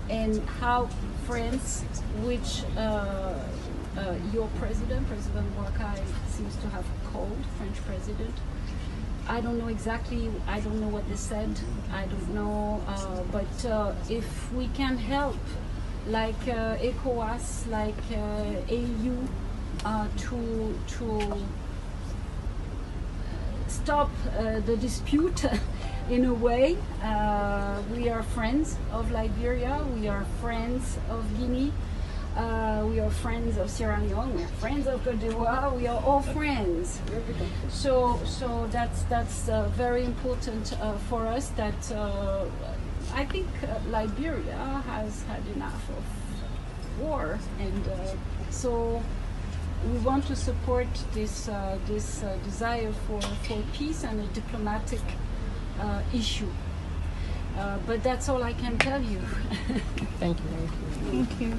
and how France, which your President Boakai seems to have called, French President. I don't know exactly, I don't know what they said, I don't know, but if we can help, like ECOWAS, like AU, to stop the dispute in a way. We are friends of Liberia, we are friends of Guinea, we are friends of Sierra Leone, we are friends of Cote d'Ivoire, we are all friends. So that's very important for us, that I think Liberia has had enough of war, and so we want to support this desire for peace and a diplomatic issue. But that's all I can tell you. Thank you. Thank you.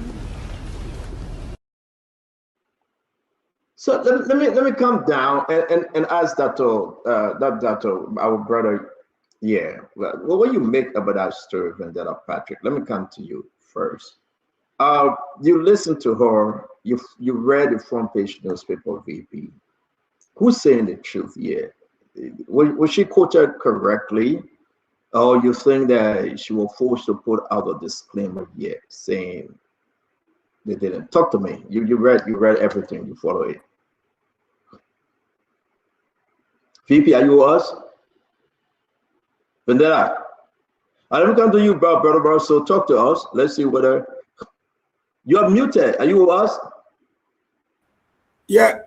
So let me come down and ask that our brother. Yeah, well, what do you make about that story, Vendetta Patrick? Let me come to you first. You listened to her. You read the Front Page newspaper, VP. Who's saying the truth here? Was she quoted correctly, or you think that she was forced to put out a disclaimer here saying they didn't? Talk to me. You read everything. You follow it. VP, are you with us? Vendetta. Let me come to you, brother. So talk to us. Let's see whether you're muted. Are you with us? Yeah.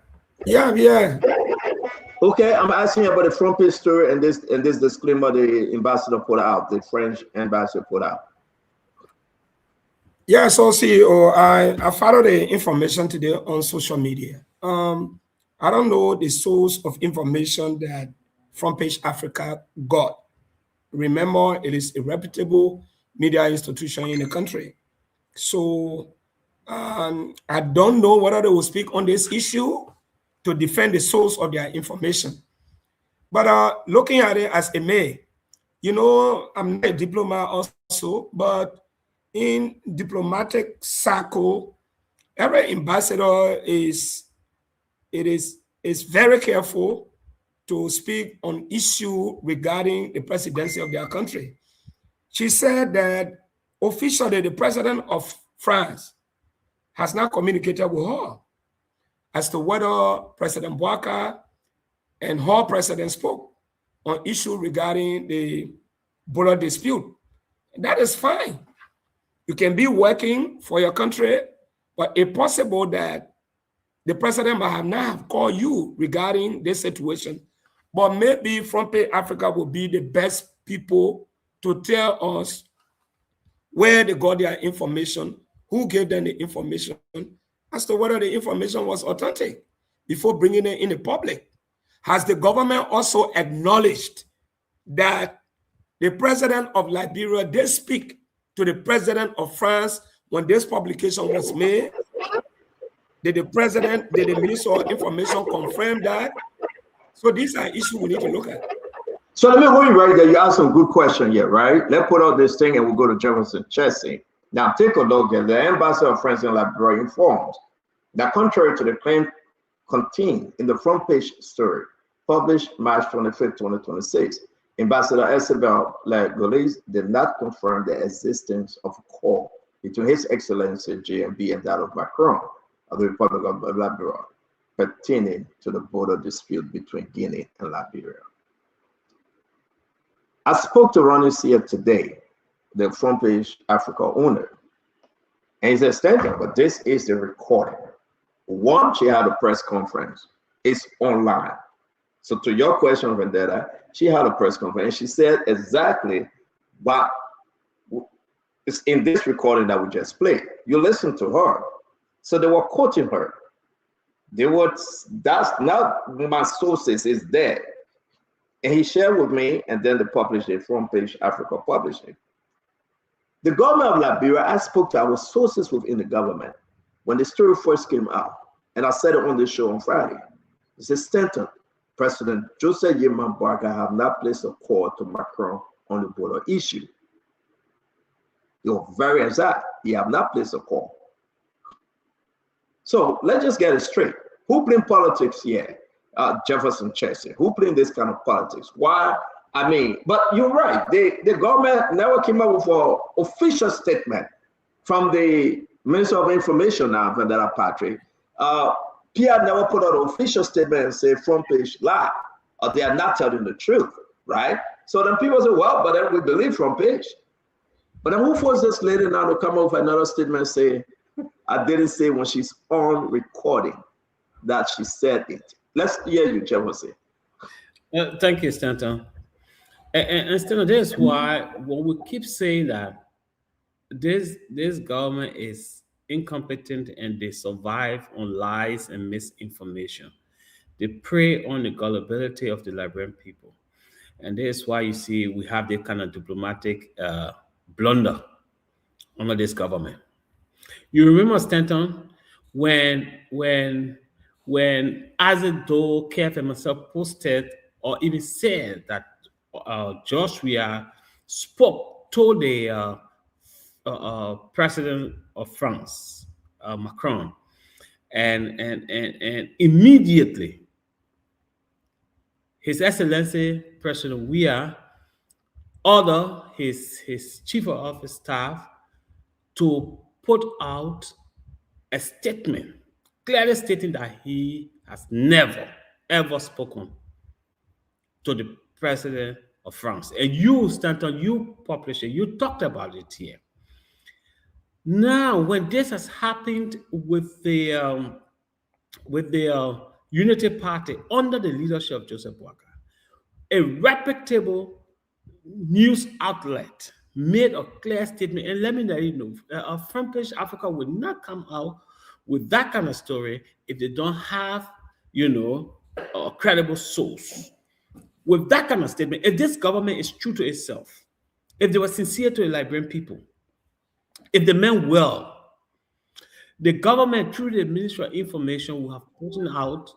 Okay, I'm asking about the front page story and this disclaimer the ambassador put out, the French ambassador put out. Yeah, so CEO, I followed the information today on social media. I don't know the source of information that Front Page Africa got. Remember, it is a reputable media institution in the country. So I don't know whether they will speak on this issue to defend the source of their information. But looking at it as a may, I'm not a diplomat also, but in diplomatic circle, every ambassador is very careful to speak on issue regarding the presidency of their country. She said that officially the president of France has not communicated with her as to whether President Bouaka and her president spoke on issue regarding the border dispute. That is fine. You can be working for your country, but it's possible that the president might have not have called you regarding this situation. But maybe Front Page Africa will be the best people to tell us where they got their information, who gave them the information, as to whether the information was authentic before bringing it in the public. Has the government also acknowledged that the president of Liberia did speak to the president of France when this publication was made? Did the Minister of Information confirm that? So these are issues we need to look at. So let me hold you right there. You asked some good question here, right? Let's put out this thing and we'll go to Jefferson Chesney. Now take a look at the ambassador of France in Liberia informs that contrary to the claim contained in the front page story published March 25th, 2026, Ambassador Isabel Legolise did not confirm the existence of a call between His Excellency JMB and that of Macron of the Republic of Liberia pertaining to the border dispute between Guinea and Liberia. I spoke to Ronnie Sear today, the Front Page Africa owner, and he said, Stanton, but this is the recording. Once she had a press conference, it's online. So to your question, Vendetta, she had a press conference and she said exactly what is in this recording that we just played. You listen to her. So they were quoting her. That's not my sources, is there. And he shared with me, and then they published it, Front Page Africa published it. The government of Liberia, I spoke to our sources within the government when the story first came out, and I said it on the show on Friday. It says, Stanton, President Joseph Yeman Bouaka have not placed a call to Macron on the border issue. You're very exact. He have not placed a call. So let's just get it straight. Who playing politics here? Jefferson Chesney. Who playing this kind of politics? Why? I mean, but you're right. The government never came up with an official statement from the Minister of Information now, Vendetta Patrick. Pierre never put out an official statement and say Front Page lie, or they are not telling the truth, right? So then people say, well, but then we believe Front Page. But then who forced this lady now to come up with another statement and say, I didn't say when she's on recording that she said it. Let's hear you, Jefferson. Thank you, Stanton. And Stanton, this is why when we keep saying that this government is incompetent and they survive on lies and misinformation. They prey on the gullibility of the Liberian people. And this is why you see we have this kind of diplomatic blunder under this government. You remember, Stanton, when Azedo, Kev, and myself posted or even said that Joshua told the president of France, Macron, and immediately His Excellency President Weah ordered his chief of office staff to put out a statement clearly stating that he has never, ever spoken to the president of France. And you, Stanton, you published it, you talked about it here. Now, when this has happened with the Unity Party under the leadership of Joseph Boakai, a reputable news outlet made a clear statement, and let me let you know, Front Page Africa would not come out with that kind of story if they don't have, a credible source. With that kind of statement, if this government is true to itself, if they were sincere to the Liberian people, if they meant well, the government, through the Ministry of Information, will have put out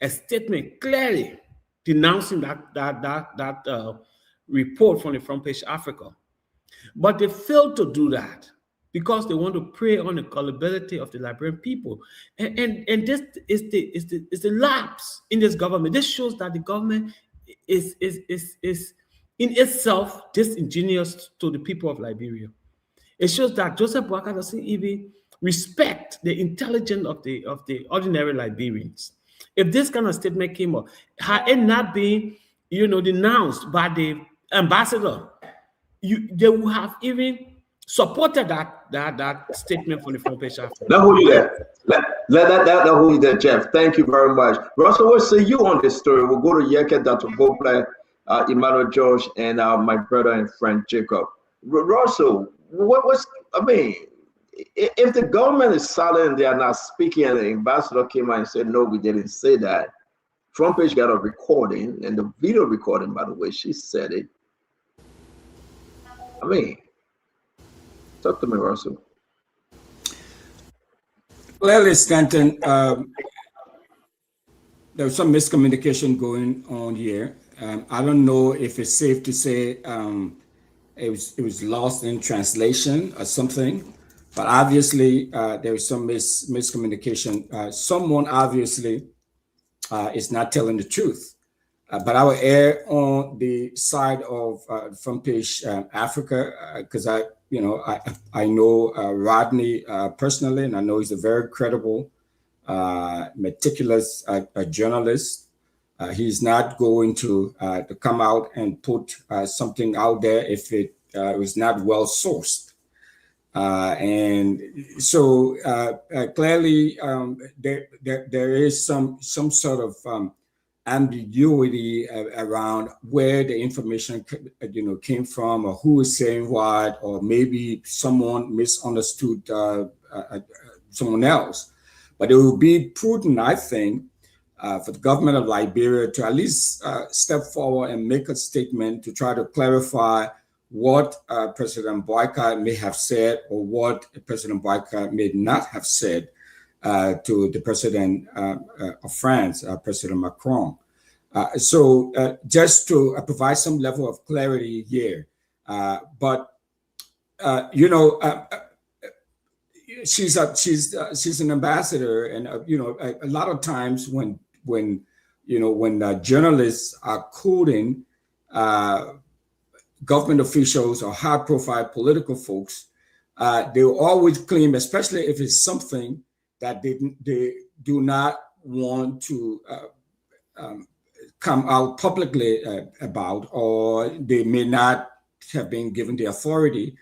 a statement clearly denouncing that report from the Front Page Africa. But they failed to do that because they want to prey on the gullibility of the Liberian people. And this is the lapse in this government. This shows that the government is in itself disingenuous to the people of Liberia. It shows that Joseph Boakai doesn't even respect the intelligence of the ordinary Liberians. If this kind of statement came up, had it not been, denounced by the ambassador, they would have even supported that statement from the Front Page Africa. That hold you there. That hold you there, Jeff. Thank you very much. Russell, we'll see you on this story. We'll go to Yeke, Dr. Boplay, Emmanuel George, and my brother and friend Jacob. Russell, if the government is silent and they are not speaking, and the ambassador came out and said, no, we didn't say that. Front Page got a recording, and the video recording, by the way, she said it. Talk to me, Russell. Clearly, Stanton, there was some miscommunication going on here. I don't know if it's safe to say it was lost in translation or something, but obviously there was some miscommunication. Someone obviously is not telling the truth. But I will err on the side of Front Page Africa because I know Rodney personally, and I know he's a very credible, meticulous journalist. He's not going to come out and put something out there if it was not well sourced. And so clearly there is some sort of ambiguity around where the information came from, or who is saying what, or maybe someone misunderstood someone else. But it would be prudent, I think, for the government of Liberia to at least step forward and make a statement to try to clarify what President Boakai may have said or what President Boakai may not have said to the president of France, President Macron. So just to provide some level of clarity here. But she's an ambassador, and a lot of times when journalists are quoting government officials or high-profile political folks, they will always claim, especially if it's something that they do not want to come out publicly about, or they may not have been given the authority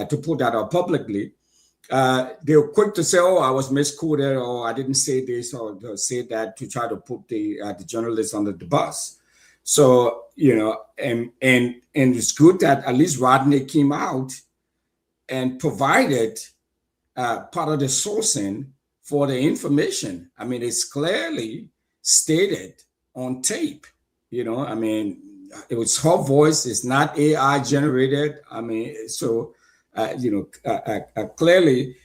to put that out publicly. They're quick to say, "Oh, I was misquoted," or "I didn't say this," or say that, to try to put the journalists under the bus. So and it's good that at least Rodney came out and provided part of the sourcing for the information. I mean, it's clearly stated on tape. It was her voice. It's not AI generated. I mean, so clearly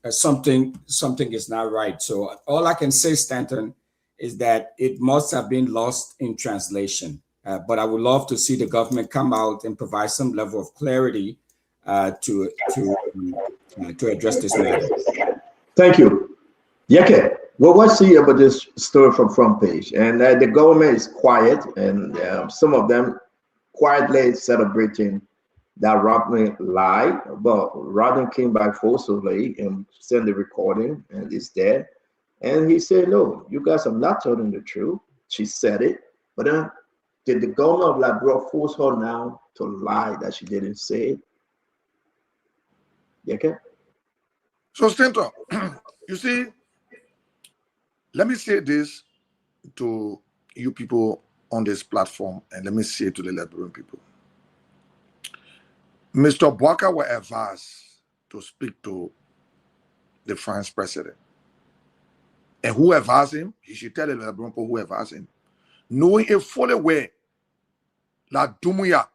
something is not right. So all I can say, Stanton, is that it must have been lost in translation. But I would love to see the government come out and provide some level of clarity to address this matter. Thank you. Yeke, well, what's see about this story from Front Page? And the government is quiet, and some of them quietly celebrating that Rodney lied, but Rodney came back forcibly and sent the recording, and it's there. And he said, "No, you guys are not telling the truth." She said it, but Did the government of Liberia force her now to lie that she didn't say it? Okay. So, Stanton, you see, let me say this to you people on this platform, and let me say it to the Liberian people. Mr. Bwaka was advised to speak to the French president. And who advised him? He should tell the Liberian people who advised him. Knowing a fully way that Dumbuya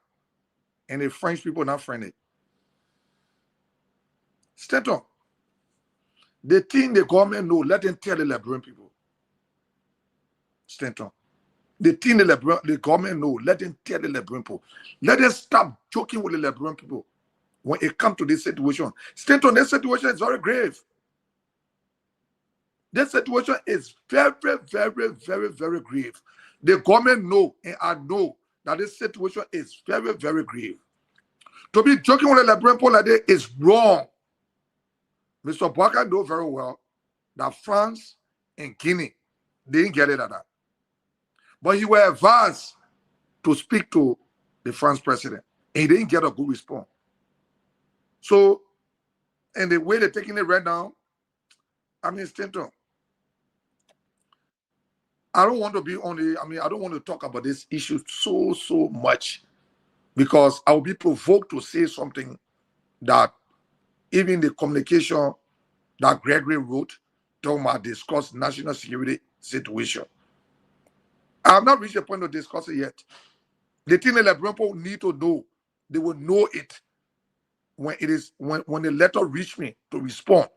and the French people not friendly. Stanton, the thing the government know, let them tell the Liberian people. Stanton, the thing the government know, let them tell the Liberian people. Let them stop joking with the Liberian people when it comes to this situation. Stanton, this situation is very grave. This situation is very, very, very, very grave. The government know, and I know that this situation is very, very grave. To be joking with the Liberian people like that is wrong. Mr. Bwaka know very well that France and Guinea, they didn't get it at that. But he was advised to speak to the French president, and he didn't get a good response. So, and the way they're taking it right now, I mean, Stanton, I don't want to be on the, I don't want to talk about this issue so much because I will be provoked to say something that even the communication that Gregory wrote talking about discuss national security situation. I have not reached the point of discussing yet. The thing the Liberian people need to know, they will know it when it is when the letter reach me to respond.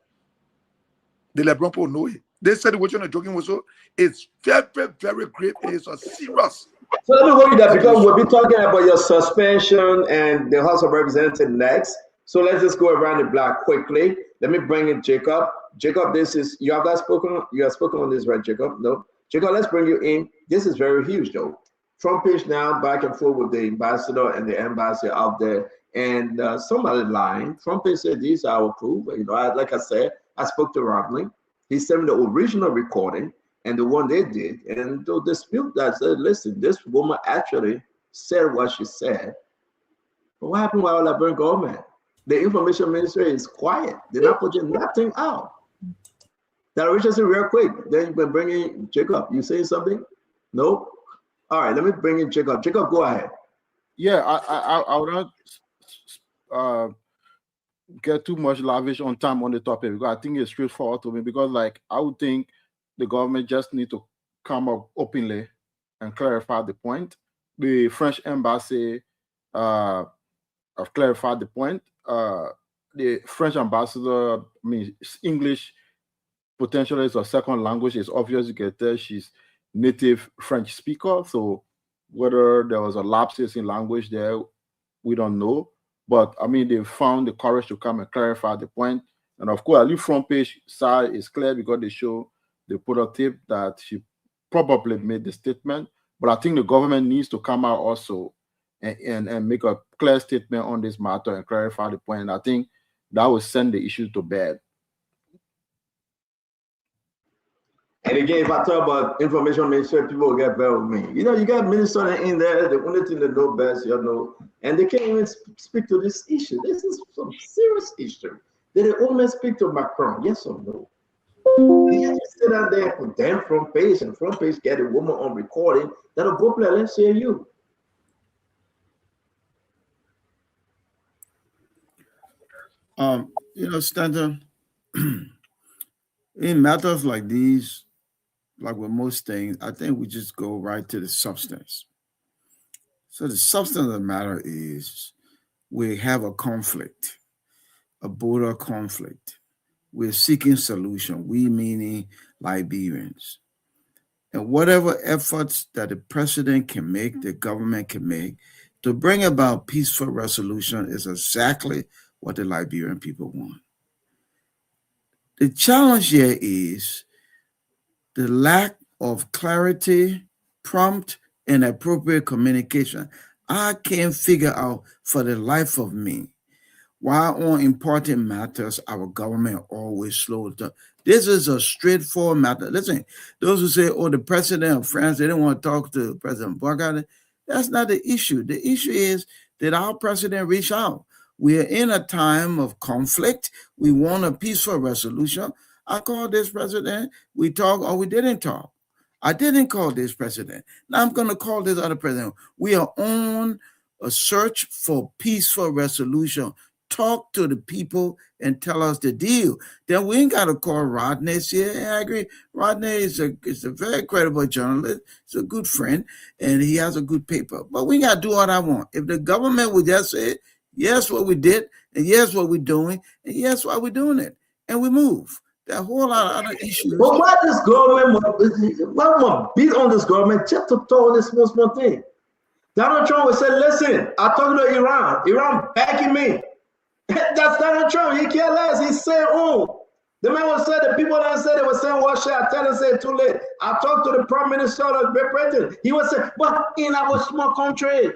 The Liberian people know it. They said the situation of joking was so it's very, very grave. It is a serious. So let me hold you there because we'll be talking about your suspension and the House of Representatives next. So let's just go around the block quickly. Let me bring in Jacob. Jacob, this is you have spoken on this, right, Jacob? No, Jacob, let's bring you in. This is very huge, though. Front page now, back and forth with the ambassador and the embassy out there, and somebody lying. Front page said these are our proof. You know, like I said, I spoke to Rodney. He sent me the original recording and the one they did, and the dispute that said, listen, this woman actually said what she said. But what happened with our Liberian government? The information ministry is quiet. They're not putting nothing out. Now, Richardson, real quick. Then you've been bringing Jacob. You saying something? No? All right, let me bring in Jacob. Jacob, go ahead. Yeah, I would not get too much lavish on time on the topic because I think it's straightforward to me because, like, I would think the government just need to come up openly and clarify the point. The French embassy have clarified the point. The French ambassador, I mean, English potentially is a second language. It's obvious you can tell she's native French speaker. So whether there was a lapses in language there, we don't know. But I mean, they found the courage to come and clarify the point. And of course, at least front page side is clear because they put a tape that she probably made the statement. But I think the government needs to come out also and make a clear statement on this matter and clarify the point. I think that will send the issue to bed. And again, if I talk about information ministry, people will get better with me. You know, you got Minnesota in there, the only thing they know best, you know, and they can't even speak to this issue. This is some serious issue. Did they only speak to Macron? Yes or no? They have to sit down there for damn front page, and front page get a woman on recording that'll go play. Let's hear you. You know, Stanton, in matters like these, like with most things, I think we just go right to the substance. So the substance of the matter is we have a conflict, a border conflict. We're seeking solution, we meaning Liberians. And whatever efforts that the president can make, the government can make, to bring about peaceful resolution is exactly what the Liberian people want. The challenge here is the lack of clarity, prompt, and appropriate communication. I can't figure out for the life of me why on important matters our government always slows down. This is a straightforward matter. Listen, those who say, oh, the president of France, they didn't want to talk to President Bwaka. That's not the issue. The issue is that our president reached out. We are in a time of conflict. We want a peaceful resolution. I called this president. We talked or we didn't talk. I didn't call this president. Now I'm going to call this other president. We are on a search for peaceful resolution. Talk to the people and tell us the deal. Then we ain't got to call Rodney. See, I agree. Rodney is a very credible journalist. He's a good friend, and he has a good paper. But we got to do what I want. If the government would just say, yes, what we did, and yes, what we're doing, and yes, why we're doing it, and we move. There are a whole lot of other issues. But why this government, why want to beat on this government just to talk this small thing? Donald Trump would say, listen, I talked to Iran. Iran backing me. That's Donald Trump. He cares less. He's saying, oh. The man was saying, the people that said they were saying, what should I tell them? Say too late. I talked to the Prime Minister of Great Britain. He was saying, but in our small country,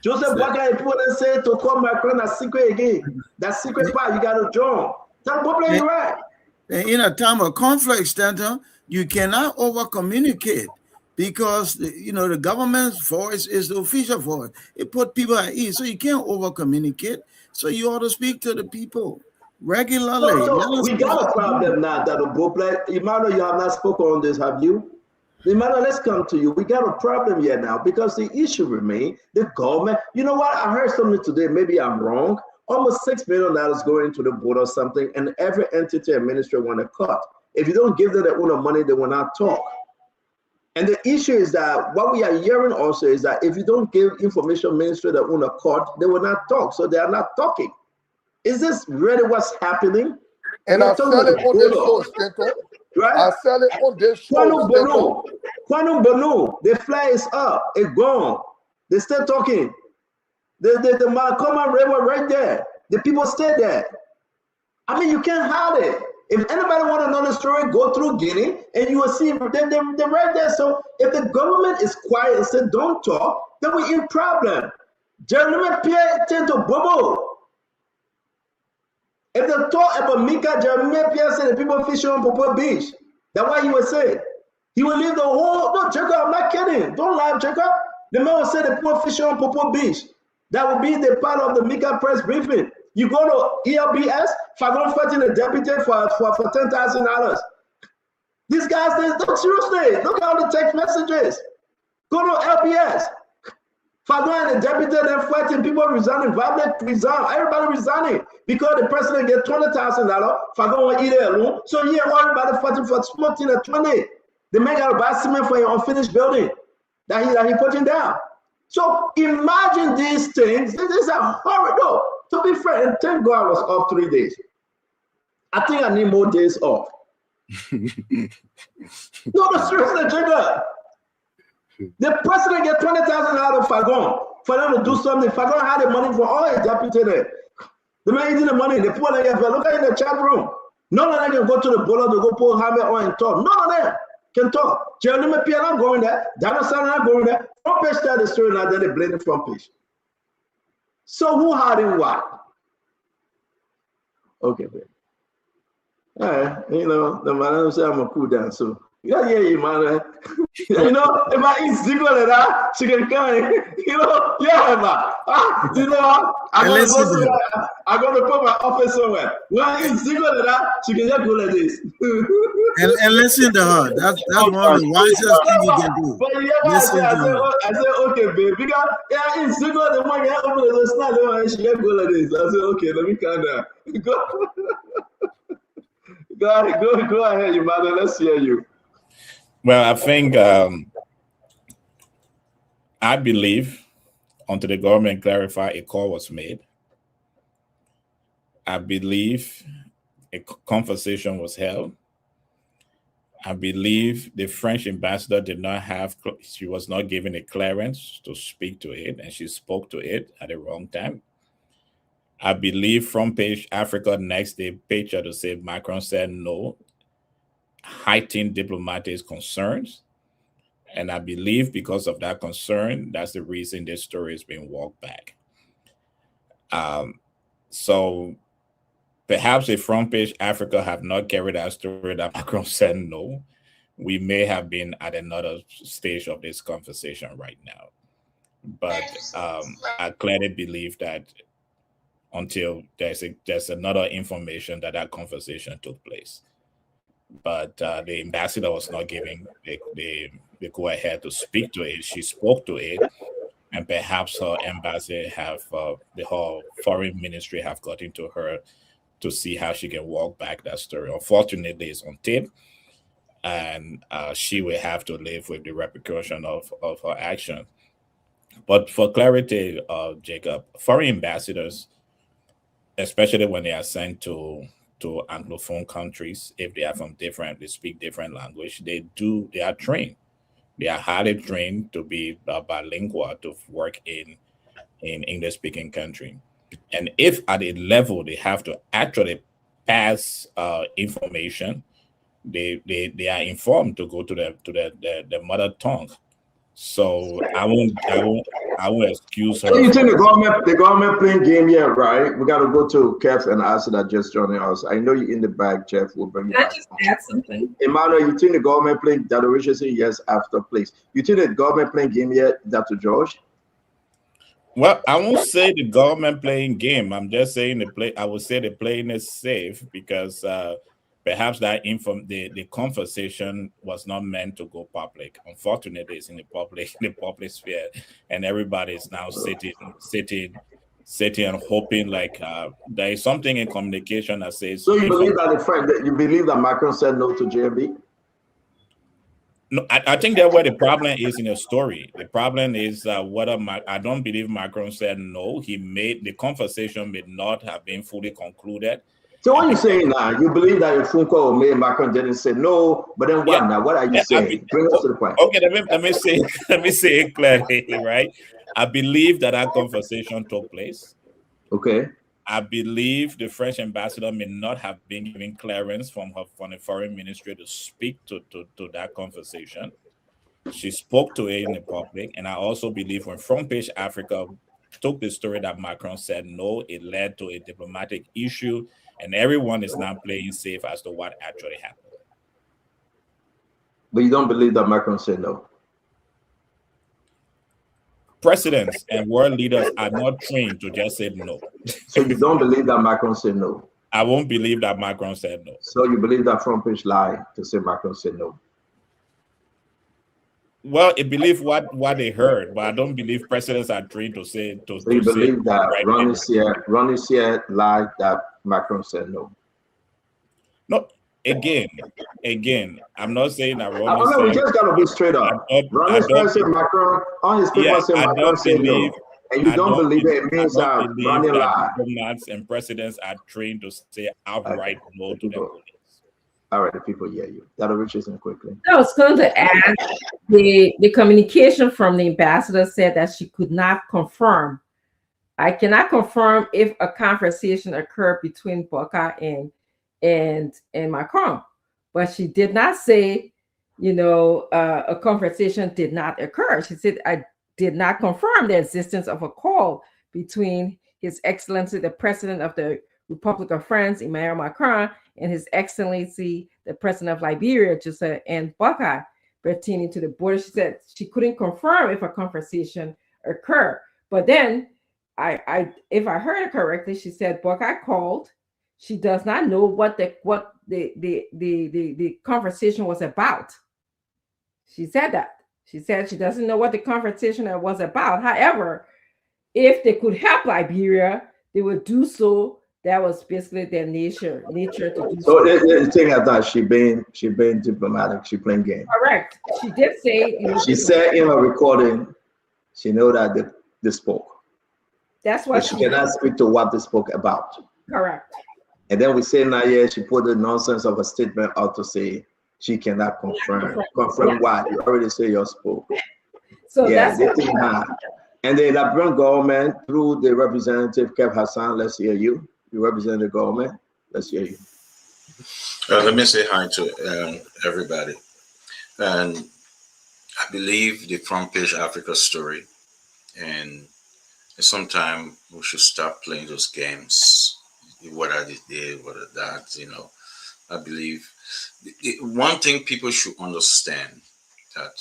Joseph Biden, people that say to call Macron a secret again. That secret part, you got to join. That's probably right. In a time of conflict, Stanton, you cannot over-communicate because, the government's voice is the official voice. It put people at ease, so you can't over-communicate. So you ought to speak to the people regularly. So we got a problem now that Emmanuel, you have not spoken on this, have you? Emmanuel, let's come to you. We got a problem here now because the issue remains the government. You know what? I heard something today. Maybe I'm wrong. Almost $6 million going to the board or something, and every entity and ministry want to cut. If you don't give them their own money, they will not talk. And the issue is that what we are hearing also is that if you don't give information ministry their own cut, they will not talk. So they are not talking. Is this really what's happening? And I said it on this show, Stanton. Right? I said it on this show. Quantum Banu, the flag is up, it's gone. They still talking. The Malcolm River right there. The people stay there. I mean, you can't hide it. If anybody want to know the story, go through Guinea and you will see they're right there. So if the government is quiet and say don't talk, then we're in problem. Jeremy Pierre tend to bubble. If they talk about Mika, Jeremy Pierre said the people fishing on Popo Beach. That's why he was saying. He will leave the whole, no, Jacob, I'm not kidding. Don't lie, Jacob. The man will say the people fishing on Popo Beach. That will be the part of the Mika press briefing. You go to ELBS, Fagon fighting a deputy for $10,000. These guys, don't seriously, look at all the text messages. Go to LBS. Fagon and the deputy, they're fighting, people resigning, Violet resign, everybody resigning because the president get $20,000. Fagon will eat it alone. So here, everybody fighting for smoking at 20. They make out a buy cement for your unfinished building that he putting down. So imagine these things. These are horrible. To be fair, and thank God I was off 3 days. I think I need more days off. No, seriously, Jacob. The president get $20,000 out of Fagon for them to do something. Fagon had the money for all his deputy there. The man eating the money. They put it look at in the chat room. None of them can go to the boiler to go pull hammer on and talk. None of them can talk. Jeremy Pierre not going there. Daniel Sanders not going there. Front page tell the story now, then they blame the front page. So who hiding what? Okay, babe. All right, the man say I'm gonna cool down. So yeah, man. If I eat Zico like that, she can come. Yeah, man. I'm gonna put my office somewhere. When I eat Zico like that, she can just go like this. and listen to her. That's one of the wisest things you can do. But I said, okay, babe, because in Zico, the one get open the snap, and she can go like this. I said, okay, let me calm down. Go ahead, you mother. Let's hear you. Well, I think I believe until the government clarify a call was made. I believe a conversation was held. I believe the French ambassador she was not given a clearance to speak to it, and she spoke to it at the wrong time. I believe Front Page Africa next day picture to say Macron said no, heightened diplomatic concerns. And I believe because of that concern, that's the reason this story is being walked back. So perhaps if Front Page Africa have not carried that story that Macron said no, we may have been at another stage of this conversation right now. But I clearly believe that until there's another information that conversation took place. But the ambassador was not giving the go ahead to speak to it. She spoke to it, and perhaps her embassy have the whole foreign ministry have gotten to her to see how she can walk back that story. Unfortunately, it's on tape, and she will have to live with the repercussion of her action. But for clarity, Jacob, foreign ambassadors, especially when they are sent to anglophone countries, if they are they speak different language, they are trained. They are highly trained to be bilingual, to work in English speaking country. And if at a level they have to actually pass information, they are informed to go to the mother tongue. So I won't excuse her. So you think the government playing game here, right? We got to go to Kev and Asa that just joining us. I know you're in the back, Jeff. We'll bring you Can I back. just add something? Emmanuel, you think the government playing? Dr. Richard said yes after please. You think the government playing game here, Dr. George? Well, I won't say the government playing game. I'm just saying I would say the playing is safe because perhaps the conversation was not meant to go public. Unfortunately, it's in the public sphere, and everybody is now sitting and hoping like there is something in communication that says. So you believe that Macron said no to JB? No, I think that where the problem is in the story. The problem is whether I don't believe Macron said no. He made the conversation may not have been fully concluded. So what are you saying now? You believe that if Funko made Macron didn't say no, but then what now? What are you saying? Bring us to the point. Okay, let me say it clearly, right? I believe that conversation took place. Okay. I believe the French ambassador may not have been given clearance from the foreign ministry to speak to that conversation. She spoke to it in the public, and I also believe when Front Page Africa took the story that Macron said no, it led to a diplomatic issue, and everyone is now playing safe as to what actually happened. But you don't believe that Macron said no? Presidents and world leaders are not trained to just say no. So you don't believe that Macron said no? I won't believe that Macron said no. So you believe that Front Page lied to say Macron said no? Well, I believe what they heard, but I don't believe presidents are trained to say to. So you to believe say that Ronnie Cyr lied that Macron said no? No. Again, I'm not saying that Ronnie. I mean, we just gotta be straight up. Ronnie Cyr said Macron on his paper said Macron said no, and you don't believe it. It means that Ronnie lied. Diplomats and presidents are trained to say outright no to them. All right, the people hear you. That'll reach us in quickly. I was going to add the communication from the ambassador said that she could not confirm. I cannot confirm if a conversation occurred between Boca and Macron, but she did not say, a conversation did not occur. She said, I did not confirm the existence of a call between His Excellency, the President of the Republic of France, Emmanuel Macron, and His Excellency, the President of Liberia, and Boca, pertaining to the border. She said she couldn't confirm if a conversation occurred. But then, if I heard it correctly, she said Boca called. She does not know what the conversation was about. She said that. She said she doesn't know what the conversation was about. However, if they could help Liberia, they would do so. That was basically their nature to do so. The thing is that she been diplomatic. She playing game. Correct. She did say. She said in a recording, she know that they spoke. That's what she cannot speak to what they spoke about. Correct. And then we say now, yeah, she put the nonsense of a statement out to say she cannot confirm. Confirm what? You already say you spoke. So yeah, that's they think hard. And the Liberian government, through the representative Kev Hassan, let's hear you. You represent the government. Let's hear you. Let me say hi to everybody. And I believe the Front Page Africa story, and sometime we should stop playing those games. What I did, what are that, I believe one thing people should understand that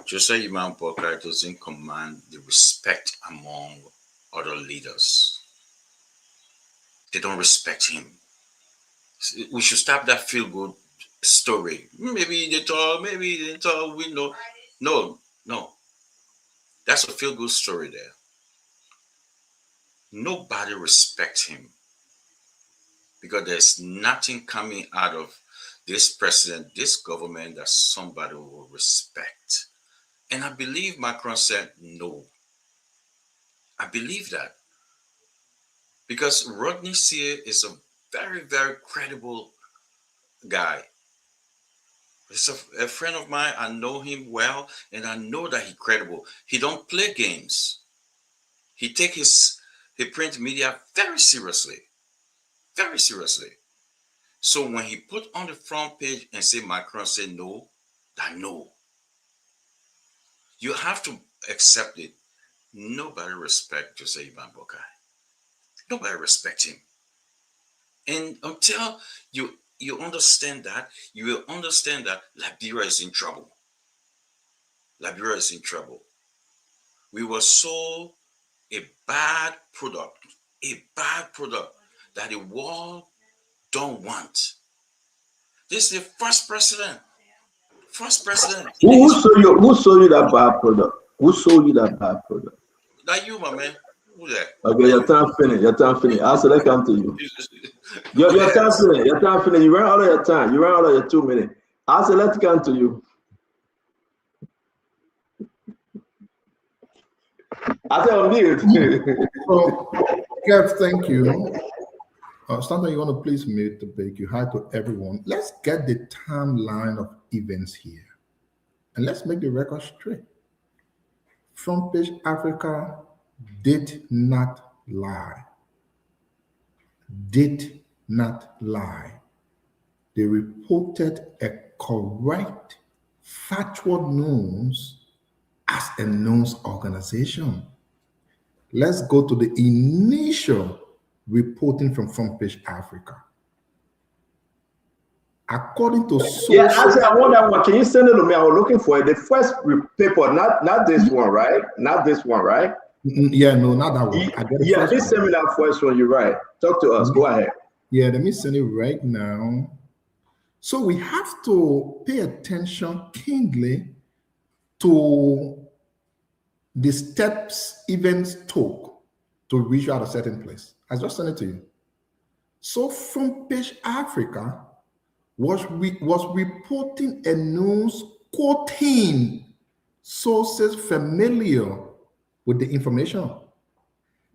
Jose Iman Boakai doesn't command the respect among other leaders. They don't respect him. We should stop that feel-good story. Maybe they talk, we know. No. That's a feel-good story there. Nobody respects him because there's nothing coming out of this president, this government that somebody will respect. And I believe Macron said no. I believe that. Because Rodney Cyr is a very, very credible guy. He's a friend of mine. I know him well, and I know that he's credible. He don't play games. He take his print media very seriously. Very seriously. So when he put on the front page and say Macron said no, that no. You have to accept it. Nobody respect Jose Ivan Boakai. Nobody respect him. And until you understand that, you will understand that Liberia is in trouble. Liberia is in trouble. We were sold a bad product that the world don't want. This is the first president. Who sold you that bad product? Who sold you that bad product? That you, my man. Who that? Okay, your time finished. I'll select come to you. Your time finished. You ran out of your time. You ran out of your 2 minutes. I'll select come to you. I tell mute. So, Kev, thank you. Stanton, you want to please mute the big. You hi to everyone. Let's get the timeline of events here. And let's make the record straight. Front Page Africa did not lie. Did not lie. They reported a correct, factual news as a news organization. Let's go to the initial reporting from Front Page Africa. According to sources, yeah, actually, I want that one. Can you send it to me? I was looking for it. The first paper, not this one, right? Not this one, right? Yeah, no, not that one. Please send me that first one. You're right. Talk to us. Go ahead. Yeah, let me send it right now. So we have to pay attention keenly to the steps events took to reach out a certain place. I just sent it to you. So Front Page Africa was reporting a news quoting sources familiar with the information.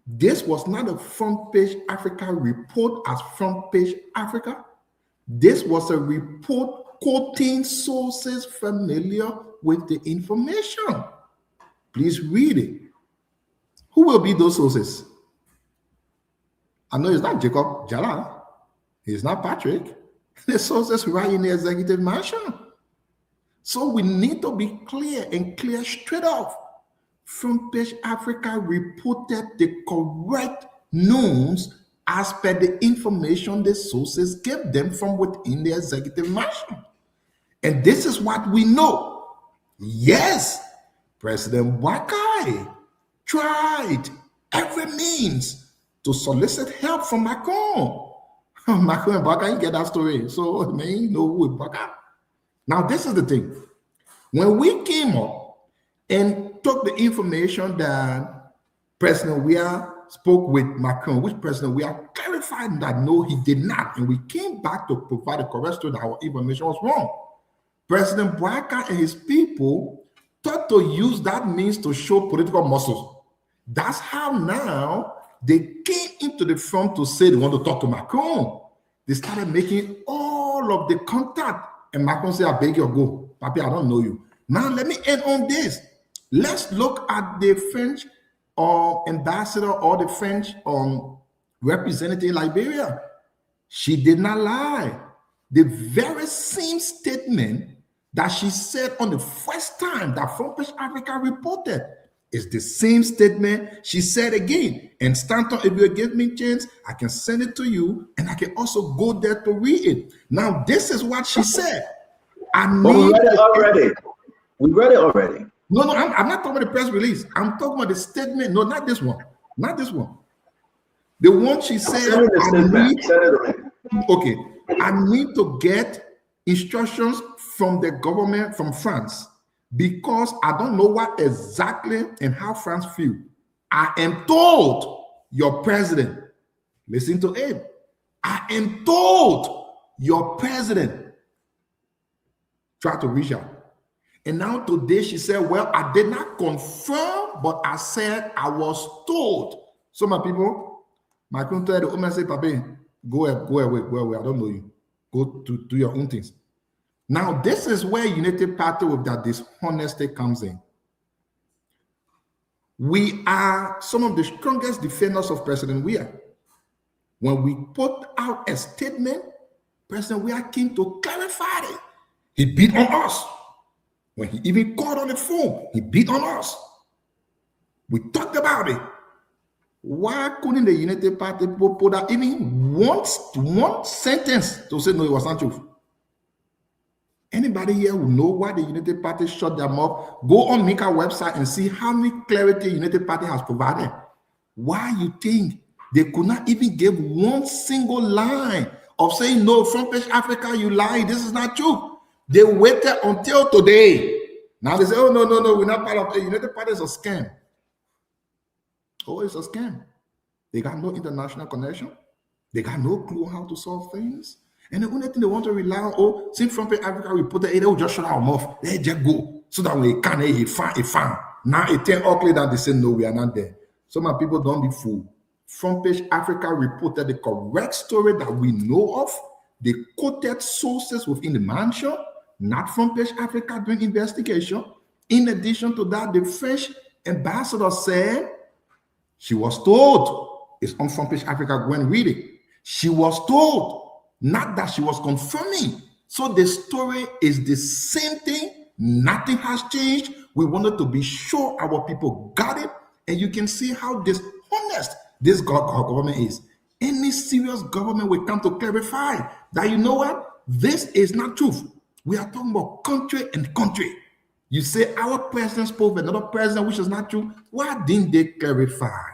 This was not a Front Page Africa report as Front Page Africa. This was a report quoting sources familiar with the information. Please read it. Who will be those sources? I know it's not Jacob Jala. It's not Patrick. The sources right in the executive mansion. So we need to be clear and clear straight off. Front Page Africa reported the correct news as per the information the sources gave them from within the executive mansion. And this is what we know. Yes, President Boakai tried every means to solicit help from Macron. Macron and Boakai get that story. So, man, know who is Boakai. Now, this is the thing. When we came up and took the information that President Weah spoke with Macron, which President Weah clarified that no, he did not. And we came back to provide a correct story that our information was wrong. President Boakai and his people thought to use that means to show political muscles. That's how now they came into the front to say they want to talk to Macron. They started making all of the contact. And Macron said, I beg you, go. Papi, I don't know you. Now, let me end on this. Let's look at the French ambassador or the French representative in Liberia. She did not lie. The very same statement that she said on the first time that Front Page Africa reported is the same statement she said again. And Stanton, if you give me a chance, I can send it to you and I can also go there to read it. Now, this is what she said. We read it already. No, I'm not talking about the press release. I'm talking about the statement. No, not this one. Not this one. The one she said, Send me the statement. Send it to me. Okay, I need to get instructions from the government from France because I don't know what exactly and how France feel. I am told your president, listen to Abe, I am told your president tried to reach out. And now today she said, well, I did not confirm, but I said I was told. So my people, my country, the woman say, Papi, go away. I don't know you. Go to do your own things. Now, this is where United Party with that dishonesty comes in. We are some of the strongest defenders of President Weah. When we put out a statement, President Weah came to clarify it. He beat on us. When he even called on the phone, he beat on us. We talked about it. Why couldn't the United Party people put out even one sentence to say no, it was not true? Anybody here who know why the United Party shut them up? Go on Mika website and see how many clarity United Party has provided. Why you think they could not even give one single line of saying no, Front Page Africa, you lie, this is not true. They waited until today. Now they say, oh, no, we're not part of the United Party is a scam. Oh, it's a scam. They got no international connection. They got no clue how to solve things. And the only thing they want to rely on, oh, since Front Page Africa reported it, they will just shut our mouth. They just go. So that we can't find. Now it turns out clear that they say, no, we are not there. So my people, don't be fooled. Front Page Africa reported the correct story that we know of. They quoted sources within the mansion, not Front Page Africa doing investigation. In addition to that, the French ambassador said she was told. It's on Front Page Africa, go and read it. She was told, not that she was confirming. So the story is the same thing. Nothing has changed. We wanted to be sure our people got it. And you can see how dishonest this government is. Any serious government will come to clarify that, you know what? This is not truth. We are talking about country and country. You say our president spoke with another president, which is not true. Why didn't they clarify?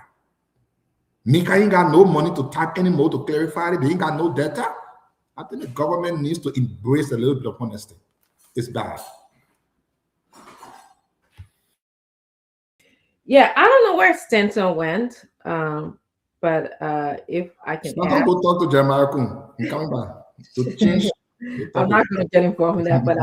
Mika ain't got no money to type anymore to clarify it. They ain't got no data. I think the government needs to embrace a little bit of honesty. It's bad. Yeah, I don't know where Stanton went, but if I can Stanton go talk to Jeremiah Kun. He's coming back to change. I'm not going to get involved in that, but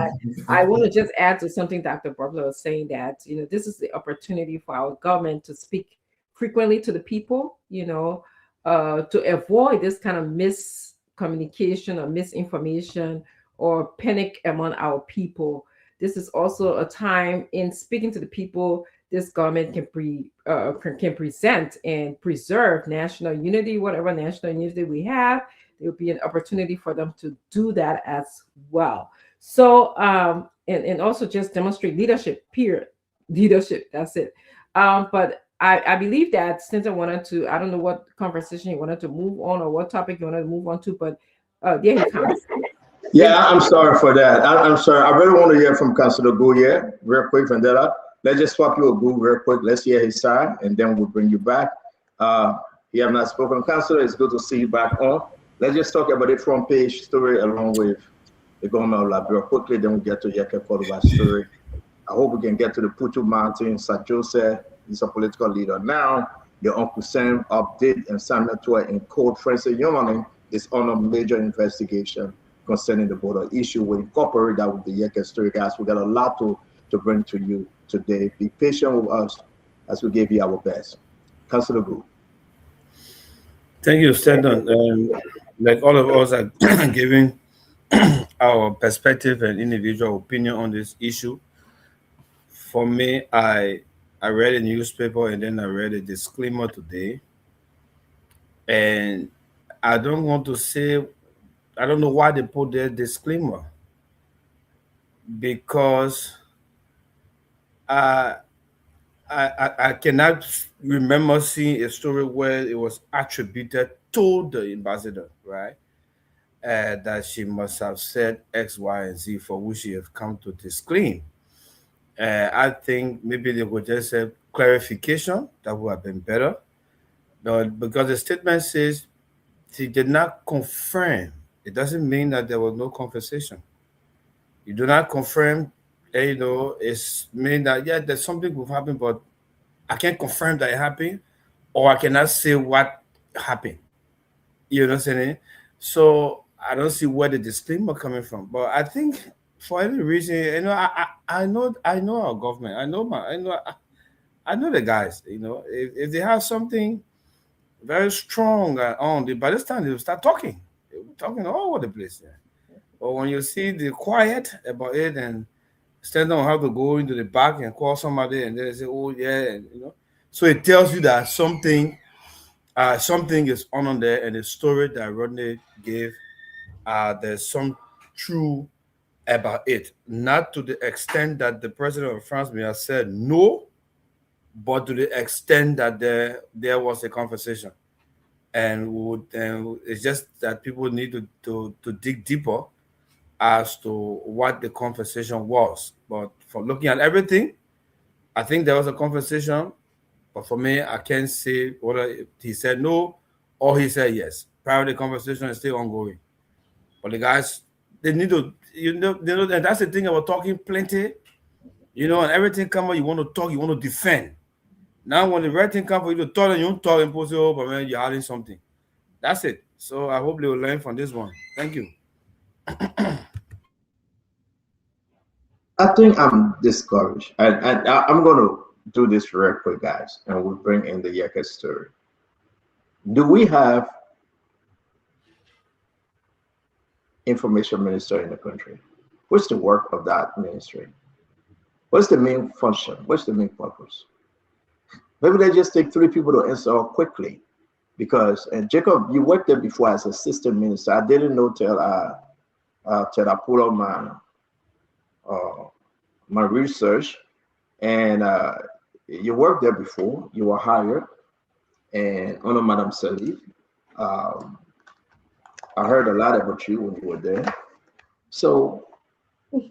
I want to just add to something Dr. Barbara was saying, that, you know, this is the opportunity for our government to speak frequently to the people, you know, to avoid this kind of miscommunication or misinformation or panic among our people. This is also a time in speaking to the people. This government can present and preserve national unity, whatever national unity we have. There will be an opportunity for them to do that as well. So, and also just demonstrate leadership, period. Leadership, that's it. But I believe that since I wanted to, I don't know what conversation you wanted to move on or what topic you wanted to move on to, but there he comes. Yeah, I'm sorry for that. I'm sorry. I really want to hear from Councilor Gouye real quick, Vendetta. Let's just swap you a Gou real quick. Let's hear his side, and then we'll bring you back. You have not spoken, Councilor. It's good to see you back on. Let's just talk about the front page story along with the government of Liberia quickly, then we'll get to Yeke Kodoba's story. I hope we can get to the Putu Mountain. Sir Joseph is a political leader now. The Uncle Sam update and Samuel Tua in court. Francis Yomanin is on a major investigation concerning the border issue. We'll incorporate that with the Yeke story, guys. We got a lot to bring to you today. Be patient with us as we give you our best. Councilor Gou. Thank you, Stanton. Like all of us are giving our perspective and individual opinion on this issue. For me, I read a newspaper and then I read a disclaimer today. And I don't want to say, I don't know why they put their disclaimer. Because I cannot remember seeing a story where it was attributed to the ambassador, right? That she must have said X, Y, and Z for which she has come to disclaim. I think maybe they would just say clarification that would have been better. But because the statement says he did not confirm, it doesn't mean that there was no conversation. You do not confirm, it's mean that yeah, there's something will happen, but I can't confirm that it happened, or I cannot say what happened. You know what I'm saying? So I don't see where the disclaimer coming from. But I think for any reason, I know our government. I know the guys. If they have something very strong on, by this time they'll start talking. They'll be talking all over the place. Yeah. But when you see the quiet about it and stand don't have to go into the back and call somebody and they say, oh yeah, so it tells you that something is on there, and the story that Rodney gave, there's some true about it. Not to the extent that the president of France may have said no, but to the extent that there was a conversation. And it's just that people need to dig deeper as to what the conversation was. But for looking at everything, I think there was a conversation. But for me, I can't say whether he said no or he said yes. Probably the conversation is still ongoing. But the guys, they need to, and that's the thing about talking plenty, and everything come up, you want to talk, you want to defend. Now, when the right thing comes for you to talk, and you don't talk and post it, oh, but man, you're hiding something. That's it. So I hope they will learn from this one. Thank you. I think I'm discouraged. And I'm going to do this real quick, guys, and we'll bring in the Yeka story. Do we have information minister in the country? What's the work of that ministry? What's the main function? What's the main purpose? Maybe they just take 3 people to answer quickly. Because, and Jacob, you worked there before as assistant minister. I didn't know till I put on my research, and you worked there before. You were hired, and under Madame Salif, I heard a lot about you when you were there. So,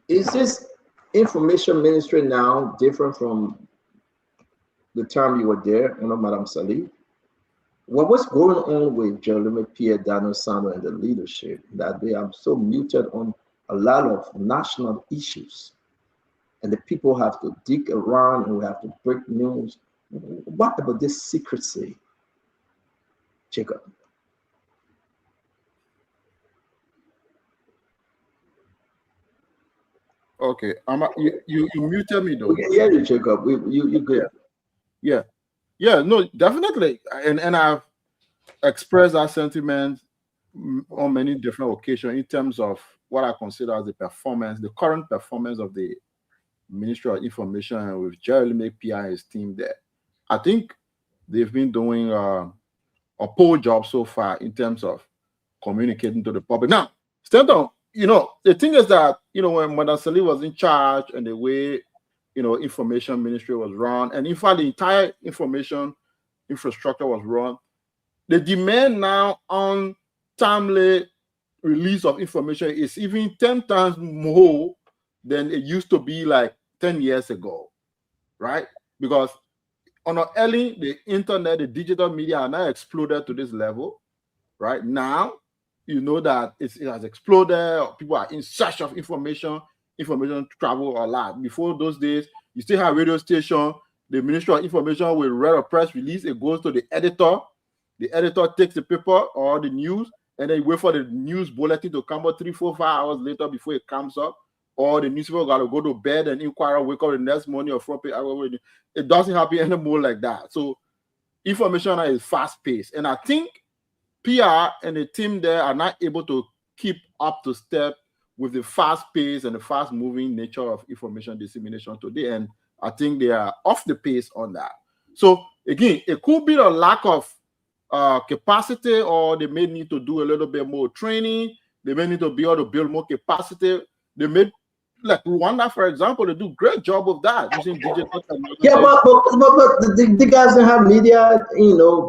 is this information ministry now different from the time you were there under Madame Salif? Well, what's going on with Jeremy Pierre Daniel Sanders and the leadership that they are so muted on a lot of national issues, and the people have to dig around and we have to break news? What about this secrecy, Jacob? Okay, you muted me though. We can hear you, Jacob. You good? Yeah, no, definitely, and I've expressed that sentiment on many different occasions in terms of what I consider as the current performance of the Ministry of Information and with Jeremy Pierre and his team there. I think they've been doing a poor job so far in terms of communicating to the public. Now, Stanton, the thing is that, when Madam Salih was in charge and the way, information ministry was run, and in fact, the entire information infrastructure was run, the demand now on timely release of information is even 10 times more than it used to be like 10 years ago, right? Because on early, the internet, the digital media are now exploded to this level, right? Now, you know that it has exploded. People are in search of information travel a lot. Before those days, you still have radio station. The Ministry of Information will write a press release. It goes to the editor. The editor takes the paper or the news, and then you wait for the news bulletin to come out 3, 4, 5 hours later before it comes up. Or the newspaper got to go to bed and inquire, wake up the next morning or front page. It doesn't happen anymore like that. So information is fast-paced. And I think PR and the team there are not able to keep up to step with the fast-paced and the fast-moving nature of information dissemination today. And I think they are off the pace on that. So again, it could be a lack of capacity, or they may need to do a little bit more training. They may need to be able to build more capacity. They may, like Rwanda, for example, they do a great job of that using digital technology. Yeah, but the guys that have media,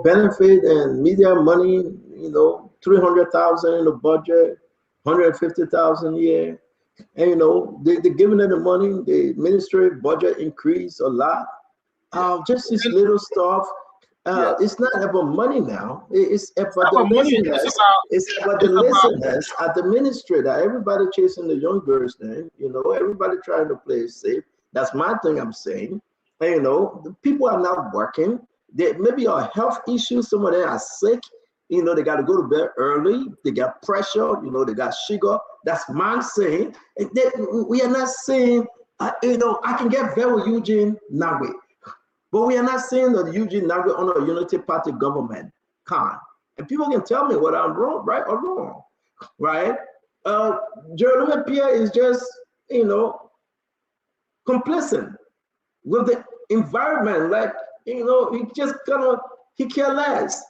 benefit and media money, 300,000 in the budget, 150,000 a year. And they're giving them the money. The ministry budget increased a lot. Just this little stuff. It's not about money now. It's about the listeners. It's about the listeners at the ministry that everybody chasing the young girls then. Everybody trying to play it safe. That's my thing I'm saying. And, the people are not working. They maybe are health issues. Some of them are sick. They got to go to bed early. They got pressure. They got sugar. That's my saying. We are not saying, I can get very Eugene Nagwe. But we are not saying that Eugene Nagwe on a unity party government can't. And people can tell me what I'm wrong, right or wrong, right? Jerome Pierre is just, complacent with the environment. Like, he just he care less.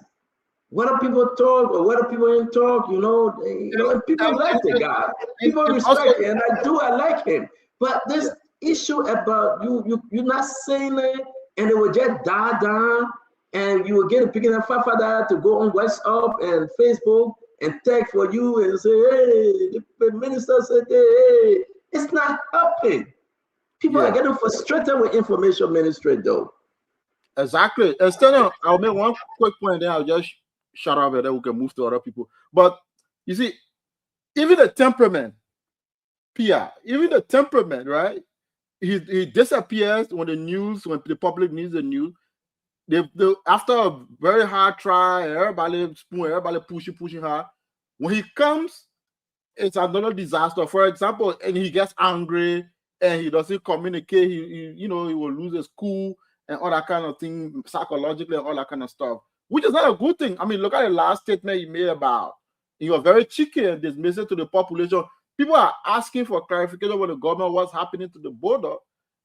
Whether people talk or whether people ain't talk, and people like the guy. People respect him, and I like him. But this issue about you're not saying it, and it will just die down, and you will get a picking up Fafada to go on WhatsApp and Facebook and tag for you and say, hey, the minister said, hey, it's not happening. People are getting frustrated with information ministry, though. Exactly. Instead, I'll make one quick point, then I'll just shut up, and then we can move to other people. But you see, even the temperament, Pia, even the temperament, right? He disappears when the public needs the news. They after a very hard try, everybody pushing hard. When he comes, it's another disaster. For example, and he gets angry and he doesn't communicate. He will lose his cool and all that kind of thing, psychologically and all that kind of stuff, which is not a good thing. I mean, look at the last statement he made about he was very cheeky and dismissive to the population. People are asking for clarification with the government what's happening to the border.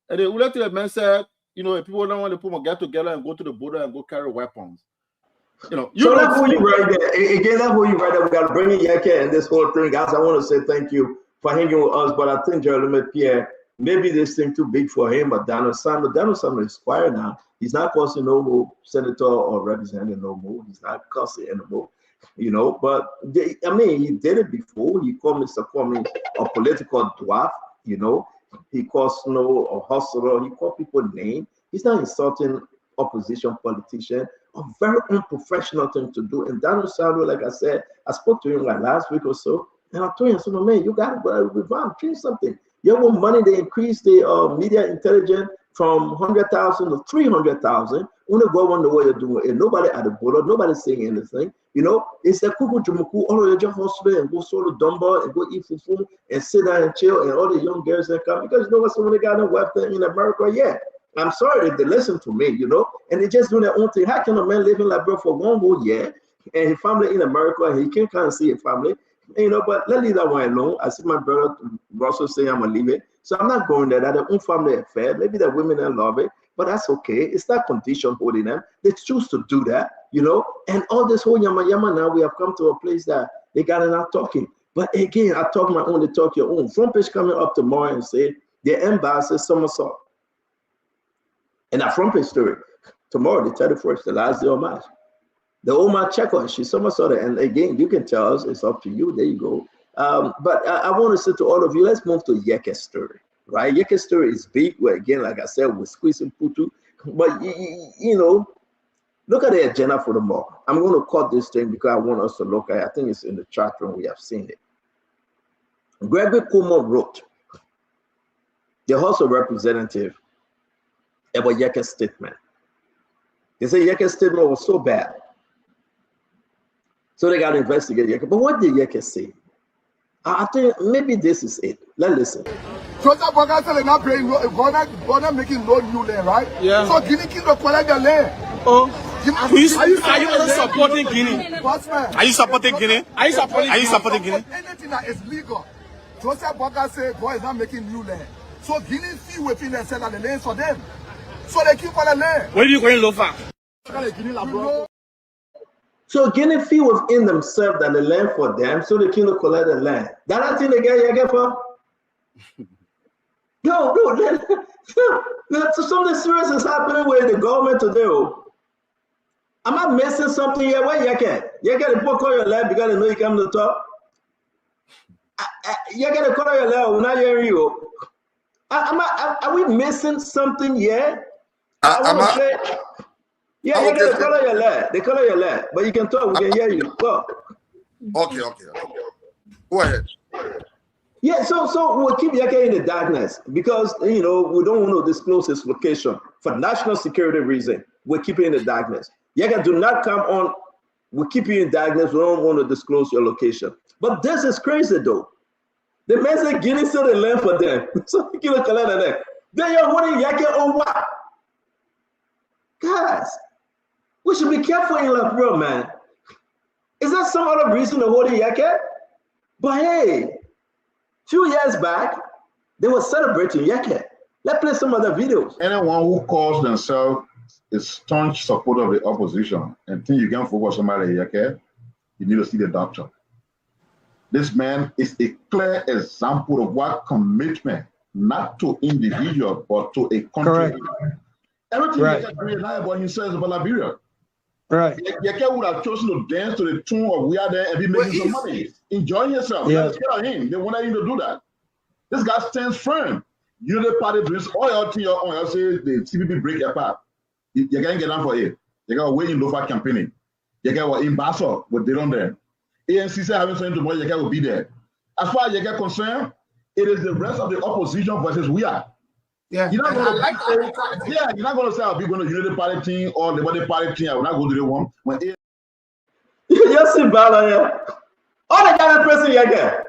And the elected man said, if people don't want to put get together and go to the border and go carry weapons. So that's who you right there. Again, that's who you right there. We got to bring in Yeke and this whole thing. Guys, I want to say thank you for hanging with us. But I think Jerome Pierre, maybe this thing too big for him. But Donald Sanders is quiet now. He's not causing no more senator or representative no more. He's not cussing anymore. But he did it before. He called Mr. Kwame a political dwarf. He calls a hustler. He called people names. He's not insulting opposition politician. A very unprofessional thing to do. And Donald Sanders, like I said, I spoke to him like last week or so, and I told him, so man, you got to revamp, change something. You want money to increase the media intelligence from 100,000 to 300,000. When the government know what you're doing, and nobody at the border, nobody saying anything. It's a kuku jumuku, all of you just hustle and go solo dumbo and go eat fufu and sit down and chill, and all the young girls that come because what some of the guys that weapon in America, I'm sorry if they listen to me, and they just do their own thing. How can a man live in Liberia for 1 whole year and his family in America and he can't kind of see his family? But let's leave that one alone. I see my brother Russell saying I'm gonna leave it. So I'm not going there. That's their own family affair. Maybe the women that love it, but that's okay. It's not condition holding them. They choose to do that, And all this whole yama now, we have come to a place that they got enough talking. But again, I talk my own, they talk your own. Front page coming up tomorrow and say the embassy somersault. And that front page story tomorrow, the 31st, the last day of March. The Omar checker, she somersaulted. And again, you can tell us, it's up to you. There you go. But I want to say to all of you, let's move to Yeke's story, right? Yeke's story is big. Where again, like I said, we're squeezing Putu. But, look at the agenda for tomorrow. I'm going to cut this thing because I want us to look at it. I think it's in the chat room. We have seen it. Gregory Cuomo wrote, the House of Representatives, about Yeke's statement. They say Yeke's statement was so bad. So they got to investigate Yeke. But what did Yeke say? I think maybe this is it. Let's listen. Joseph Boga said they're not paying, Bonner making no new land, right? Yeah. So Guinea King will collect the land. Oh. Are you also supporting Guinea? Are you supporting Guinea? Are you supporting Guinea? Anything that is legal. Joseph Boga said boy is not making new land. So Guinea fee within and sell the land for them. So they keep on the land. Where are you going, Lofa? So Guinea fee within themselves that the land for them, so they can collect the land. That I think they get for. No, so something serious is happening with the government today. Am I missing something here? Where you get the book on your land because they know you come to talk. You gotta call your level. Now you're you. Are we missing something here? I want to say, yeah, you gotta color your lead. They color your lead, but you can talk. We can hear you. Go. Okay. Go ahead. Yeah, so we'll keep Yeke in the darkness because we don't want to disclose his location for national security reason. We'll keep it in the darkness. Yeke, do not come on. We'll keep you in darkness. We don't want to disclose your location. But this is crazy though. The man said Guinea still the land for them. So you can collect that. Then you're holding Yeke on what? Guys, we should be careful in Liberia, man. Is there some other reason to hold Yeke? But hey, few years back, they were celebrating Yeke. Let's play some other videos. Anyone who calls themselves a staunch supporter of the opposition and think you can focus somebody Yeke, you need to see the doctor. This man is a clear example of what commitment, not to individual, but to a country. Correct. Everything Yeke created now about himself is about Liberia. Right. Yeke would have chosen to dance to the tune of We Are There and be making some money, enjoying yourself. Yeah. Let's get him. They wanted him to do that. This guy stands firm. Unity Party drinks all your thing your own. I say the CPP break apart. You can't get down for it. You got way in Lofa campaigning. You got in Basso with they don't there. ANC say having something tomorrow, you will be there. As far as you get concerned, it is the rest of the opposition versus we are. Yeah, you're not going to say, you're not going to say I'll be going to Unity Party team or the Body Party team. I will not go to the one when you just see Bala here. All the kind of person you get.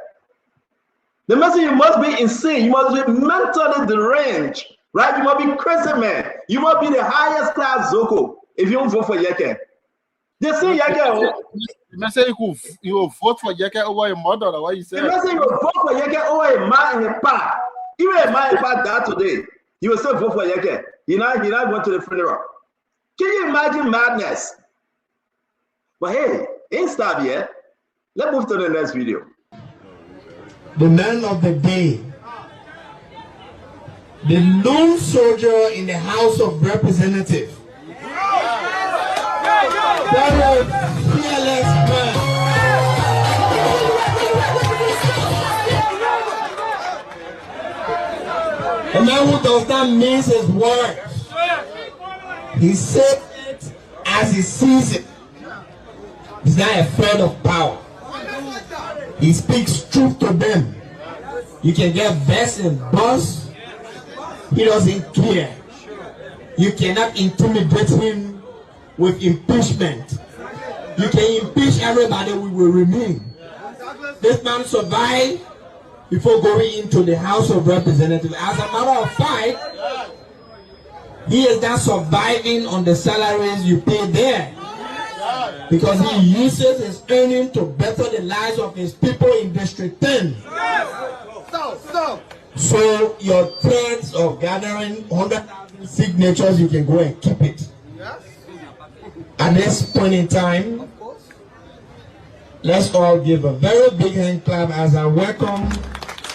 The message you must be insane, you must be mentally deranged, right? You must be crazy, man. You must be the highest class Zoko if you don't vote for Yeke. They say Yeke. You say you will vote for Yeke over your mother, or what you say? You say you will vote for Yeke over a man in a park. Even a man in a park died today. You will still vote for Yeke. He not went to the funeral. Can you imagine madness? But hey, ain't stop yet. Let's move to the next video. The man of the day, the lone soldier in the House of Representatives, very fearless man. A man who does not mince his words. He says it as he sees it. He's not afraid of power. He speaks truth to them. You can get best and boss. He doesn't care. You cannot intimidate him with impeachment. You can impeach everybody, we will remain. This man survived before going into the House of Representatives. As a matter of fact, he is not surviving on the salaries you pay there. Because he uses his earnings to better the lives of his people in District 10. So your threats of gathering 100,000 signatures, you can go and keep it. At this point in time, let's all give a very big hand clap as I welcome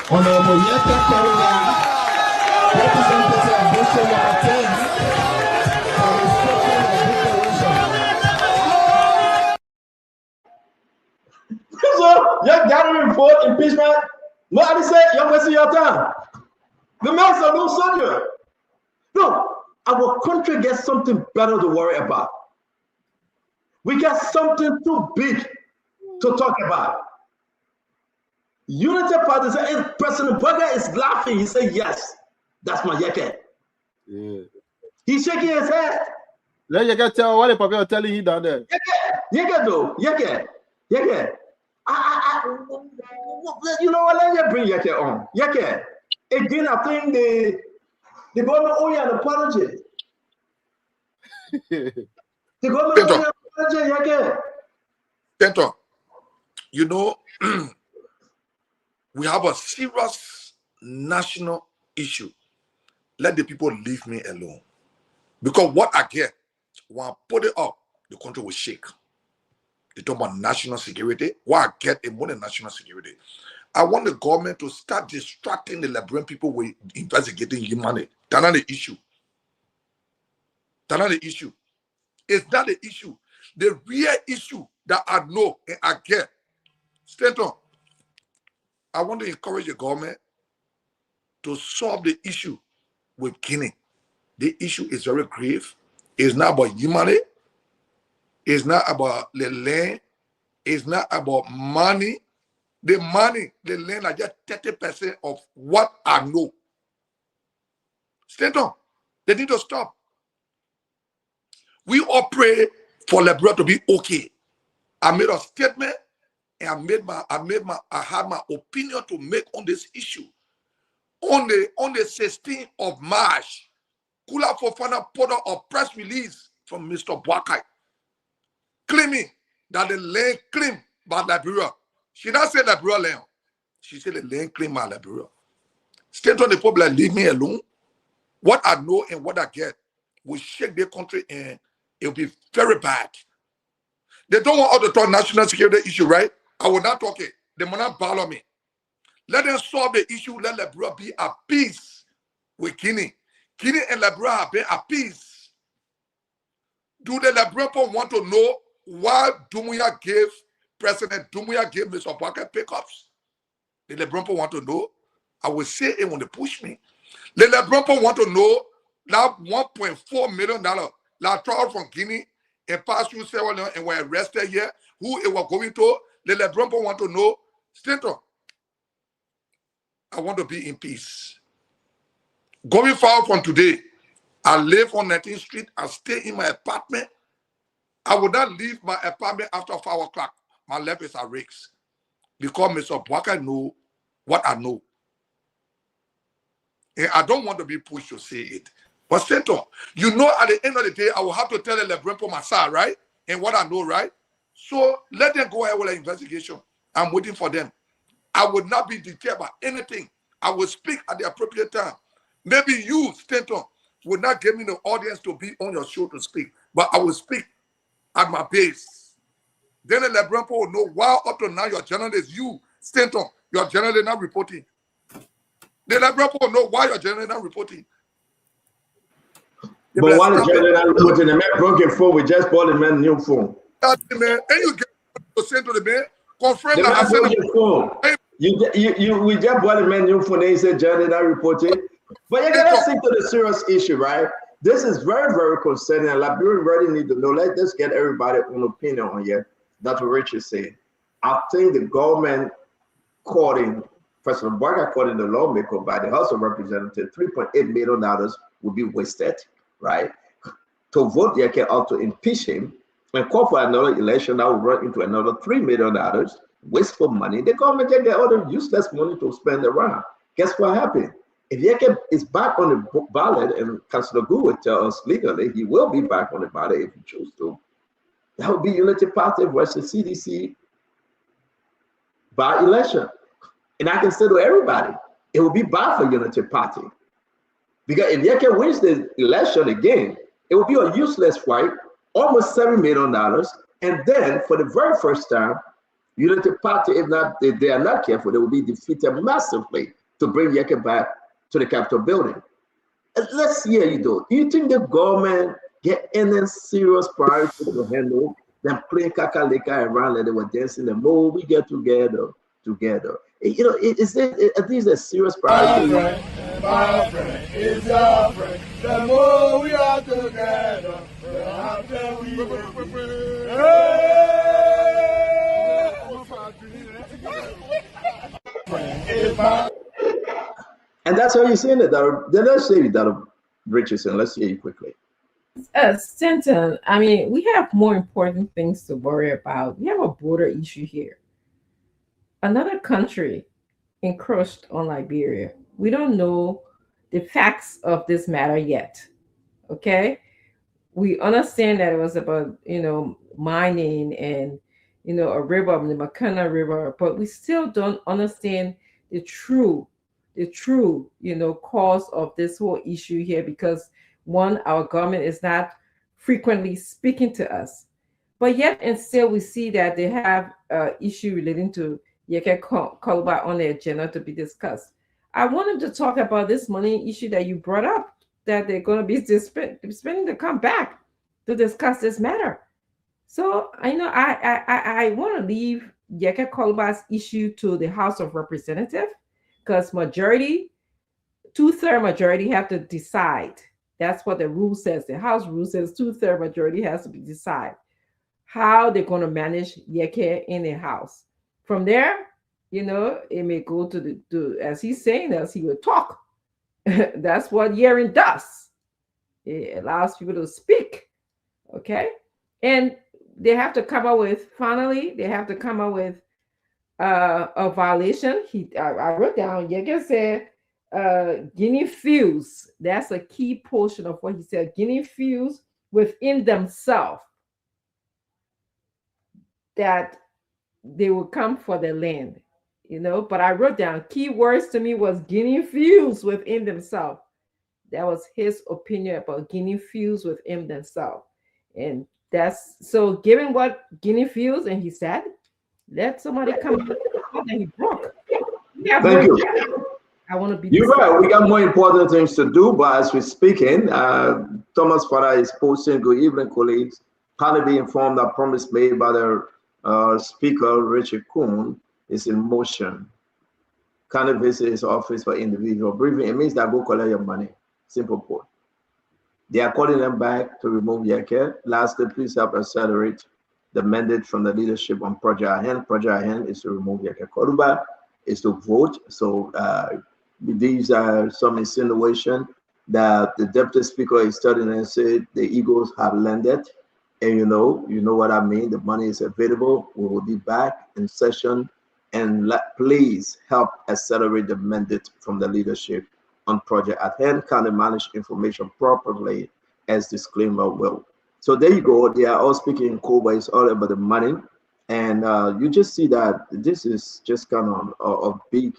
Honorable Yeke Korea, representative of District Number 10. So you're gathering vote impeachment. What I say, you're wasting your time. The man's a no soldier. No, our country gets something better to worry about. We got something too big to talk about. Unity Party said, President Burger is laughing. He said, yes, that's my Yeke. Yeah. He's shaking his head. Let Yeke tell what the people are telling you down there. Yeke though, Yeke. You know what? Let me bring Yeke on. Yeke. Again, I think the government owe you an apology. The government owe you an apology, Yeke. Kenton, you know, we have a serious national issue. Let the people leave me alone. Because what I get, when I put it up, the country will shake. They talk about national security. What I get is more than national security. I want the government to start distracting the Liberian people with investigating humanity. That's not the issue. That's not the issue. It's not the issue. The real issue that I know and I get. Stanton, I want to encourage the government to solve the issue with Guinea. The issue is very grave. It's not about humanity. It's not about the land. It's not about money. The money, the land are just 30% of what I know. Stand on. They need to stop. We all pray for Liberia to be okay. I made a statement and I had my opinion to make on this issue. On the 16th of March, Kula Fofana put out a press release from Mr. Boakai claiming that the land claimed by Liberia. She not said Liberia land. She said the land claimed by Liberia. State on the public, leave me alone. What I know and what I get will shake their country and it will be very bad. They don't want us to talk national security issue, right? I will not talk it. They will not bother me. Let them solve the issue. Let Liberia be at peace with Guinea. Guinea and Liberia have been at peace. Do the Liberian people want to know why President Dumbuya gave Mr. Boakai pickups? The Liberian people want to know. I will say it when they push me. The Liberian people want to know that $1.4 million that traveled from Guinea and passed through Sierra Leone and were arrested here, who it was going to. The Liberian people want to know. Stanton, I want to be in peace. Going forward from today, I live on 19th Street. I stay in my apartment. I will not leave my apartment after 5 o'clock. My life is at risk. Because Mr. Boakai know what I know. And I don't want to be pushed to say it. But Stanton, you know at the end of the day, I will have to tell the Liberian people my side, right? And what I know, right? So let them go ahead with the investigation. I'm waiting for them. I would not be deterred by anything. I will speak at the appropriate time. Maybe you, Stanton, would not give me the audience to be on your show to speak, but I will speak at my base. Then the Liberian people will know why up to now your journalist, you, Stanton, your journalist not reporting. The Liberian people will know why your journalist not reporting. But why the journalist not reporting? The man broke your phone, we just bought the man new phone. Man, and you get to send to the man, confirm that I sent your phone. We just bought the man new phone, and he said journalist not reporting. But you gotta stick to the serious issue, right? This is very, very concerning, and Liberians really need to know. Let's get everybody on opinion on here. That's what Rich is saying. I think the government courting, President Boakai courting the lawmaker by the House of Representatives, $3.8 million would be wasted, right? To vote Yeke out to impeach him and call for another election that will run into another $3 million, wasteful money. The government just get all the useless money to spend around. Guess what happened? If Yeke is back on the ballot, and Councillor Gu would tell us legally he will be back on the ballot if he chooses to, that would be Unity Party versus CDC by election. And I can say to everybody, it will be bad for Unity Party. Because if Yeke wins the election again, it will be a useless fight, almost $7 million. And then for the very first time, Unity Party, if they are not careful, they will be defeated massively to bring Yeke back to the Capitol building. Let's see how you do. Do you think the government get any serious priority to handle them playing kakaleka around like they were dancing the more we get together? You know, are these a serious priority? My friend is your friend. The more we are together, the happier we will be. And that's how you're saying it. Then let's say that, Richardson. Let's hear you quickly. Stanton, I mean, we have more important things to worry about. We have a border issue here. Another country encroached on Liberia. We don't know the facts of this matter yet. Okay? We understand that it was about, mining and, a river, the Makana River, but we still don't understand the true, cause of this whole issue here, because one, our government is not frequently speaking to us, but yet and still we see that they have issue relating to Yeke Koluba on the agenda to be discussed. I wanted to talk about this money issue that you brought up, that they're going to be spending to come back to discuss this matter. So I want to leave Yeke Koluba's issue to the House of Representatives, because majority, 2/3 majority have to decide. That's what the rule says. The House rule says 2/3 majority has to decide how they're going to manage Yeke in the House. From there, it may go to as he's saying, as he will talk. That's what hearing does. It allows people to speak. Okay. And they have to come up with, finally, they have to come up with a violation. I wrote down, Yeke said, Guinea feels, that's a key portion of what he said. Guinea feels within themselves that they will come for the land, but I wrote down key words to me was Guinea feels within themselves. That was his opinion about Guinea feels within themselves. And that's so given what Guinea feels, and he said, let somebody come and he broke. Thank you. I want to be. You're right. We got more important things to do, but as we're speaking, Thomas Farah is posting, good evening, colleagues. Kindly be informed that promise made by the speaker, Richard Kuhn, is in motion. Kindly visit his office for individual briefing. It means that go collect your money. Simple put. They are calling them back to remove Yeke. Lastly, please help accelerate the mandate from the leadership on Project Ahen. Project Ahen is to remove Yeke Koluba, is to vote. So these are some insinuation that the deputy speaker is studying and said the Eagles have landed. And you know what I mean. The money is available. We will be back in session, and please help accelerate the mandate from the leadership on Project Ahen. Can they manage information properly, as disclaimer will. So there you go. They are all speaking in Cuba. It's all about the money, and you just see that this is just kind of a big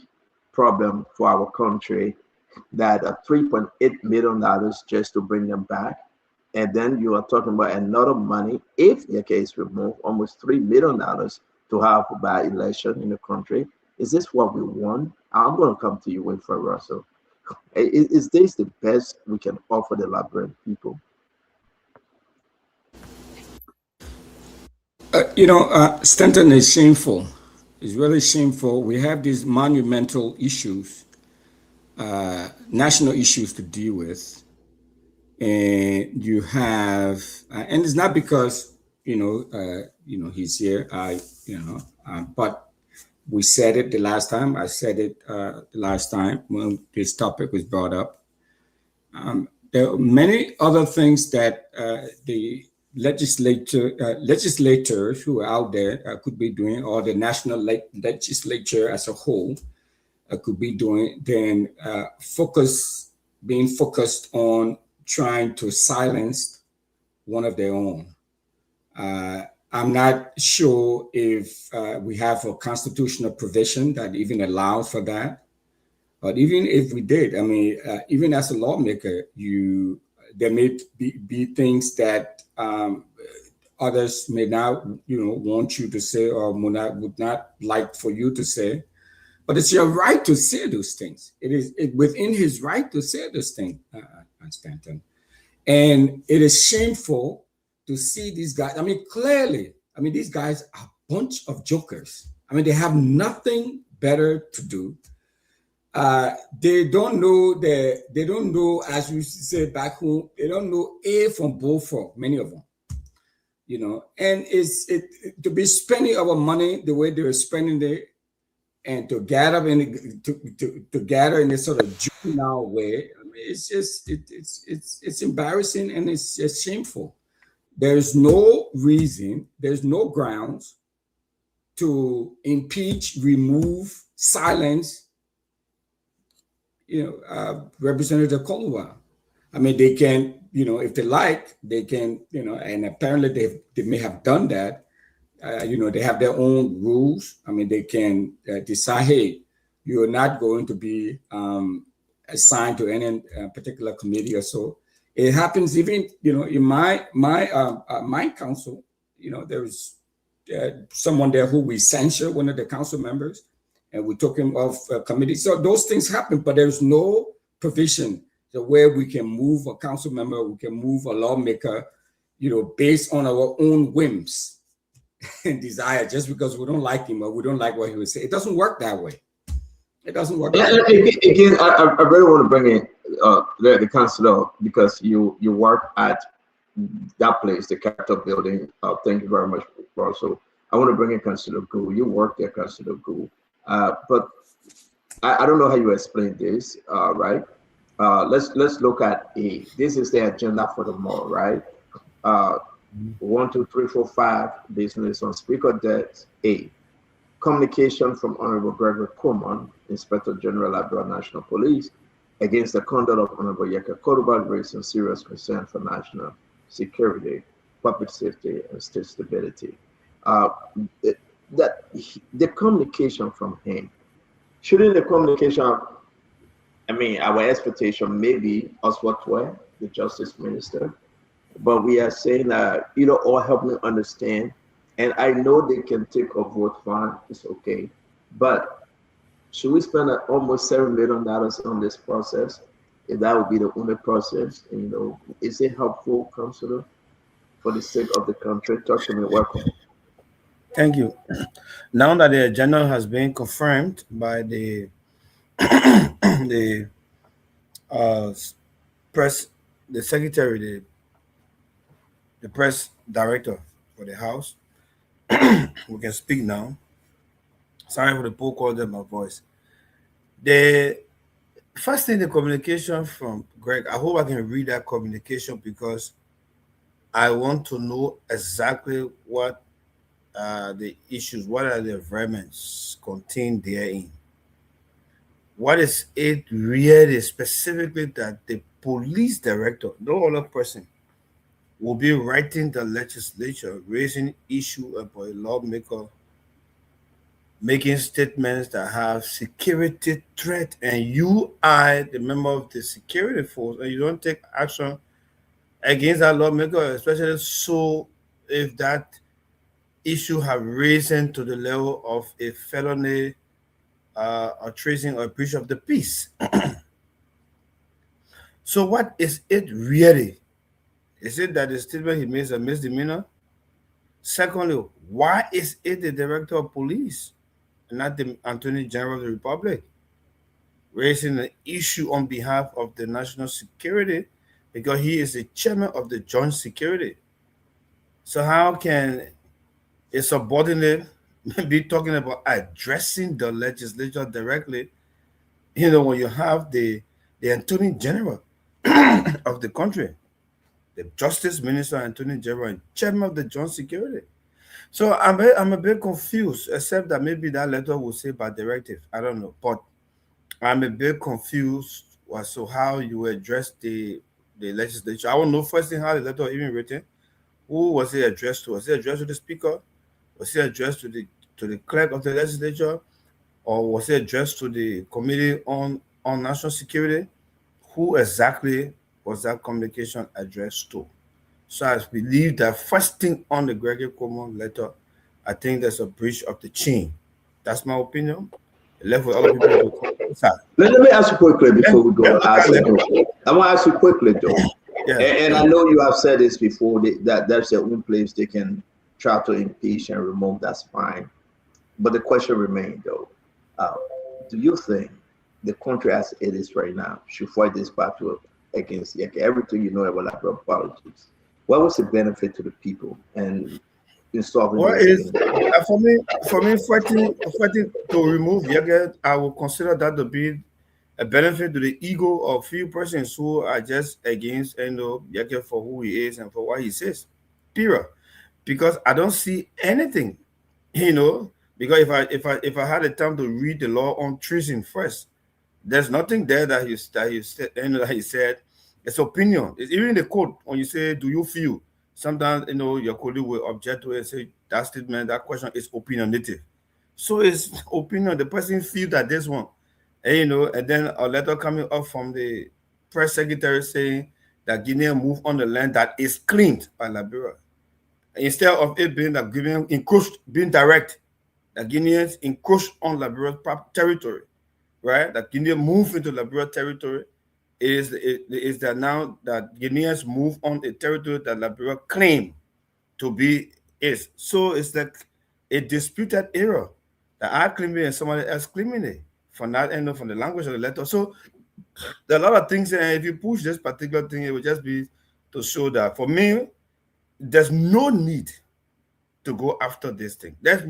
problem for our country. That $3.8 million just to bring them back. And then you are talking about another money, if the case removed, almost $3 million to have a by election in the country. Is this what we want? I'm going to come to you, Winfrey Russell. Is this the best we can offer the Liberian people? Stanton is shameful. It's really shameful. We have these monumental issues, national issues to deal with. And you have, and it's not because he's here. But we said it the last time. I said it the last time when this topic was brought up. There are many other things that the legislators who are out there could be doing, or the national legislature as a whole could be doing. Then being focused on trying to silence one of their own. I'm not sure if we have a constitutional provision that even allows for that. But even if we did, I mean, even as a lawmaker, there may be things that others may not, want you to say, or would not like for you to say. But it's your right to say those things. It is within his right to say those things, Stanton. And it is shameful to see these guys. I mean, clearly, these guys are a bunch of jokers. I mean, they have nothing better to do. They don't know, as we say back home, they don't know A from Bullfrog, many of them. And to be spending our money the way they were spending it, and to gather in this sort of juvenile way, it's just it's embarrassing, and it's just shameful. There's no reason, there's no grounds to impeach, remove, silence, Representative Koluba. I mean, they can, if they like, they can, and apparently they may have done that. They have their own rules. I mean, they can decide, hey, you're not going to be assigned to any particular committee or so. It happens even, in my council, there was someone there who we censured, one of the council members, and we took him off a committee. So those things happen, but there's no provision where we can move a council member, we can move a lawmaker, based on our own whims. and desire just because we don't like him or we don't like what he would say. It doesn't work that way. It doesn't work that way. Again, I really want to bring in the counselor, because you work at that place, the Capitol building. Thank you very much, also. I want to bring in Councilor Gu. You work there, Councilor Gu. But I don't know how you explain this, right? Let's look at A. This is the agenda for the month, right? 1, 2, 3, 4, 5 business on speaker debt. A. Communication from Honorable Gregory Coleman, Inspector General Liberia National Police, against the conduct of Honorable Yeka Kodoba, raising serious concern for national security, public safety, and state stability. The communication from him, shouldn't the communication, I mean, our expectation maybe us what were the Justice Minister, but we are saying that, all help me understand. And I know they can take a vote, fine, it's okay. But should we spend almost $7 million on this process? If that would be the only process, is it helpful, Councilor, for the sake of the country? Talk to me. Welcome. Thank you. Now that the agenda has been confirmed by the press, the secretary, the press director for the House, we can speak now. Sorry for the poor quality of my voice. The first thing, the communication from Greg, I hope I can read that communication, because I want to know exactly what the issues, what are the environments contained therein. What is it really specifically that the police director, no other person, will be writing the legislature, raising issue about a lawmaker, making statements that have security threat, and you are the member of the security force, and you don't take action against that lawmaker, especially so if that issue have risen to the level of a felony, or treason, or breach of the peace. So what is it really? Is it that the statement he made is a misdemeanor? Secondly, why is it the director of police and not the Attorney General of the Republic raising an issue on behalf of the national security, because he is the chairman of the joint security? So how can a subordinate be talking about addressing the legislature directly, when you have the Attorney General of the country, the Justice Minister, Attorney General, and chairman of the joint security? So I'm a bit confused, except that maybe that letter will say by directive. I don't know, but I'm a bit confused as to how you address the legislature. I want to know first thing how the letter was even written. Who was it addressed to? Was it addressed to the speaker? Was it addressed to the clerk of the legislature? Or was it addressed to the Committee on National Security? Who exactly was that communication addressed to? So I believe that first thing on the Gregory Coleman letter, I think there's a breach of the chain. That's my opinion. Left with other people to let me ask you quickly before we go. I want to ask you quickly, though. Yeah. And I know you have said this before, that there's their own place they can try to impeach and remove. That's fine. But the question remains, though. Do you think the country as it is right now should fight this battle against everything you know about Liberia politics? What was the benefit to the people and in solving this? For me, fighting to remove Yeke, I will consider that to be a benefit to the ego of few persons who are just against Yeke for who he is and for what he says. Period. Because I don't see anything, because if I had the time to read the law on treason first, there's nothing there that he said. It's opinion. It's even in the code when you say, "Do you feel?" Sometimes your colleague will object to it and say that statement, that question is opinionative. So it's opinion. The person feels that this one, and then a letter coming up from the press secretary saying that Guinea move on the land that is claimed by Liberia, instead of it being that being direct, that Guineans encroached on Liberia's territory, right? That Guinea move into Liberia territory. Is that now that Guineans move on a territory that Liberia claim to be is. So it's like a disputed error that I claim it and somebody else claiming it from that end from the language of the letter. So there are a lot of things, and if you push this particular thing, it will just be to show that for me, there's no need to go after this thing. There's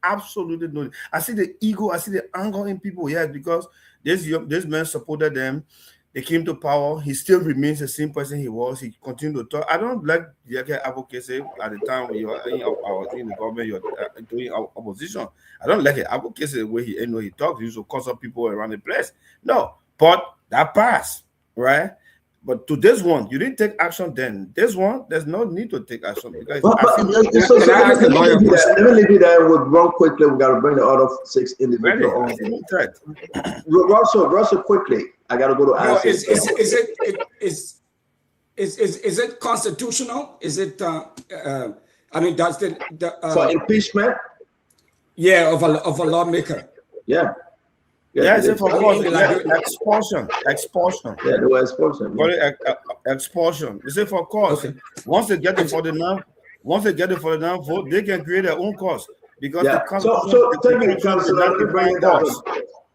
absolutely no. I see the ego, I see the anger in people. Yes, because this man supported them. They came to power. He still remains the same person he was. He continued to talk. I don't like the advocacy at the time when you are in the government, you're doing opposition. I don't like the advocacy the way he talks. He used to cause up people around the place. No, but that passed, right? But to this one, you didn't take action then. This one, there's no need to take action because let me leave you there with one quickly. We got to bring the other 6 individuals on. Russell, quickly. I got to go to ask. Is it constitutional? Is it? I mean, does the for impeachment? Yeah, of a lawmaker. Yeah. Yes, of course. Expulsion. Yeah, the word expulsion. Expulsion. You say for cause. Okay. Once they get it for the vote, they can create their own cause because so take me council. Let me bring it up.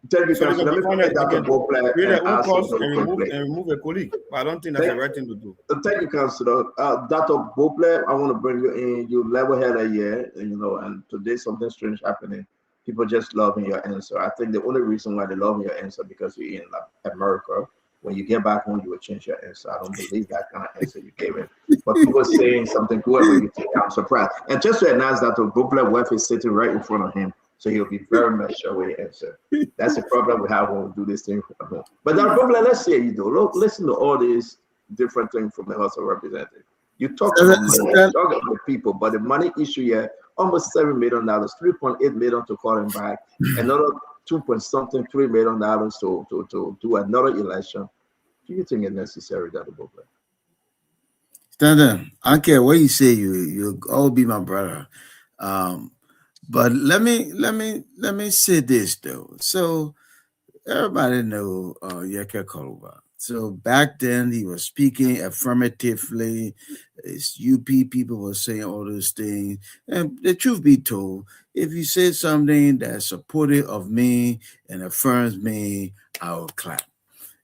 Take me council. Let me bring it up. Create their own cause and remove a colleague. But I don't think that's the right thing to do. Thank you, Councillor. Dr. Bople, I want to bring you in. You level head a year, and today something strange happening. People just loving your answer. I think the only reason why they love your answer because you're in America. When you get back home, you will change your answer. I don't believe that kind of answer you gave it. But people saying something, whoever you think, I'm surprised. And just to announce that the Bupler wife is sitting right in front of him, so he'll be very much sure with the answer. That's the problem we have when we do this thing from home. But the Bupler, let's say you do. Look, listen to all these different things from the House of Representatives. You talk about money, you talk about people, but the money issue here, almost $7 million, $3.8 million to call him back, another 2.3 million to do another election. Do you think it's necessary, Dr. Bogle? Stanton, I don't care what you say, you all be my brother. But let me say this though. So everybody know Yeke Koluba. So back then he was speaking affirmatively. It's UP people were saying all those things. And the truth be told, if you say something that's supportive of me and affirms me, I will clap.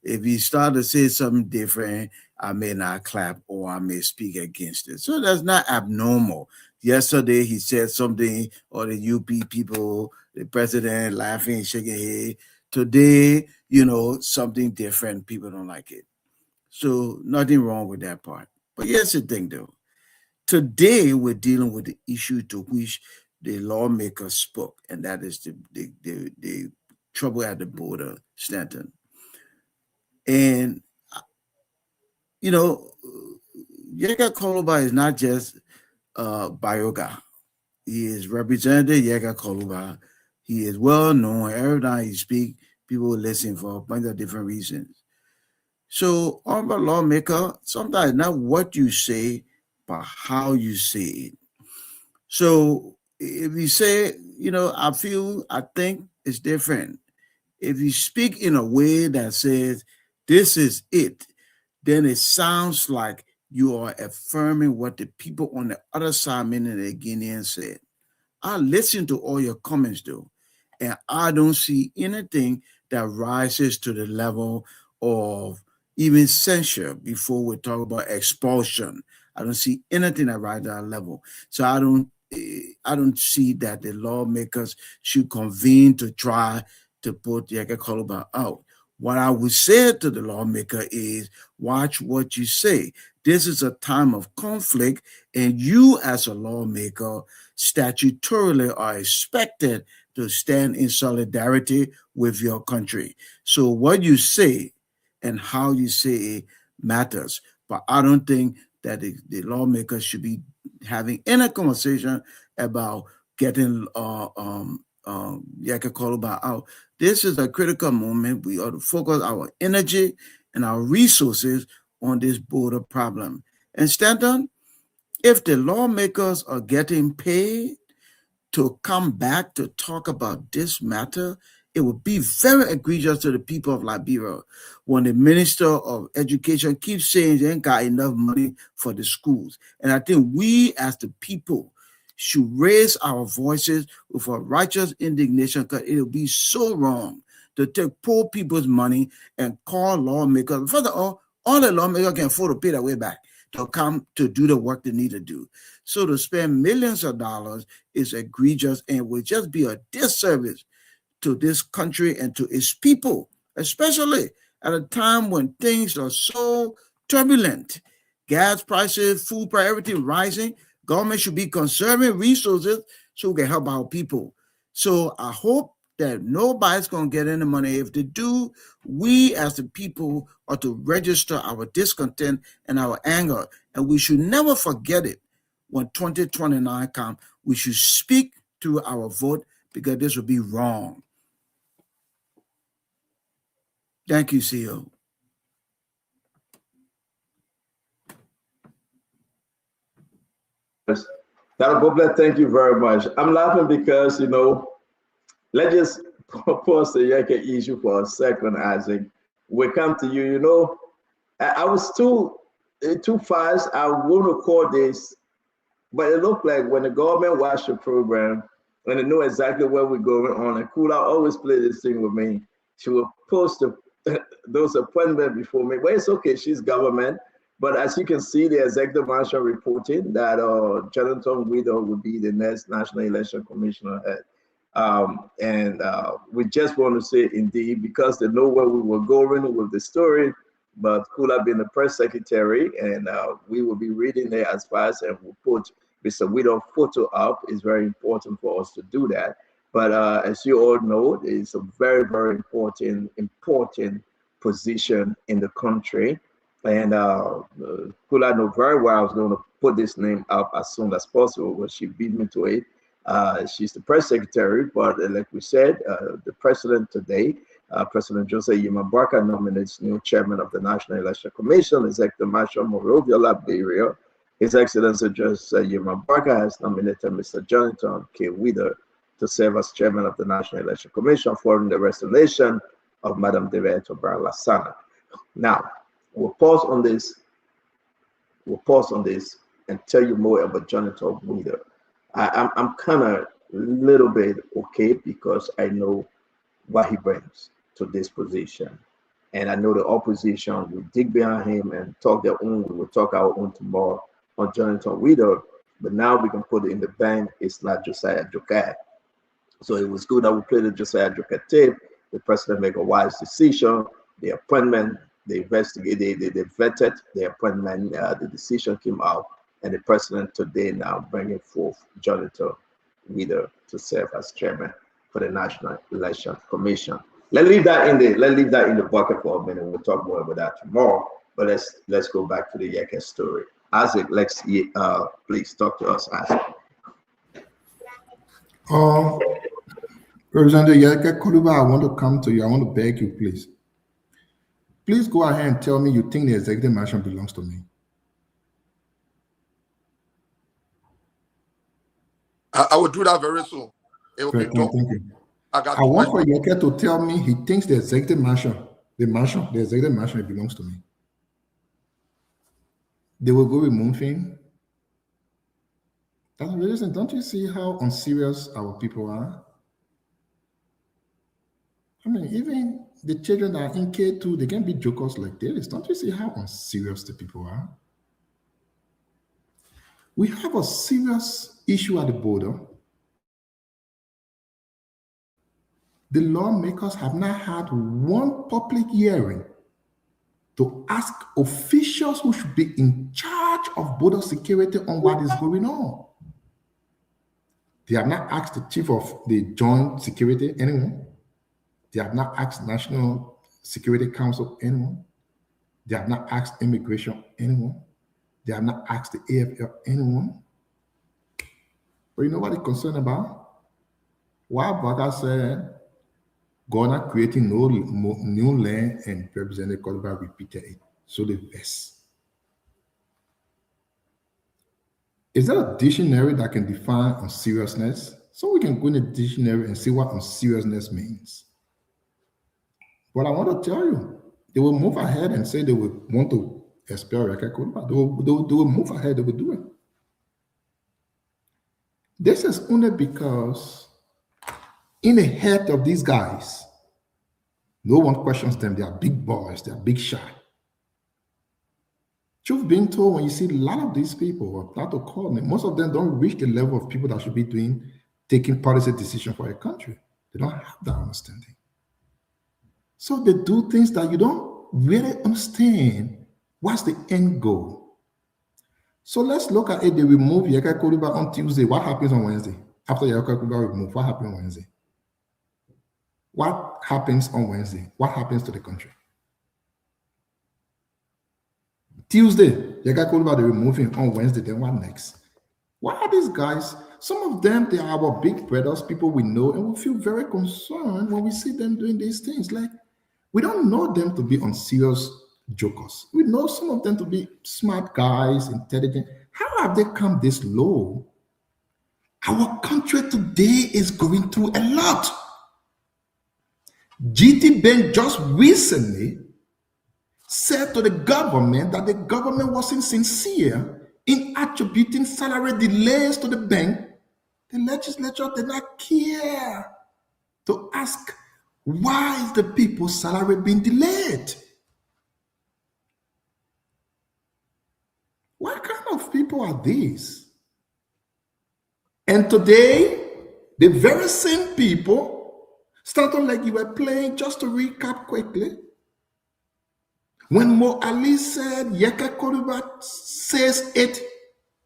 If you start to say something different, I may not clap or I may speak against it. So that's not abnormal. Yesterday he said something, or the UP people, the president laughing, shaking his head. Today, something different. People don't like it. So nothing wrong with that part. But here's the thing though. Today we're dealing with the issue to which the lawmakers spoke, and that is the trouble at the border, Stanton. And, Yega Koluba is not just Bioga. He is Representative Yega Koluba. He is well known. Every time he speaks, people listen for a bunch of different reasons. So, honorable lawmaker, sometimes not what you say, but how you say it. So, if you say, I think it's different. If you speak in a way that says, this is it, then it sounds like you are affirming what the people on the other side, meaning the Guineans, said. I listen to all your comments, though, and I don't see anything that rises to the level of even censure before we talk about expulsion. I don't see anything that rises to that level. So I don't see that the lawmakers should convene to try to put Yeke Koluba out. What I would say to the lawmaker is, watch what you say. This is a time of conflict, and you as a lawmaker statutorily are expected to stand in solidarity with your country. So what you say and how you say it matters. But I don't think that the lawmakers should be having any conversation about getting Yeke Koluba out. This is a critical moment. We ought to focus our energy and our resources on this border problem. And Stanton, if the lawmakers are getting paid to come back to talk about this matter, it would be very egregious to the people of Liberia when the Minister of Education keeps saying they ain't got enough money for the schools. And I think we as the people should raise our voices with a righteous indignation, because it will be so wrong to take poor people's money and call lawmakers. First of all the lawmakers can afford to pay their way back to come to do the work they need to do. So to spend millions of dollars is egregious and would just be a disservice to this country and to its people, especially at a time when things are so turbulent. Gas prices, food price, everything rising. Government should be conserving resources so we can help our people. So I hope that nobody's going to get any money. If they do, we as the people are to register our discontent and our anger. And we should never forget it. When 2029 comes, we should speak through our vote, because this would be wrong. Thank you, CEO. Dr. Boblet, thank you very much. I'm laughing because, let's just pause the Yeke issue for a second, Isaac. We come to you, I was too fast. I want to call this, but it looked like when the government watched the program and they know exactly where we're going on, and Kula always play this thing with me. She will post those appointments before me, but it's okay, she's government. But as you can see, the executive marshal reporting that Jonathan Widow will be the next National Election Commissioner head. We just want to say, indeed, because they know where we were going with the story, but Kula being the press secretary, and we will be reading there as fast, and we'll put Mr. Widow photo up. It's very important for us to do that. But as you all know, it's a very, very important position in the country. And Kula know very well I was going to put this name up as soon as possible, but she beat me to it. She's the press secretary, but like we said, the president today, President Joseph Yemabarka, nominates new chairman of the National Election Commission, Executive Marshal Morovia Liberia. His Excellency Joseph Yemabarka has nominated Mr. Jonathan K. Widow to serve as chairman of the National Election Commission following the resignation of Madam Deveto Barlasana. Now, we'll pause on this and tell you more about Jonathan Widow. I'm kind of a little bit okay, because I know what he brings to this position. And I know the opposition will dig behind him and talk their own. We will talk our own tomorrow on Jonathan Widow. But now we can put it in the bank. It's not Josiah Jokai. So it was good that we played the Josiah Jokai tape. The president made a wise decision. The appointment, they investigated, they vetted the appointment. The decision came out. And the president today now bringing forth Jonathan Widow to serve as chairman for the National Election Commission. Let's leave that in the bucket for a minute. We'll talk more about that tomorrow. But let's go back to the Yeke story. Isaac, please talk to us, Isaac. Representative Yeke Kuluba, I want to come to you. I want to beg you, please. Please go ahead and tell me you think the executive mansion belongs to me. I will do that very soon. It will be done. Thank you. I want for Yeke to tell me he thinks the executive mansion, the executive mansion, it belongs to me. They will go with Moonfin. That's the reason. Don't you see how unserious our people are? I mean, even the children that are in K2, they can be jokers like this. Don't you see how unserious the people are? We have a serious issue at the border. The lawmakers have not had one public hearing to ask officials who should be in charge of border security on what is going on. They have not asked the chief of the Joint Security, anyone. They have not asked National Security Council, anyone. They have not asked Immigration, anyone. They have not asked the AFL, anyone. But you know what they're concerned about? Why Baga said, Ghana creating no new land, and Representative Koluba repeated it. So the best. Is there a dictionary that can define unseriousness? So we can go in the dictionary and see what unseriousness means. But I want to tell you, they will move ahead and say they would want to expel Yeke Koluba. They will move ahead, they will do it. This is only because in the head of these guys, no one questions them. They are big boys. They are big shot. Truth being told, when you see a lot of these people, not to call them, most of them don't reach the level of people that should be taking policy decision for a country. They don't have that understanding. So they do things that you don't really understand. What's the end goal? So let's look at it. They remove Yeka Koliba on Tuesday. What happens on Wednesday? After Yeka Koliba removed, what happens on Wednesday? What happens on Wednesday? What happens to the country? Tuesday, Yeka Koliba, they remove him on Wednesday. Then what next? Why are these guys? Some of them, they are our big brothers, people we know, and we feel very concerned when we see them doing these things. Like, we don't know them to be unserious jokers. We know some of them to be smart guys, intelligent. How have they come this low? Our country today is going through a lot. GT Bank just recently said to the government that the government wasn't sincere in attributing salary delays to the bank. The legislature did not care to ask, why is the people's salary being delayed? What kind of people are these? And today, the very same people, starting like you were playing, just to recap quickly, when Mo Ali said Yeka Koliba says it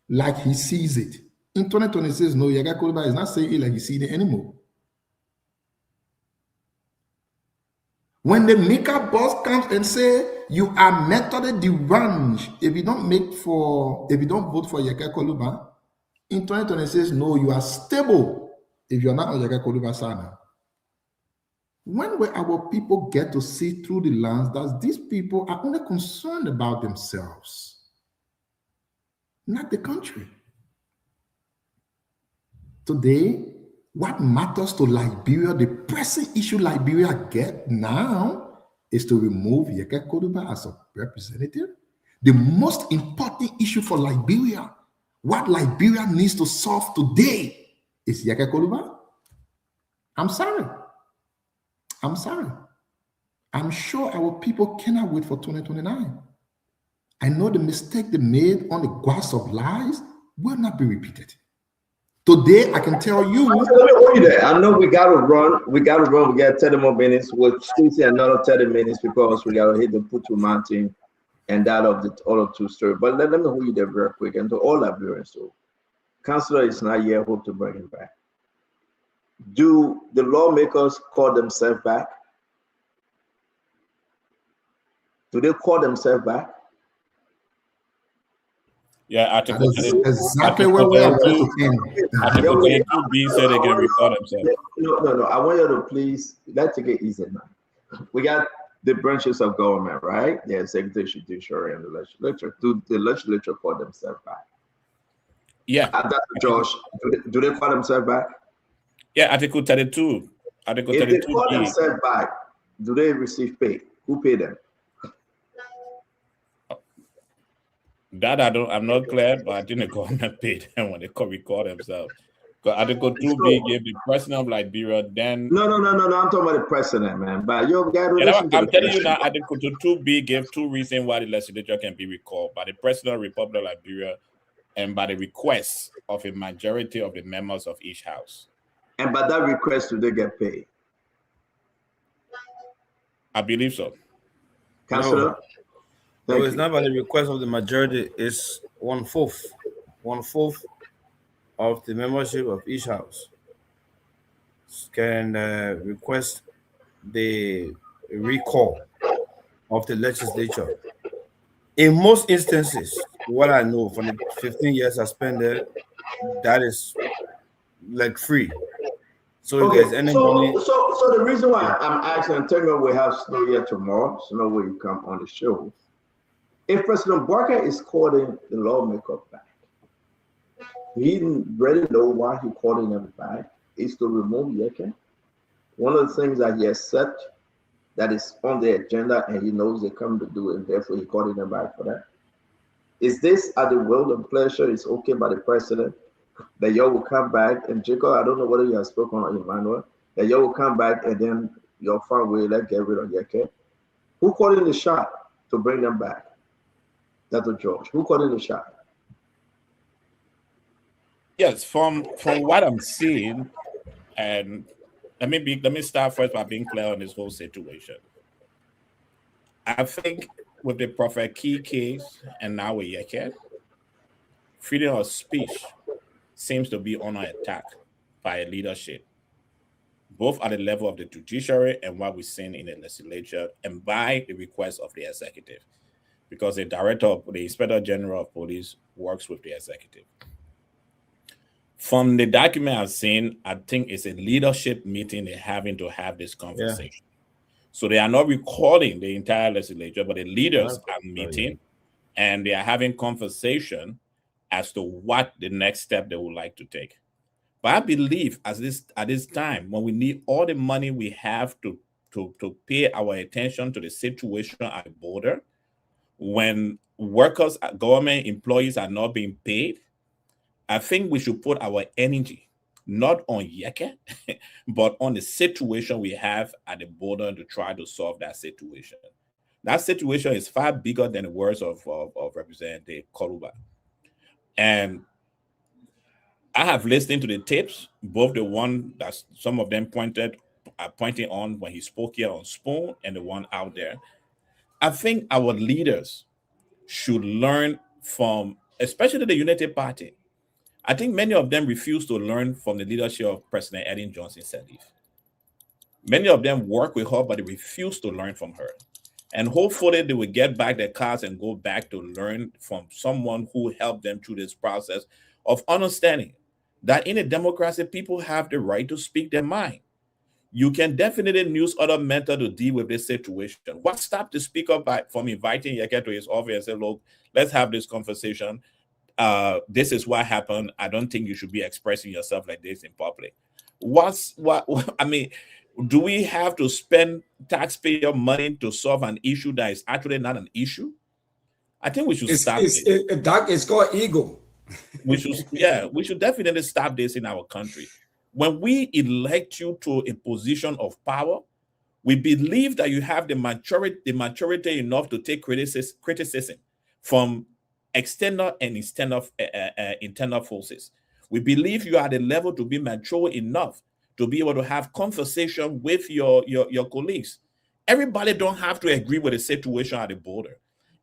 like he sees it. In 2026, no, Yeka Koliba is not saying it like he sees it anymore. When the Mika boss comes and say you are method deranged if you don't vote for Yeka Koliba, in 2026, no, you are stable if you're not on Yeka Koliba side. When will our people get to see through the lens that these people are only concerned about themselves, not the country? Today, what matters to Liberia, the pressing issue Liberia get now, is to remove Yeka Koliba as a representative. The most important issue for Liberia, what Liberia needs to solve today, is Yeka Koliba. I'm sorry. I'm sure our people cannot wait for 2029. I know the mistake they made on the grass of lies will not be repeated. Today, I can tell you. Let me hold you there. I know we got to run. We got 30 more minutes. We'll still see another 30 minutes because we got to hit the Putu Mountain and that of the other two stories. But let me hold you there very quick. And to all Liberians, so Councillor is not here. Hope to bring him back. Do the lawmakers call themselves back? Do they call themselves back? Yeah, Article exactly where we are going to end. Article 32B said they can record themselves. No. I want you to please, let's take it easy now. We got the branches of government, right? The executive, judiciary, and the legislature. Do the legislature call themselves back? Yeah. Dr. Josh, do they call themselves back? Yeah, Article 32. Article 32B. If they call themselves back, do they receive pay? Who pay them? That I'm not clear, but I think the government paid them when they record themselves. Because Article 2B gave the president of Liberia then. No. I'm talking about the president, man. But you got I'm telling you now, Article 2B gave two reasons why the legislature can be recalled: by the president of the Republic of Liberia and by the request of a majority of the members of each house. And by that request, do they get paid? I believe so. Councillor? No, it's not by the request of the majority, it's 1/4. 1/4 of the membership of each house can request the recall of the legislature. In most instances, what I know from the 15 years I spent there, that is like free. So if there's any money. So the reason why I'm asking, technically we have Snow here tomorrow, Snow will come on the show. If President Barker is calling the lawmaker back, he didn't really know why he calling them back. Is to remove Yeke. One of the things that he has said that is on the agenda and he knows they come to do it, and therefore he calling them back for that. Is this at the will and pleasure? Is okay by the president? that y'all will come back, and Jacob, I don't know whether you have spoken on Emmanuel, that y'all will come back and then you'll find a way, let's get rid of Yeke. Who called in the shot to bring them back? Dr. George, who called in the shot? Yes, from what I'm seeing, and let me start first by being clear on this whole situation. I think with the Prophet Key case and now with Yeke, freedom of speech seems to be under attack by leadership, both at the level of the judiciary and what we're seeing in the legislature, and by the request of the executive, because the Inspector General of Police works with the executive. From the document I've seen, I think it's a leadership meeting they're having to have this conversation. So they are not recording the entire legislature, but the leaders are meeting and they are having conversation as to what the next step they would like to take. But I believe at this time, when we need all the money we have to pay our attention to the situation at the border, when workers, government employees are not being paid, I think we should put our energy not on Yeke, but on the situation we have at the border to try to solve that situation. That situation is far bigger than the words of Representative Koluba. And I have listened to the tapes, both the one that some of them pointing on when he spoke here on Spoon and the one out there. I think our leaders should learn from, especially the Unity Party. I think many of them refuse to learn from the leadership of President Ellen Johnson Sirleaf. Many of them work with her, but they refuse to learn from her. And hopefully they will get back their cars and go back to learn from someone who helped them through this process of understanding that in a democracy, people have the right to speak their mind. You can definitely use other methods to deal with this situation. What stopped the speaker from inviting Yeke to his office and say, look, let's have this conversation. This is what happened. I don't think you should be expressing yourself like this in public. I mean, do we have to spend taxpayer money to solve an issue that is actually not an issue? I think we should stop it. Doc, it's called ego. We should definitely stop this in our country. When we elect you to a position of power, we believe that you have the maturity enough to take criticism from external and internal forces. We believe you are at the level to be mature enough to be able to have conversation with your colleagues. Everybody don't have to agree with the situation at the border.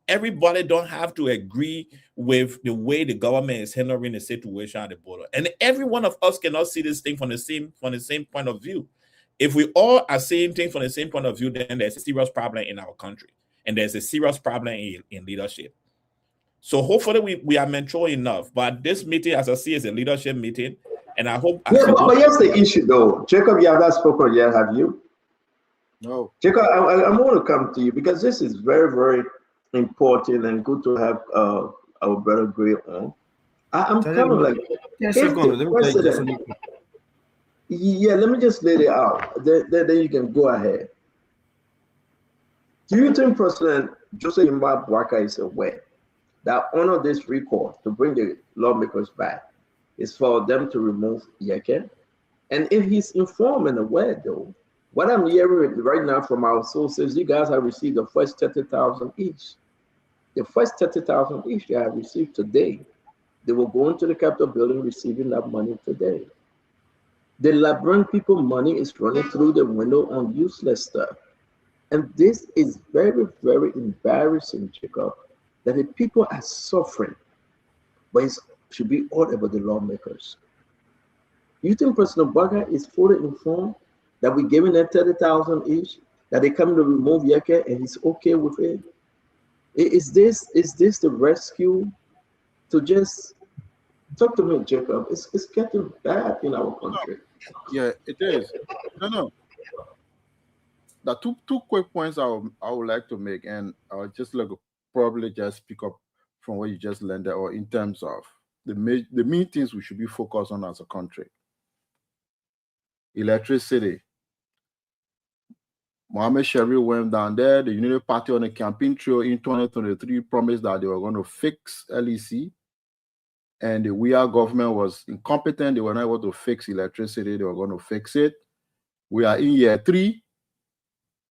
Everybody don't have to agree with the way the government is handling the situation at the border. And every one of us cannot see this thing from the same point of view. If we all are seeing things from the same point of view, then there's a serious problem in our country. And there's a serious problem in leadership. So hopefully we are mature enough. But this meeting, as I see, is a leadership meeting. And I hope... Yeah, but here's the issue, though. Jacob, you have not spoken yet, have you? No. Jacob, I want to come to you because this is very, very important and good to have our brother Gray on. I'm kind of like... Yeah, let me just lay it out. Then you can go ahead. Do you think President Joseph Mbaka is aware that under this recall to bring the lawmakers back is for them to remove Yeke? And if he's informed and aware, though, what I'm hearing right now from our sources, you guys have received the first 30,000 each. The first 30,000 each they have received today. They will go into the Capitol building receiving that money today. The Labyrinth people money is running through the window on useless stuff. And this is very, very embarrassing, Jacob, that the people are suffering, but it should be all about the lawmakers. You think President Mbaka is fully informed that we're giving them 30,000 each, that they come to remove Yeke and he's okay with it? Is this the rescue? To just talk to me, Jacob. It's getting bad in our country. Yeah, it is. No. The two quick points I would like to make, and I would just like to probably just pick up from what you just landed, or in terms of the main things we should be focused on as a country. Electricity. Mohammed Sharif went down there. The Unity Party on the campaign trail in 2023 promised that they were going to fix LEC. and the Weah government was incompetent. They were not able to fix electricity. They were going to fix it. We are in year 3.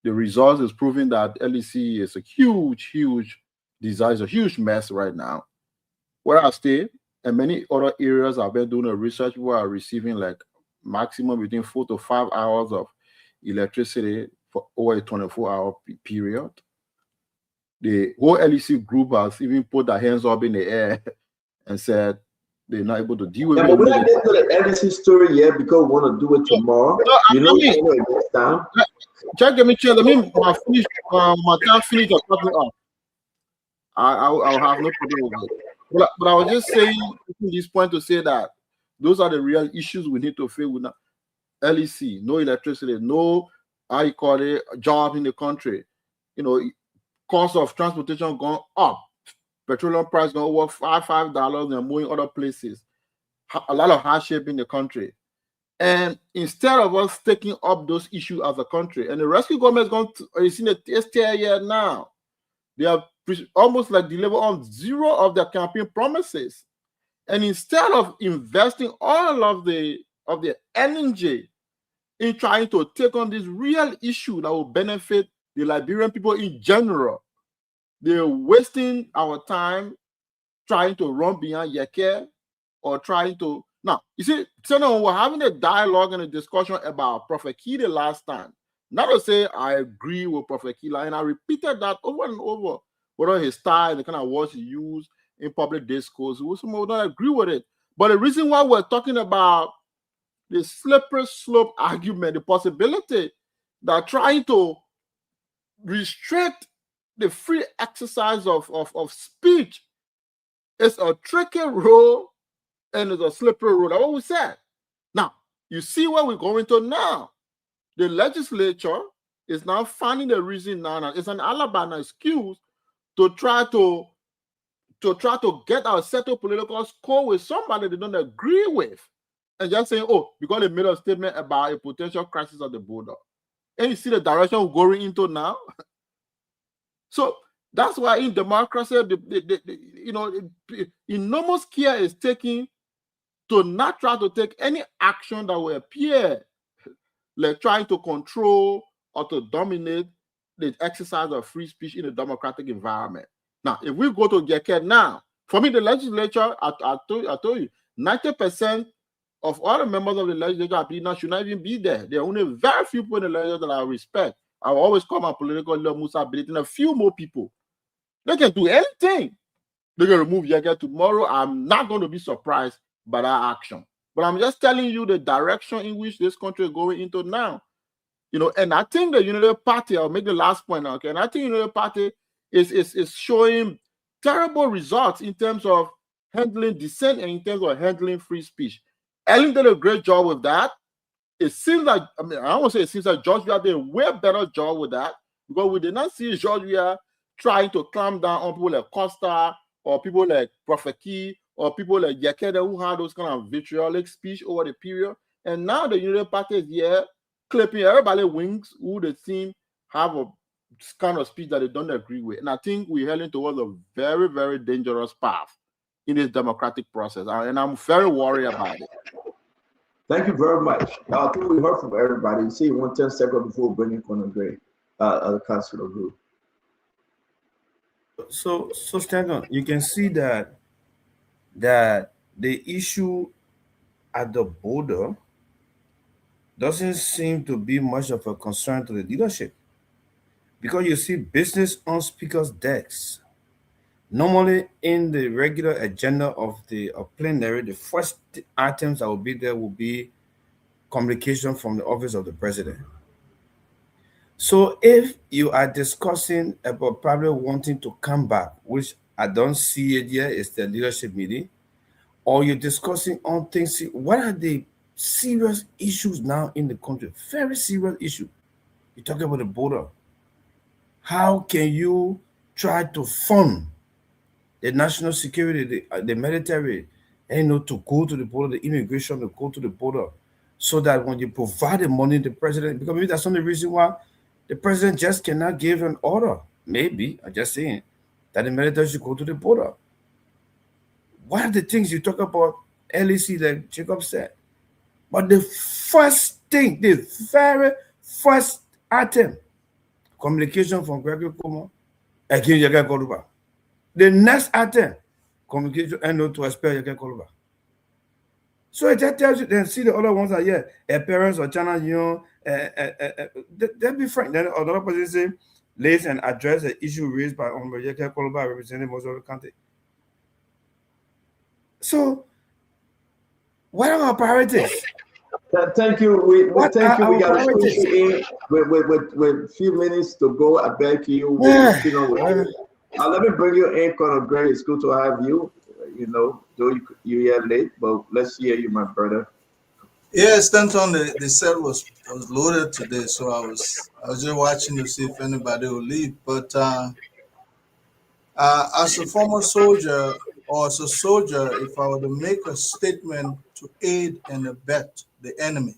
The results is proving that LEC is a huge, huge disaster, a huge mess right now. Where I stay, and many other areas I've been doing the research, we are receiving like maximum between 4 to 5 hours of electricity for over a 24-hour period. The whole LEC group has even put their hands up in the air and said they're not able to deal with it. But we're not getting to the LEC story yet because we want to do it tomorrow. Check me, chill. Let me finish. My time finish or something up. I'll have no problem with it. But I was just saying this point to say that those are the real issues we need to face with LEC. No electricity, no job in the country. Cost of transportation gone up. Petroleum price gone over $5 and more in other places. A lot of hardship in the country. And instead of us taking up those issues as a country, and the rescue government is going to, it's in the test year now. They have almost like delivered on 0 of their campaign promises. And instead of investing all of the energy in trying to take on this real issue that will benefit the Liberian people in general, they're wasting our time trying to run behind Yeke or trying to. Now, you see, Senator, we're having a dialogue and a discussion about Prophet Kide last time. Not to say I agree with Prophet Kide, and I repeated that over and over, whether his style, the kind of words he used in public discourse, we don't agree with it. But the reason why we're talking about the slippery slope argument, the possibility that trying to restrict the free exercise of speech is a tricky road and it's a slippery road. That's what we said. Now, you see where we're going to now. The legislature is now finding the reason now. It's an Alabama excuse to try to get our settled political score with somebody they don't agree with. And just saying, oh, because they made a statement about a potential crisis at the border. And you see the direction we're going into now. So that's why in democracy, enormous care is taken to not try to take any action that will appear like trying to control or to dominate the exercise of free speech in a democratic environment. Now, if we go to Geket now, for me, the legislature, I told you, 90% of all the members of the legislature should not even be there. There are only very few people in the legislature that I respect. I will always call my political leader Musa Billet and a few more people. They can do anything. They can remove Yeke tomorrow. I'm not going to be surprised by that action. But I'm just telling you the direction in which this country is going into now. And I think the Unity Party, I'll make the last point now, okay? And I think the Unity Party is showing terrible results in terms of handling dissent and in terms of handling free speech. Ellen did a great job with that. It seems like, I don't want to say it seems like George Weah did a way better job with that because we did not see George Weah trying to clamp down on people like Costa or people like Prophet Key or people like Yakeda who had those kind of vitriolic speech over the period. And now the Unity Party is here clipping everybody wings who they seem have a kind of speech that they don't agree with. And I think we're heading towards a very, very dangerous path in this democratic process. And I'm very worried about it. Thank you very much. I think we heard from everybody. See, 110 seconds before bringing Conor Gray, the council group. So Stanton, you can see that the issue at the border doesn't seem to be much of a concern to the leadership, because you see business on speakers' desks. Normally, in the regular agenda of the plenary, the first items that will be there will be communication from the office of the president. So if you are discussing about probably wanting to come back, which I don't see it yet, it's the leadership meeting, or you're discussing on things, what are the serious issues now in the country? Very serious issue. You're talking about the border. How can you try to fund the national security, the military, and to go to the border, the immigration to go to the border, so that when you provide the money, the president, because maybe that's the only reason why the president just cannot give an order. Maybe, I'm just saying, that the military should go to the border. one of the things you talk about LEC, like Jacob said, but the first thing, the very first item, communication from Gregory Como, again Yaga Koluba. The next item, communication and not to expel Yaga Koluba. So it just tells you, then see the other ones are here, parents or channel, you know, they'll be frank. Then another person say, lays and address the issue raised by Honorable Yaga Koluba representing most of the country. So, what are our priorities? Thank you. We thank you. We got to push you in with few minutes to go. I beg you. We'll continue with let me bring you in, Colonel Gray. It's good to have you. You know, though you're here late, but let's hear you, my brother. Yeah, Stanton, the set was loaded today, so I was just watching to see if anybody will leave. But as a former soldier, or as a soldier, if I were to make a statement to aid and abet the enemy,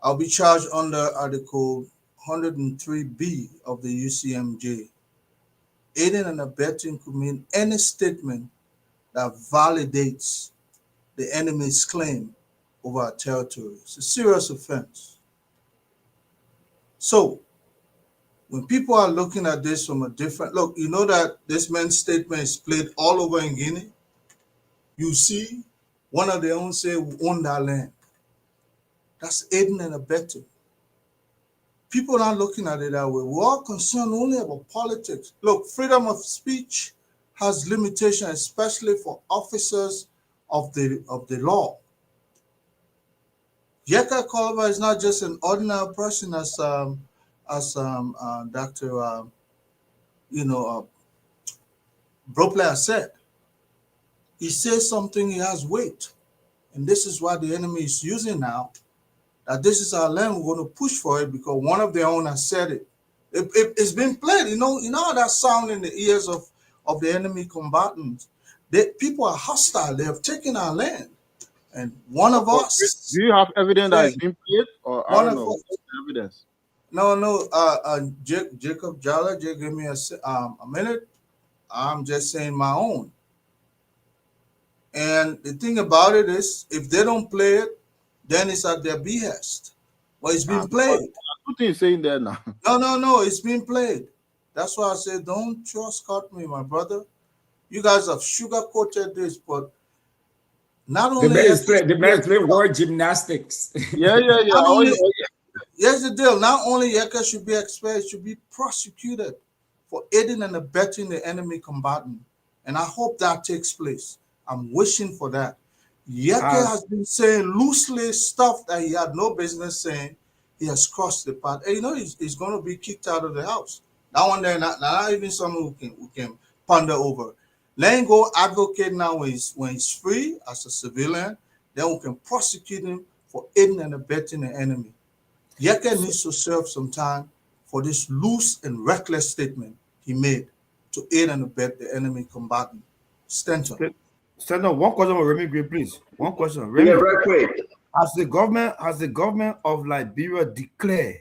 I'll be charged under Article 103B of the UCMJ. Aiding and abetting could mean any statement that validates the enemy's claim over our territory. It's a serious offense. So, when people are looking at this from a different look, you know that this man's statement is played all over in Guinea. You see, one of their own say, we own that land. That's aiding and abetting. People are not looking at it that way. We're all concerned only about politics. Look, freedom of speech has limitations, especially for officers of the law. Yeka Koluba is not just an ordinary person, as Dr. Bropler said. He says something, he has weight. And this is what the enemy is using now, that this is our land, we're going to push for it because one of their own has said it. It's been played, you know how that sound in the ears of the enemy combatants. People are hostile, they have taken our land. And one of us. Do you have evidence that it's been played? Or I don't know. Evidence. No. Jacob Jala, just give me a minute. I'm just saying my own. And the thing about it is, if they don't play it, then it's at their behest. Well, it's been played. What are you saying there now? No, it's been played. That's why I said, don't trust me, my brother. You guys have sugar-coated this, but not only the man is playing word gymnastics. Yeah. Here's the deal. Not only Yeka should be expelled, should be prosecuted for aiding and abetting the enemy combatant. And I hope that takes place. I'm wishing for that. Yeka has been saying loosely stuff that he had no business saying. He has crossed the path. And you know he's going to be kicked out of the house. That one there, not even someone who can ponder over. Let him go advocate now when he's free as a civilian. Then we can prosecute him for aiding and abetting the enemy. Yeka needs to serve some time for this loose and reckless statement he made to aid and abet the enemy combatant. Stanton, one question for Remy Gray, please. One question. Remy, yeah, very quick. Has the government of Liberia declared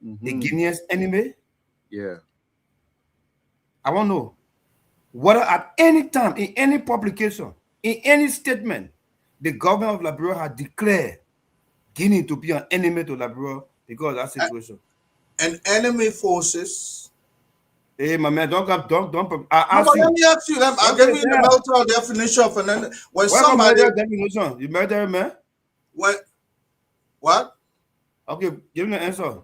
the Guineans enemy? Yeah. I want to know whether at any time, in any publication, in any statement, the government of Liberia has declared Guinea to be an enemy to Liberia because of that situation. And enemy forces. Hey, my man, don't. Let me ask you. I'll give you the military definition of an enemy. When somebody definition, you military man. What? Okay, give me the answer.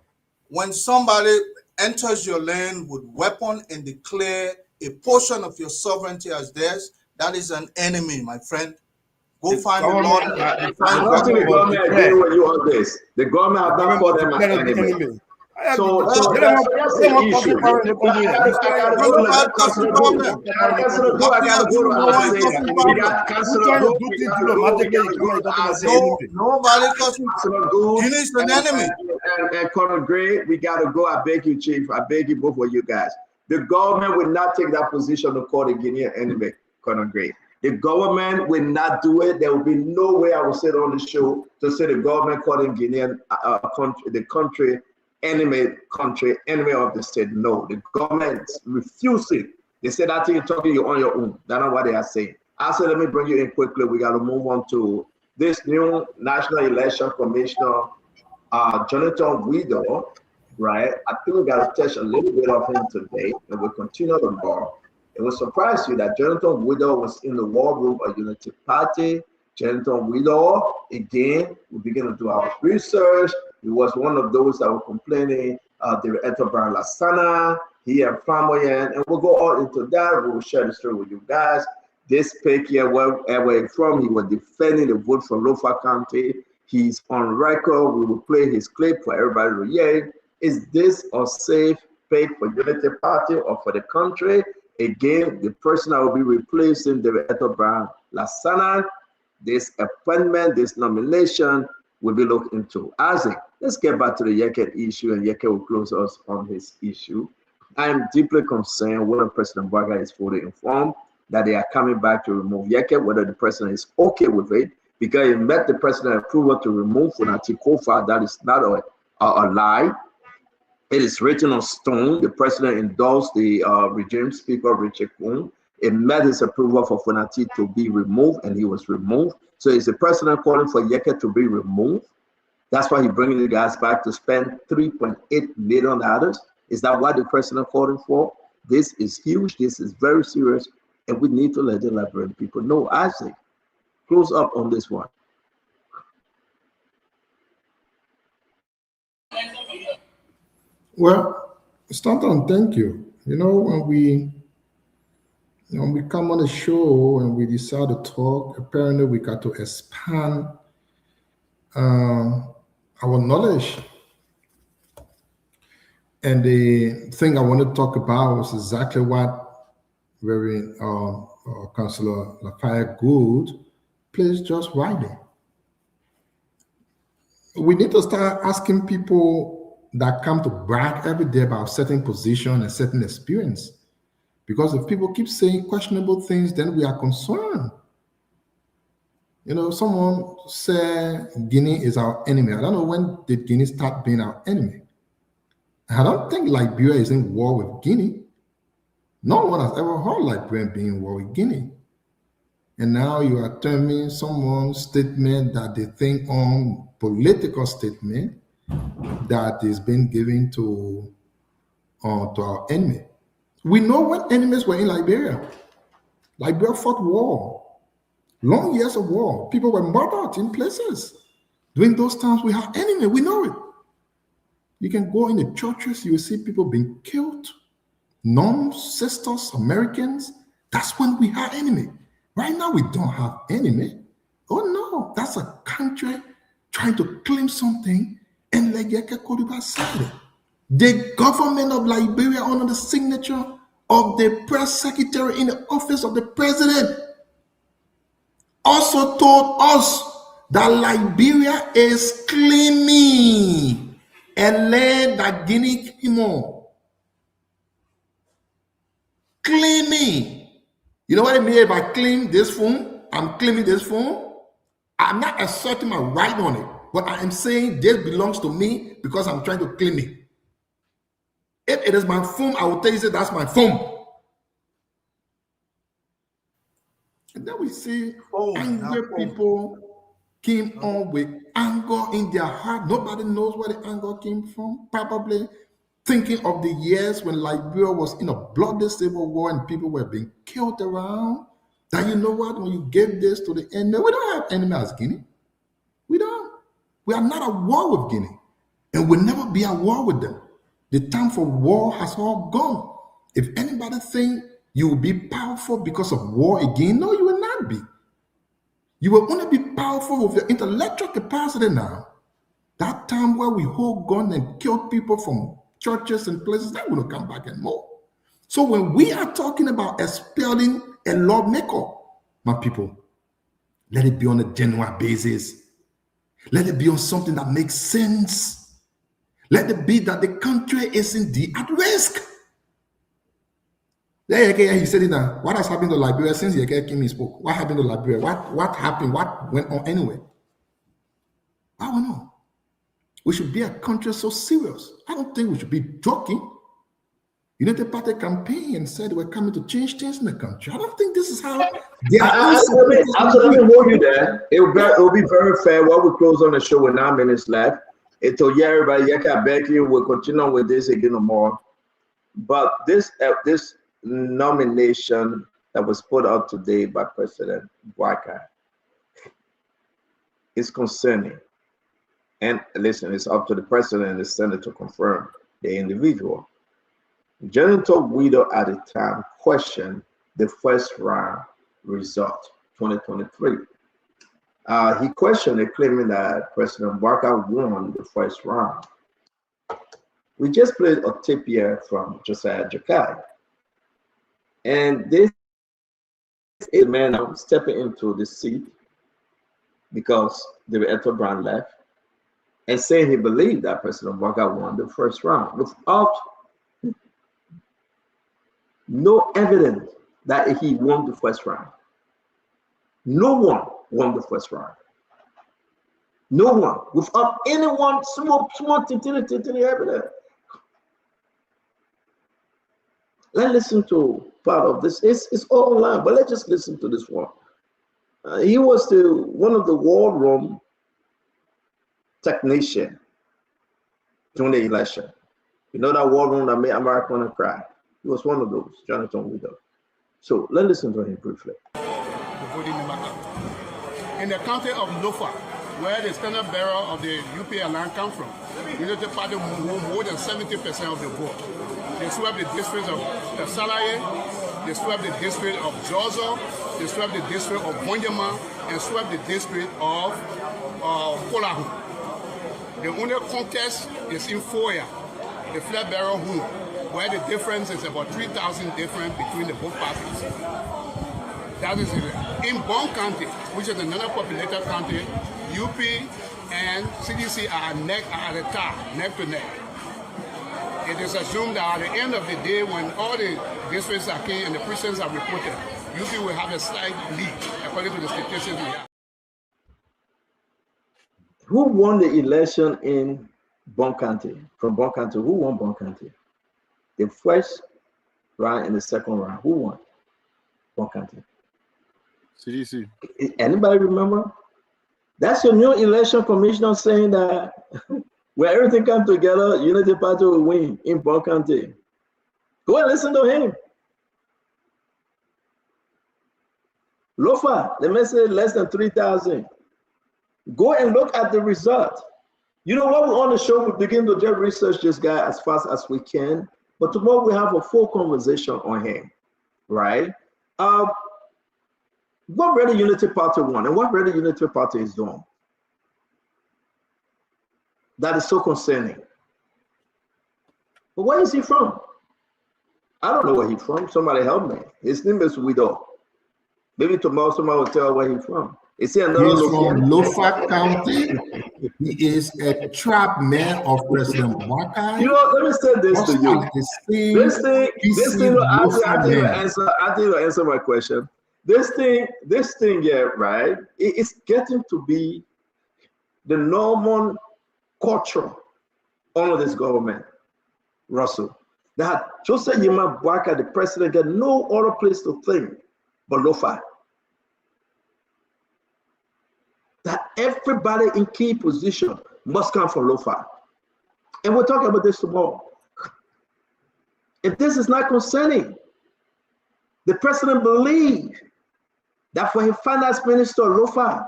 When somebody enters your land with weapon and declare a portion of your sovereignty as theirs, that is an enemy, my friend. Go find the law. What did the government do when you on this? The government have not called them an enemy. So that's the issue. Nobody Guinea's an enemy. And Colonel Gray, we got to go. I beg you, Chief. I beg you, both of you guys. The government will not take that position to call the Guinean enemy, Colonel Gray. The government will not do it. There will be no way I will sit on the show to say the government calling Guinean country, enemy of the state. No, the government refusing. They said that you're talking, you're on your own. That's not what they are saying. I said, let me bring you in quickly. We got to move on to this new National Election Commissioner, Jonathan Widow, right? I think we got to touch a little bit of him today, and we'll continue to go. It will surprise you that Jonathan Widow was in the war room of Unity Party. Jonathan Widow, again, we begin to do our research. He was one of those that were complaining. They were Eto Brown Lasana, he and Famoyan, and we'll go all into that. We'll share the story with you guys. This pick here, wherever he's from, he was defending the vote for Lofa County. He's on record. We will play his clip for everybody to hear. Is this a safe pick for Unity Party or for the country? Again, the person that will be replacing the Eto Brown Lasana, this appointment, this nomination will be looked into. Isaac, let's get back to the Yeket issue, and Yeket will close us on his issue. I am deeply concerned whether President Baga is fully informed that they are coming back to remove Yeket, whether the president is okay with it, because he met the president's approval to remove Funati Kofa. That is not a lie. It is written on stone. The president endorsed the regime speaker, Richard Kuhn. It met his approval for Funati to be removed, and he was removed. So is the president calling for Yeket to be removed? That's why he's bringing the guys back to spend $3.8 million. Is that what the president calling for? This is huge. This is very serious, and we need to let the Liberian people know. Isaac, close up on this one. Well, Stanton, thank you. You know, when we come on the show and we decide to talk, apparently we got to expand our knowledge. And the thing I want to talk about was exactly what Reverend Councillor Lafayette Gould placed just right there. We need to start asking people that come to brag every day about certain position and certain experience. Because if people keep saying questionable things, then we are concerned. You know, someone said Guinea is our enemy. I don't know when did Guinea start being our enemy. I don't think Liberia is in war with Guinea. No one has ever heard Liberia being in war with Guinea. And now you are telling me someone's statement that they think on political statement that is being given to our enemy. We know when enemies were in Liberia. Liberia fought war, long years of war. People were murdered in places. During those times, we had enemy. We know it. You can go in the churches, you will see people being killed. Nuns, sisters, Americans. That's when we had enemy. Right now, we don't have enemy. Oh no, that's a country trying to claim something, and like Yeke Kodiba said it. The government of Liberia, under the signature of the press secretary in the office of the president, also told us that Liberia is claiming a land that Guinea came on. Claiming. You know what I mean? If I claim this phone, I'm claiming this phone. I'm not asserting my right on it, but I am saying this belongs to me because I'm trying to claim it. If it is my phone, I will tell you that's my phone. And then we see angry people came on with anger in their heart. Nobody knows where the anger came from. Probably thinking of the years when Liberia was in a bloody civil war and people were being killed around. That you know what, when you give this to the enemy, we don't have enemy as Guinea. We don't. We are not at war with Guinea. And we'll never be at war with them. The time for war has all gone. If anybody think you will be powerful because of war again, no, you will not be. You will only be powerful with your intellectual capacity now. That time where we hold gun and kill people from churches and places, that will not come back anymore. So when we are talking about expelling a lawmaker, my people, let it be on a genuine basis. Let it be on something that makes sense. Let it be that the country is indeed at risk. Yeah, he said it now. What has happened to Liberia since Yeke came and spoke? What happened to Liberia? What happened? What went on anyway? I don't know. We should be a country so serious. I don't think we should be joking. United Party campaign and said we're coming to change things in the country. I don't think this is how Let me hold you there. It will be very fair. While we close on the show with 9 minutes left, everybody, Becky will continue with this again tomorrow. But this nomination that was put out today by President Bouakai is concerning. And listen, it's up to the president and the Senate to confirm the individual. General Guido at the time questioned the first round result, 2023. He questioned it, claiming that President Bouakai won the first round. We just played a tape here from Josiah Jokai. And this is a man now stepping into the seat because the Director Brown left and saying he believed that President Bouakai won the first round without no evidence that he won the first round. No one won the first round. No one, without anyone, small evidence. Let's listen to part of this. It's all online, but let's just listen to this one. He was one of the war room technician during the election. You know that war room that made America wanna cry? He was one of those, Jonathan Widow. So let's listen to him briefly. In the county of NAFA, where the standard bearer of the UP Airline come from, the United Party won more than 70% of the vote. They swept the districts of Salaye, they swept the district of Jozo, they swept the district of Bonjama, and swept the district of Kolahu. The only contest is in Foya, the flag bearer who, where the difference is about 3,000 different between the both parties. That is it. In Bon County, which is another populated county, UP and CDC are at the top, neck to neck. It is assumed that at the end of the day, when all the districts are clean and the precincts are reported, UP will have a slight lead, according to the statistics we have. Who won the election in Bon County? From Bon County, who won Bon County? The first round and the second round, who won Bon County? CDC. Anybody remember? That's your new election commissioner saying that when everything comes together, Unity Party will win in Bon County. Go and listen to him. Lofa, the message less than 3,000. Go and look at the result. You know what? We're on the show, we begin to just research this guy as fast as we can. But tomorrow we have a full conversation on him, right? What really Unity Party won and what really Unity Party is doing? That is so concerning. But where is he from? I don't know where he's from. Somebody help me. His name is Widow. Maybe tomorrow somebody will tell where he's from. Is he another He's from Lofa County. He is a trap man of President Bouakai. You know, let me say this to you. This thing, I think will answer my question. This thing here, right? It's getting to be the normal culture under this government, Russell. That Joseph Yema Bouakai, the president, got no other place to think but Lofa. That everybody in key position must come from Lofa. And we'll talk about this tomorrow. If this is not concerning, the president believes that for his finance minister, Lofa,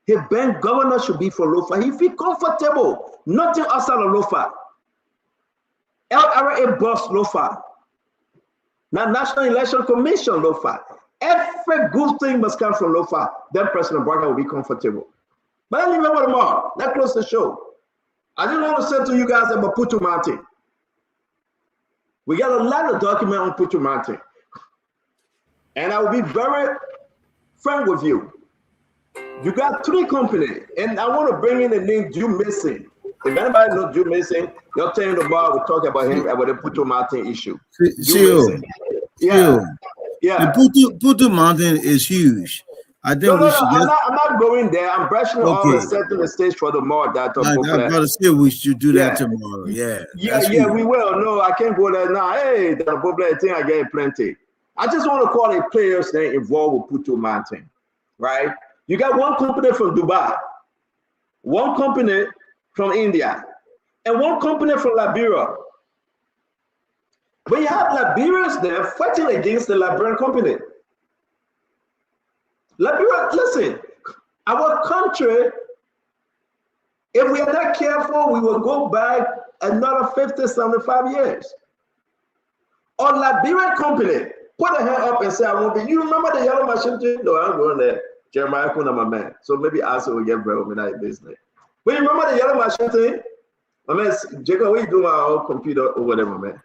his bank governor should be for Lofa. He feel comfortable, nothing outside of Lofa. LRA boss Lofa. Now National Election Commission Lofa. Every good thing must come from Lofa. Then President Bouakai will be comfortable. But I remember tomorrow. That close the show. I didn't want to say to you guys about Putu Martin. We got a lot of document on Putu Martin. And I will be very frank with you. You got 3 companies, and I want to bring in the name Drew Mason. If anybody knows Drew Mason, they'll tell you tomorrow we'll talk about him about the Putu Martin issue. Yeah. The Putu Mountain is huge. I think No, we should just. I'm not going there. I'm brushing off and setting the stage for tomorrow. That I'm about to say we should do that tomorrow. Yeah. We will. No, I can't go there now. Hey, the problem, I think I get plenty. I just want to call the players that involved with Putu Mountain, right? You got one company from Dubai, one company from India, and one company from Liberia. But you have Liberians there fighting against the Liberian company. Liberia, listen, our country, if we are not careful, we will go back another 50, 75 years. Or Liberian company, put a hand up and say, I won't be. You remember the yellow machine thing? No, I'm going there. Jeremiah Kuna, my man. So maybe also will get better with that business. But you remember the yellow machine thing? My man, Jacob, what you doing on our computer or whatever, man?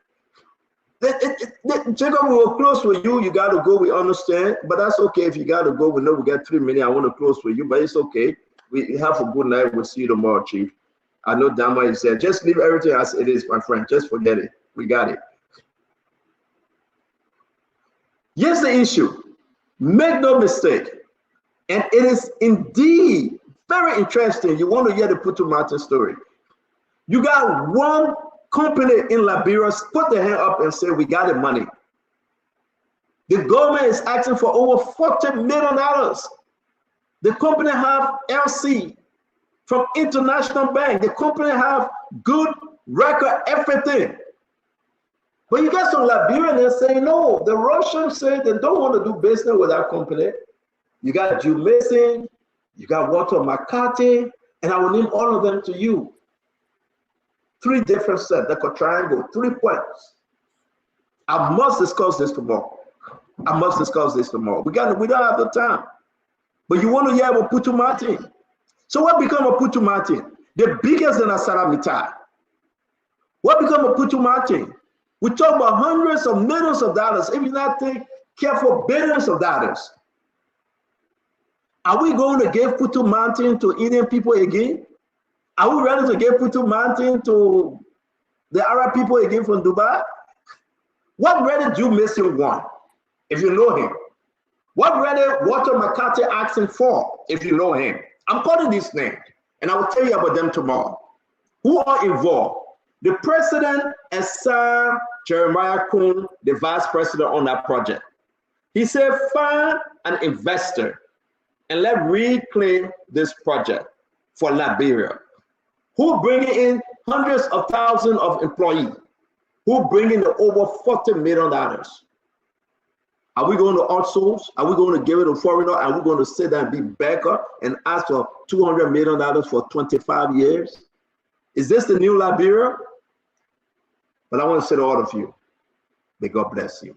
Jacob, we will close with you. You got to go. We understand. But that's okay if you got to go. We know we got 3 minutes. I want to close with you, but it's okay. We have a good night. We'll see you tomorrow, Chief. I know Dama is there. Just leave everything as it is, my friend. Just forget it. We got it. Here's the issue. Make no mistake. And it is indeed very interesting. You want to hear the Putu Martin story. You got one company in Liberia put their hand up and say, we got the money. The government is asking for over $40 million. The company have LC from International Bank. The company have good record, everything. But you got some Liberians saying, no, the Russians say they don't want to do business with our company. You got Joe Mason, you got Walter McCarthy, and I will name all of them to you. 3 different sets, like a triangle, 3 points. I must discuss this tomorrow. We don't have the time. But you want to hear about Putu Martin. So what become of Putu Martin? The biggest than Asara Mitai. What become of Putu Martin? We talk about hundreds of millions of dollars, if you not take careful, billions of dollars. Are we going to give Putu Martin to Indian people again? Are we ready to give Putu Martin to the Arab people again from Dubai? What really do Mason want, if you know him? What really Walter McCarthy asking for, if you know him? I'm calling these names, and I will tell you about them tomorrow. Who are involved? The president and Sir Jeremiah Kuhn, the vice president on that project. He said, find an investor and let's reclaim this project for Liberia. Who bringing in hundreds of thousands of employees? Who bringing in over $40 million? Are we going to outsource? Are we going to give it a foreigner? Are we going to sit there and be backer and ask for $200 million for 25 years? Is this the new Liberia? But I want to say to all of you, may God bless you.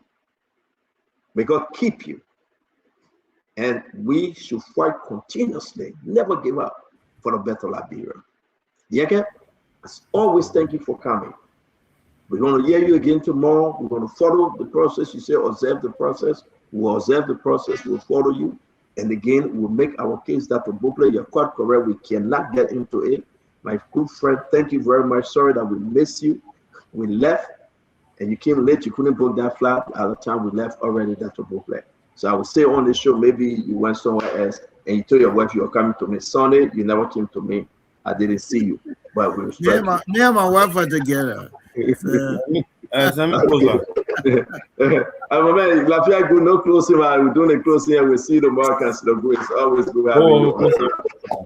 May God keep you. And we should fight continuously, never give up for a better Liberia. Yeke, as always, thank you for coming. We're going to hear you again tomorrow. We're going to follow the process. You say observe the process. We'll observe the process. We'll follow you. And again, we'll make our case that the booklet, you're quite correct. We cannot get into it. My good friend, thank you very much. Sorry that we missed you. We left and you came late. You couldn't book that flight. At the time we left already, that's a booklet. So I would say on the show, maybe you went somewhere else and you told your wife you were coming to me Sunday. You never came to me. I didn't see you. But we respect you. Me and my wife are together. I'm man, Lafayette good, no closing. We're doing a closing here. We see the markets. It's always good having you.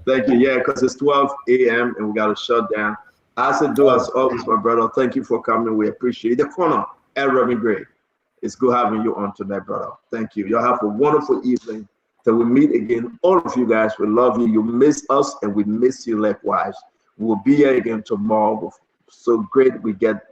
Thank you. Yeah, because it's 12 a.m. and we got to shut down. As it do, as always, my brother. Thank you for coming. We appreciate the corner at Robin Gray. It's good having you on tonight, brother. Thank you. Y'all have a wonderful evening. Till we meet again, all of you guys, we love you. You miss us, and we miss you likewise. We will be here again tomorrow. So great we get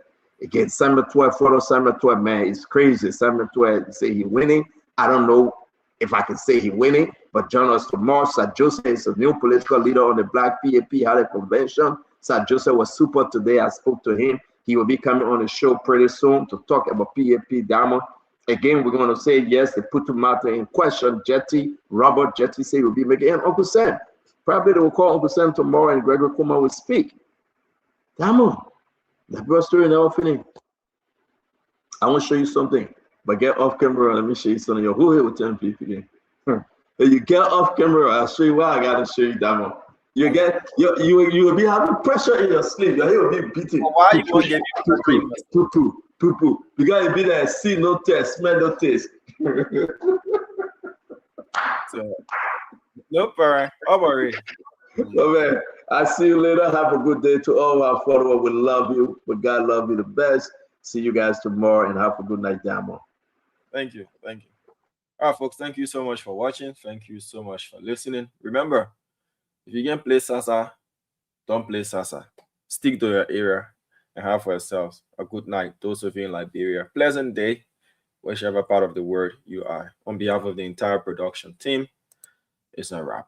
again. Samuel 12, photo Samuel 12, man, it's crazy. Samuel 12 say he winning. I don't know if I can say he winning, but join us tomorrow. Sir Joseph is a new political leader on the Black PAP had a convention. Sir Joseph was super today. I spoke to him. He will be coming on the show pretty soon to talk about PAP Diamond. Again, we're going to say yes, they put tomato in question. Jetty, Robert Jetty say will be making, and Uncle Sam. Probably they will call Uncle Sam tomorrow and Gregory Kuma will speak. Diamond, that girl story never finished. I want to show you something, but get off camera. Let me show you something. Who here with 10 people again? When you get off camera, I'll show you why I gotta show you that one. You will be having pressure in your sleep. Your head will be beating. Why you won't get poo? Because you be there, see no taste, smell no taste. So, no problem. Don't worry. Man, I see you later. Have a good day to all our followers. We love you, but God love you the best. See you guys tomorrow and have a good night, Damo. Thank you. All right, folks. Thank you so much for watching. Thank you so much for listening. Remember, if you can play salsa, don't play salsa. Stick to your area and have for yourselves a good night. Those of you in Liberia, pleasant day, whichever part of the world you are. On behalf of the entire production team, it's a wrap.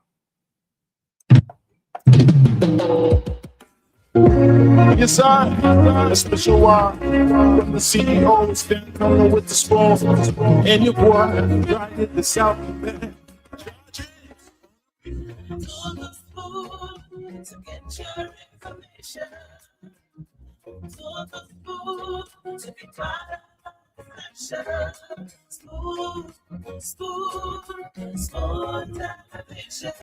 Yes, sir. A special one from the CEO, stand coming with the spoon, and your boy right at the South. To get your information, to be part of the smooth television.